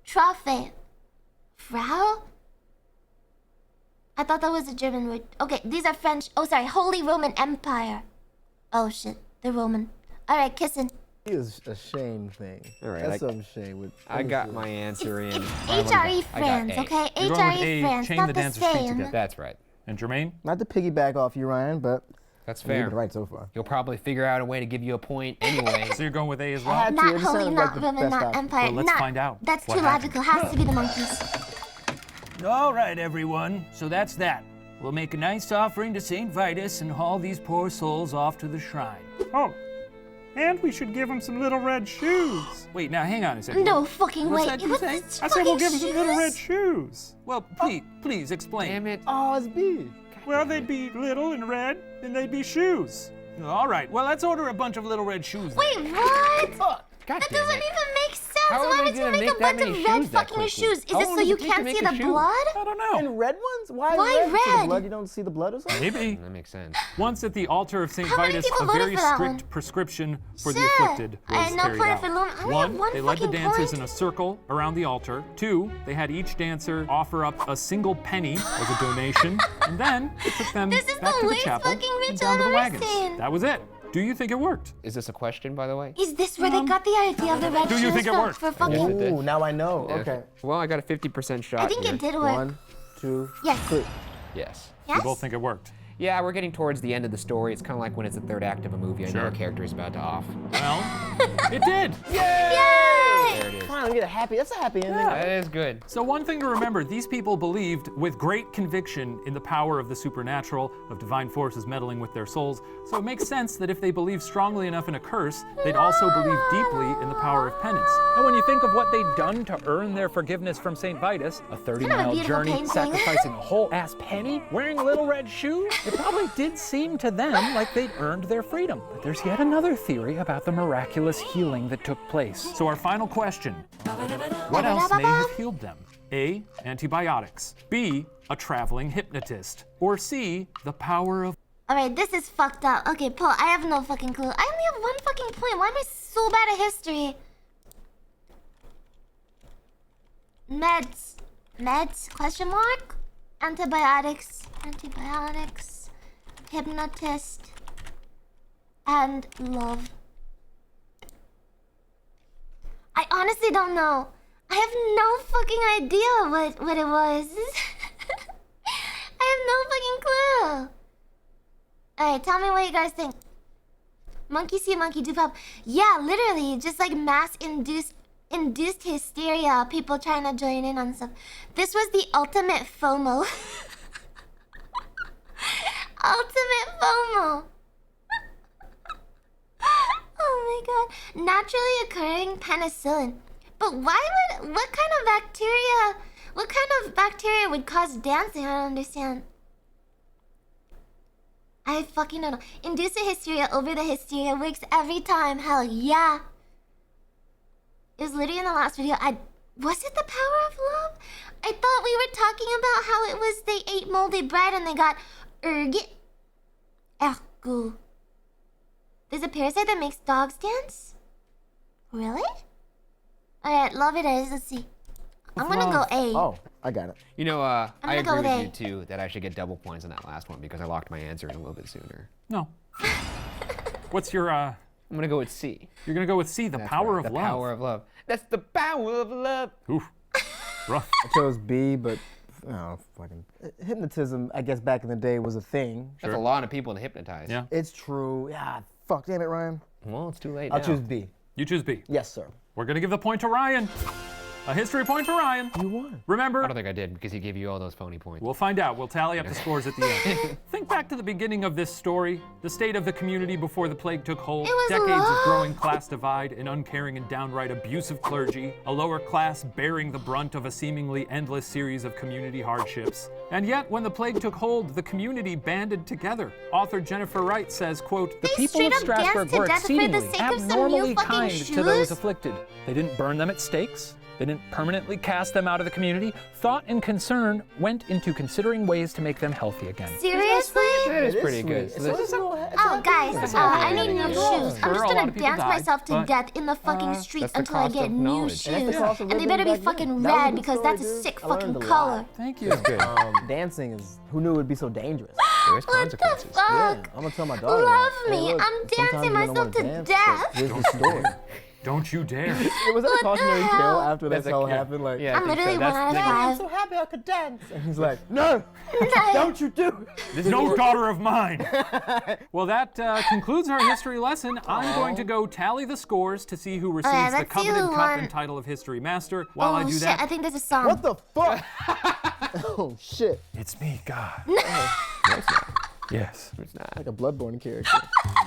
Troffe. Frau? I thought that was a German word. Okay, these are French. Oh, sorry. Holy Roman Empire. Oh, shit. They're Roman. All right, kissing. It is a shame thing. All right, That's some shame. With I got my answer in. HRE friends, okay? You're going with HRE A, friends, chain not the the dancers' feet same. together. That's right. And Jermaine? Not to piggyback off you, Ryan, but That's you've fair. been right so far. You'll probably figure out a way to give you a point anyway. So you're going with A as well? had to. It Not just holy, sounded not like the Roman, best not option. Empire. Well, let's not, find out That's what too happened. logical. Has to be the monkeys. All right, everyone. So that's that. We'll make a nice offering to St. Vitus and haul these poor souls off to the shrine. Oh, and we should give him some little red shoes. Wait, now hang on a second. No fucking What's way. that you What's say? this I said we'll fucking give him some little red shoes? shoes. Well, please explain. Damn it. Oh, it's B. Well, they'd be little and red, and they'd be shoes. All right, well, let's order a bunch of little red shoes. Wait, what? God That damn doesn't it. even make sense. How are Why they would you gonna make a make that bunch of many red shoes that fucking quickly? shoes? Is How it long so does you it take to can't make see a the shoe? blood? I don't know. And red ones? Why Why red? So the red? blood, you don't see the blood or something? Maybe. That makes sense. Once at the altar of St. How many Vitus, people a voted very for that strict one? prescription for the Shit. afflicted I was had no carried point out. for Luna. I only have one They led the fucking dancers point. in a circle around the altar. 2, they had each dancer offer up a single penny as a donation, and then they took them This is back the to the least chapel fucking rich and down to the I've ever wagons. seen. That was it. Do you think it worked? Is this a question, by the way? Is this where they got the idea of the red Do shoes you think it from? worked? For fucking... Yes, it did. Ooh, now I know. Yeah. Okay. Well, I got a 50% shot I think here. it did work. 1, 2, Yes. 3. Yes. We Yes? both think it worked. Yeah, we're getting towards the end of the story. It's kind of like when it's the third act of a movie. I know Sure. our character is about to off. Well, it did. Yay! it. There it is. Finally, get a happy. That's a happy ending. Yeah, that is good. So one thing to remember, these people believed with great conviction in the power of the supernatural, of divine forces meddling with their souls. So it makes sense that if they believe strongly enough in a curse, they'd also believe deeply in the power of penance. And when you think of what they'd done to earn their forgiveness from St. Vitus, a 30-mile journey, painting. sacrificing a whole ass penny, wearing little red shoes, it probably did seem to them like they'd earned their freedom. But there's yet another theory about the miraculous healing that took place. So our final question, what else may have healed them? A, antibiotics. B, a traveling hypnotist. Or C, the power of... Alright, this is fucked up. Okay, Paul, I have no fucking clue. I only have one fucking point. Why am I so bad at history? Meds. Meds? Question mark? Antibiotics. Antibiotics. Hypnotist. And love. I honestly don't know. I have no fucking idea what it was. I have no fucking clue. Alright, tell me what you guys think. Monkey see, monkey do pop. Yeah, literally, just like mass-induced hysteria. People trying to join in on stuff. This was the ultimate FOMO. Ultimate FOMO. Oh my god. Naturally occurring penicillin. But what kind of bacteria would cause dancing? I don't understand. I fucking don't know. Induce a hysteria over the hysteria works every time. Hell yeah. It was literally in the last video. Was it the power of love? I thought we were talking about how it was they ate moldy bread and they got ergo. There's a parasite that makes dogs dance? Really? Alright, love it is. Let's see. I'm gonna go A. Oh, I got it. You know, I gonna go agree with with you A. too that I should get double points on that last one because I locked my answer in a little bit sooner. No. What's your, I'm gonna go with C. You're gonna go with C, the power of love. The power of love. That's the power of love. Oof. Rough. I chose B, but fucking hypnotism. I guess back in the day was a thing. That's a lot of people to hypnotize. Yeah. It's true. Yeah. Fuck. Damn it, Ryan. Well, it's too late I'll now. choose B. You choose B. Yes, sir. We're gonna give the point to Ryan. A history point for Ryan. You won. Remember? I don't think I did because he gave you all those phony points. We'll find out. We'll tally up the scores at the end. Think back to the beginning of this story, the state of the community before the plague took hold, decades of growing class divide, an uncaring and downright abusive clergy, a lower class bearing the brunt of a seemingly endless series of community hardships. And yet, when the plague took hold, the community banded together. Author Jennifer Wright says, quote, "The people of Strasbourg were exceedingly abnormally kind to those afflicted. They didn't burn them at stakes. They didn't permanently cast them out of the community. Thought and concern went into considering ways to make them healthy again." Seriously? That is pretty good. Oh, guys, I need new shoes. I'm just gonna dance myself to death in the fucking street until I get new shoes. And they better be fucking red because that's a sick fucking color. Thank you. That's good. Dancing is, who knew it would be so dangerous? There's What the consequences. fuck? Yeah, I'm gonna tell my daughter. Love that. me. Hey, look, I'm sometimes dancing you don't myself wanna to dance, death. but Here's the story. Don't you dare. Was that a cautionary the tale hell? after that all happened? Like, Yeah, I I'm think literally so. 1 out of 5. so happy I could dance. And he's like, no, don't you do it. No daughter of mine. Well, that concludes our history lesson. I'm going to go tally the scores to see who receives the let's see coveted who cup won. and title of History Master. While I Oh do shit, that, I think there's a song. What the fuck? Oh shit. It's me, God. Yes. It's not. Like a Bloodborne character.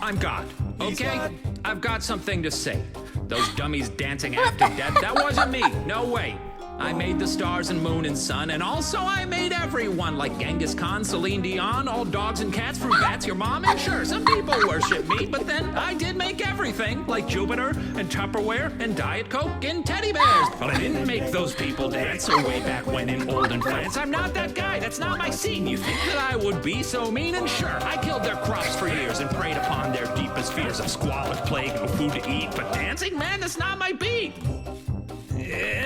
I'm God, okay? I've got something to say. Those dummies dancing after death, that wasn't me. No way. I made the stars and moon and sun, and also I made everyone, like Genghis Khan, Celine Dion, all dogs and cats, fruit bats, your mom, and sure, some people worship me, but then I did make everything, like Jupiter and Tupperware and Diet Coke and teddy bears. But I didn't make those people dance so way back when in olden France. I'm not that guy, that's not my scene. You think that I would be so mean? And sure, I killed their crops for years and preyed upon their deepest fears of squalid plague, no food to eat. But dancing, man, that's not my beat.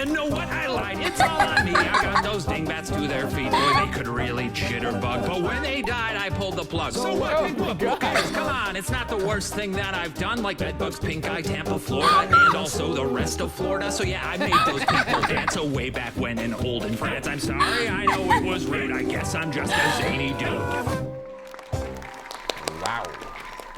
No, what? I lied. It's all on me. I got those dingbats to their feet. Boy, they could really jitterbug. But when they died, I pulled the plug. So what? Who cares? Come on, it's not the worst thing that I've done. Like bedbugs, pink eye, Tampa, Florida, and also the rest of Florida. So yeah, I made those people dance way back when in olden France. I'm sorry, I know it was rude. I guess I'm just a zany dude. Wow.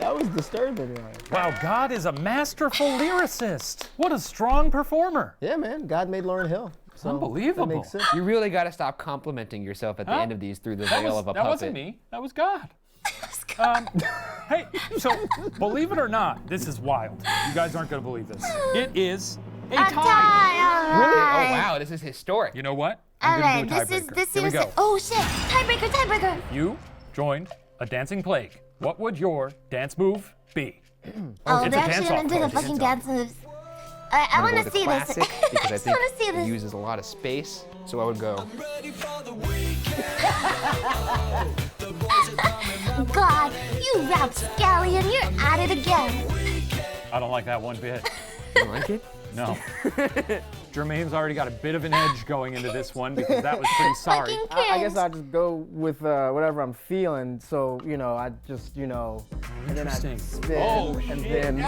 That was disturbing, right? Wow, God is a masterful lyricist. What a strong performer. Yeah, man. God made Lauryn Hill. So Unbelievable. That makes sense. You really got to stop complimenting yourself at the end of these through the veil of a puppet. That wasn't me. That was God. Hey, so believe it or not, this is wild. You guys aren't going to believe this. It is a tie. Really? Oh, wow. This is historic. You know what? All I'm right, going to do a this tiebreaker. Here we seems. go. Oh shit! Tiebreaker. You joined a dancing plague. What would your dance move be? Oh, It's they're a actually dance-off gonna do the contest. fucking dance moves. I want to see this. Classic because I just think want to see it this. uses a lot of space. So I would go. God, you rapscallion, you're at it again. I don't like that one bit. You like it? No. Jermaine's already got a bit of an edge going into this one because that was pretty sorry. I guess I'll just go with whatever I'm feeling. So, I just, and then I spin, and then thing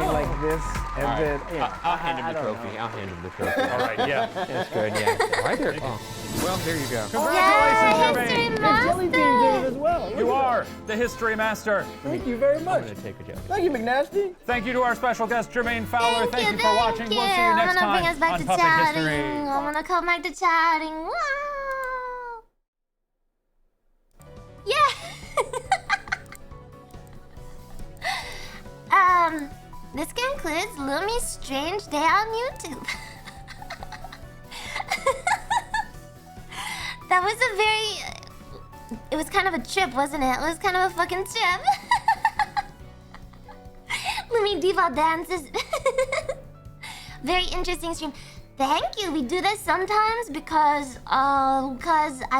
like this, and then, I'll hand him the trophy. I'll hand him the trophy. All right, yeah. That's good, yeah. Right there. Oh. Well, there you go. Congratulations, History Jermaine. Jelly Bean did it as well. You are the history master. Thank you very much. I'm going to take a joke. Thank you, McNasty. Thank you to our special guest, Jermaine Fowler. Thank you for watching. We'll see you next I'm gonna bring us time back on to Puppet chatting. History. I'm gonna come back to chatting. Wow. Yeah. This concludes Lumi's strange day on YouTube. That was a very... It was kind of a trip, wasn't it? It was kind of a fucking trip. Lumi default dances. Very interesting stream. Thank you. We do this sometimes because I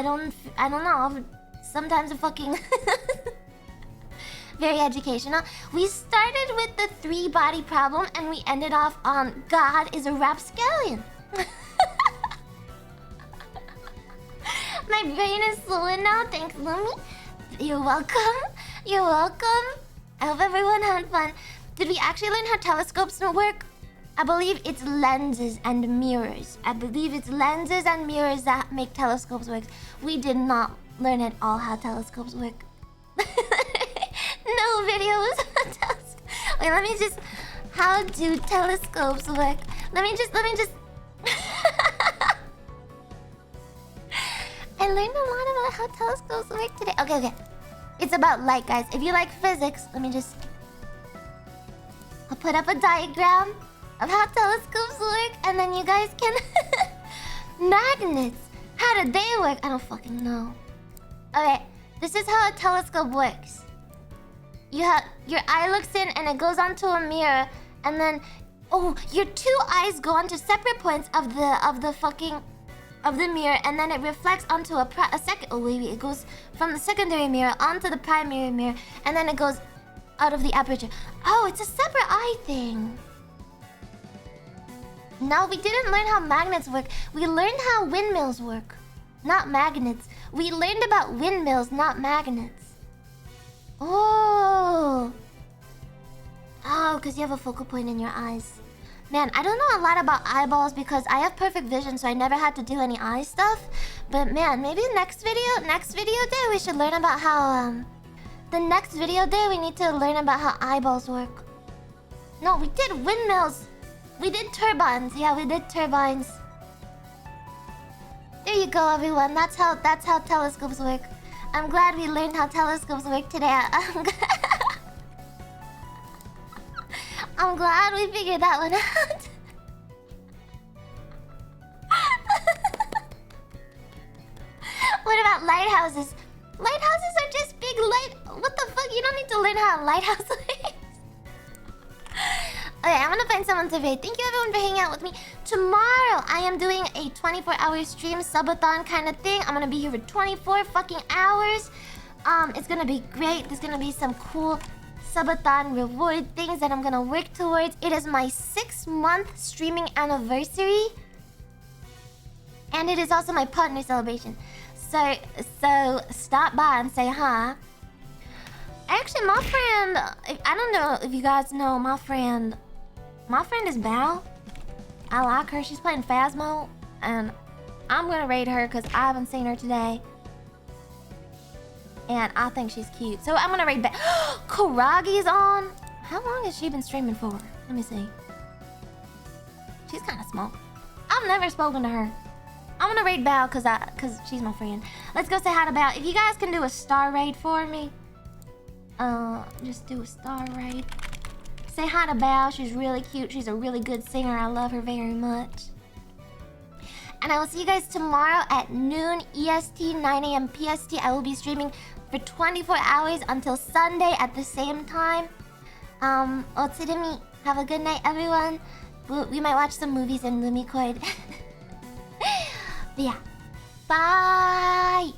don't know. Sometimes it fucking very educational. We started with the 3-body problem and we ended off on God is a rapscallion. My brain is fluid now. Thanks, Lumi. You're welcome. You're welcome. I hope everyone had fun. Did we actually learn how telescopes work? I believe it's lenses and mirrors. I believe it's lenses and mirrors that make telescopes work. We did not learn at all how telescopes work. No videos on telescopes. Wait, let me just... How do telescopes work? Let me just... I learned a lot about how telescopes work today. Okay. It's about light, guys. If you like physics, let me just... I'll put up a diagram of how telescopes work, and then you guys can... Magnets! How do they work? I don't fucking know. Okay, this is how a telescope works. Your eye looks in, and it goes onto a mirror, and then... Oh, your 2 eyes go onto separate points of the mirror, and then it reflects onto a second... Oh, wait. It goes from the secondary mirror onto the primary mirror, and then it goes out of the aperture. Oh, it's a separate eye thing. No, we didn't learn how magnets work. We learned how windmills work, not magnets. We learned about windmills, not magnets. Oh, because you have a focal point in your eyes. Man, I don't know a lot about eyeballs because I have perfect vision, so I never had to do any eye stuff. But man, maybe next video day we should learn about how the next video day we need to learn about how eyeballs work. No, we did windmills. We did turbines. Yeah, we did turbines. There you go, everyone. That's how telescopes work. I'm glad we learned how telescopes work today. I'm glad we figured that one out. What about lighthouses? Lighthouses are just big light... What the fuck? You don't need to learn how a lighthouse works. Okay, I'm gonna find someone to raid. Thank you everyone for hanging out with me. Tomorrow, I am doing a 24-hour stream subathon kind of thing. I'm gonna be here for 24 fucking hours. It's gonna be great. There's gonna be some cool subathon reward things that I'm gonna work towards. It is my 6-month streaming anniversary. And it is also my partner celebration. So stop by and say hi. Actually, my friend, I don't know if you guys know my friend is Bao. I like her. She's playing Phasmo, and I'm gonna raid her because I haven't seen her today. and I think she's cute. So I'm gonna raid Belle. Karagi's on. How long has she been streaming for? Let me see. She's kind of small. I've never spoken to her. I'm gonna raid Belle cause she's my friend. Let's go say hi to Belle. If you guys can do a star raid for me, just do a star raid. Say hi to Belle. She's really cute. She's a really good singer. I love her very much. And I will see you guys tomorrow at noon EST, 9 a.m. PST. I will be streaming for 24 hours until Sunday at the same time. Otsurumi. Have a good night, everyone. We might watch some movies in Lumikoid. But yeah. Bye!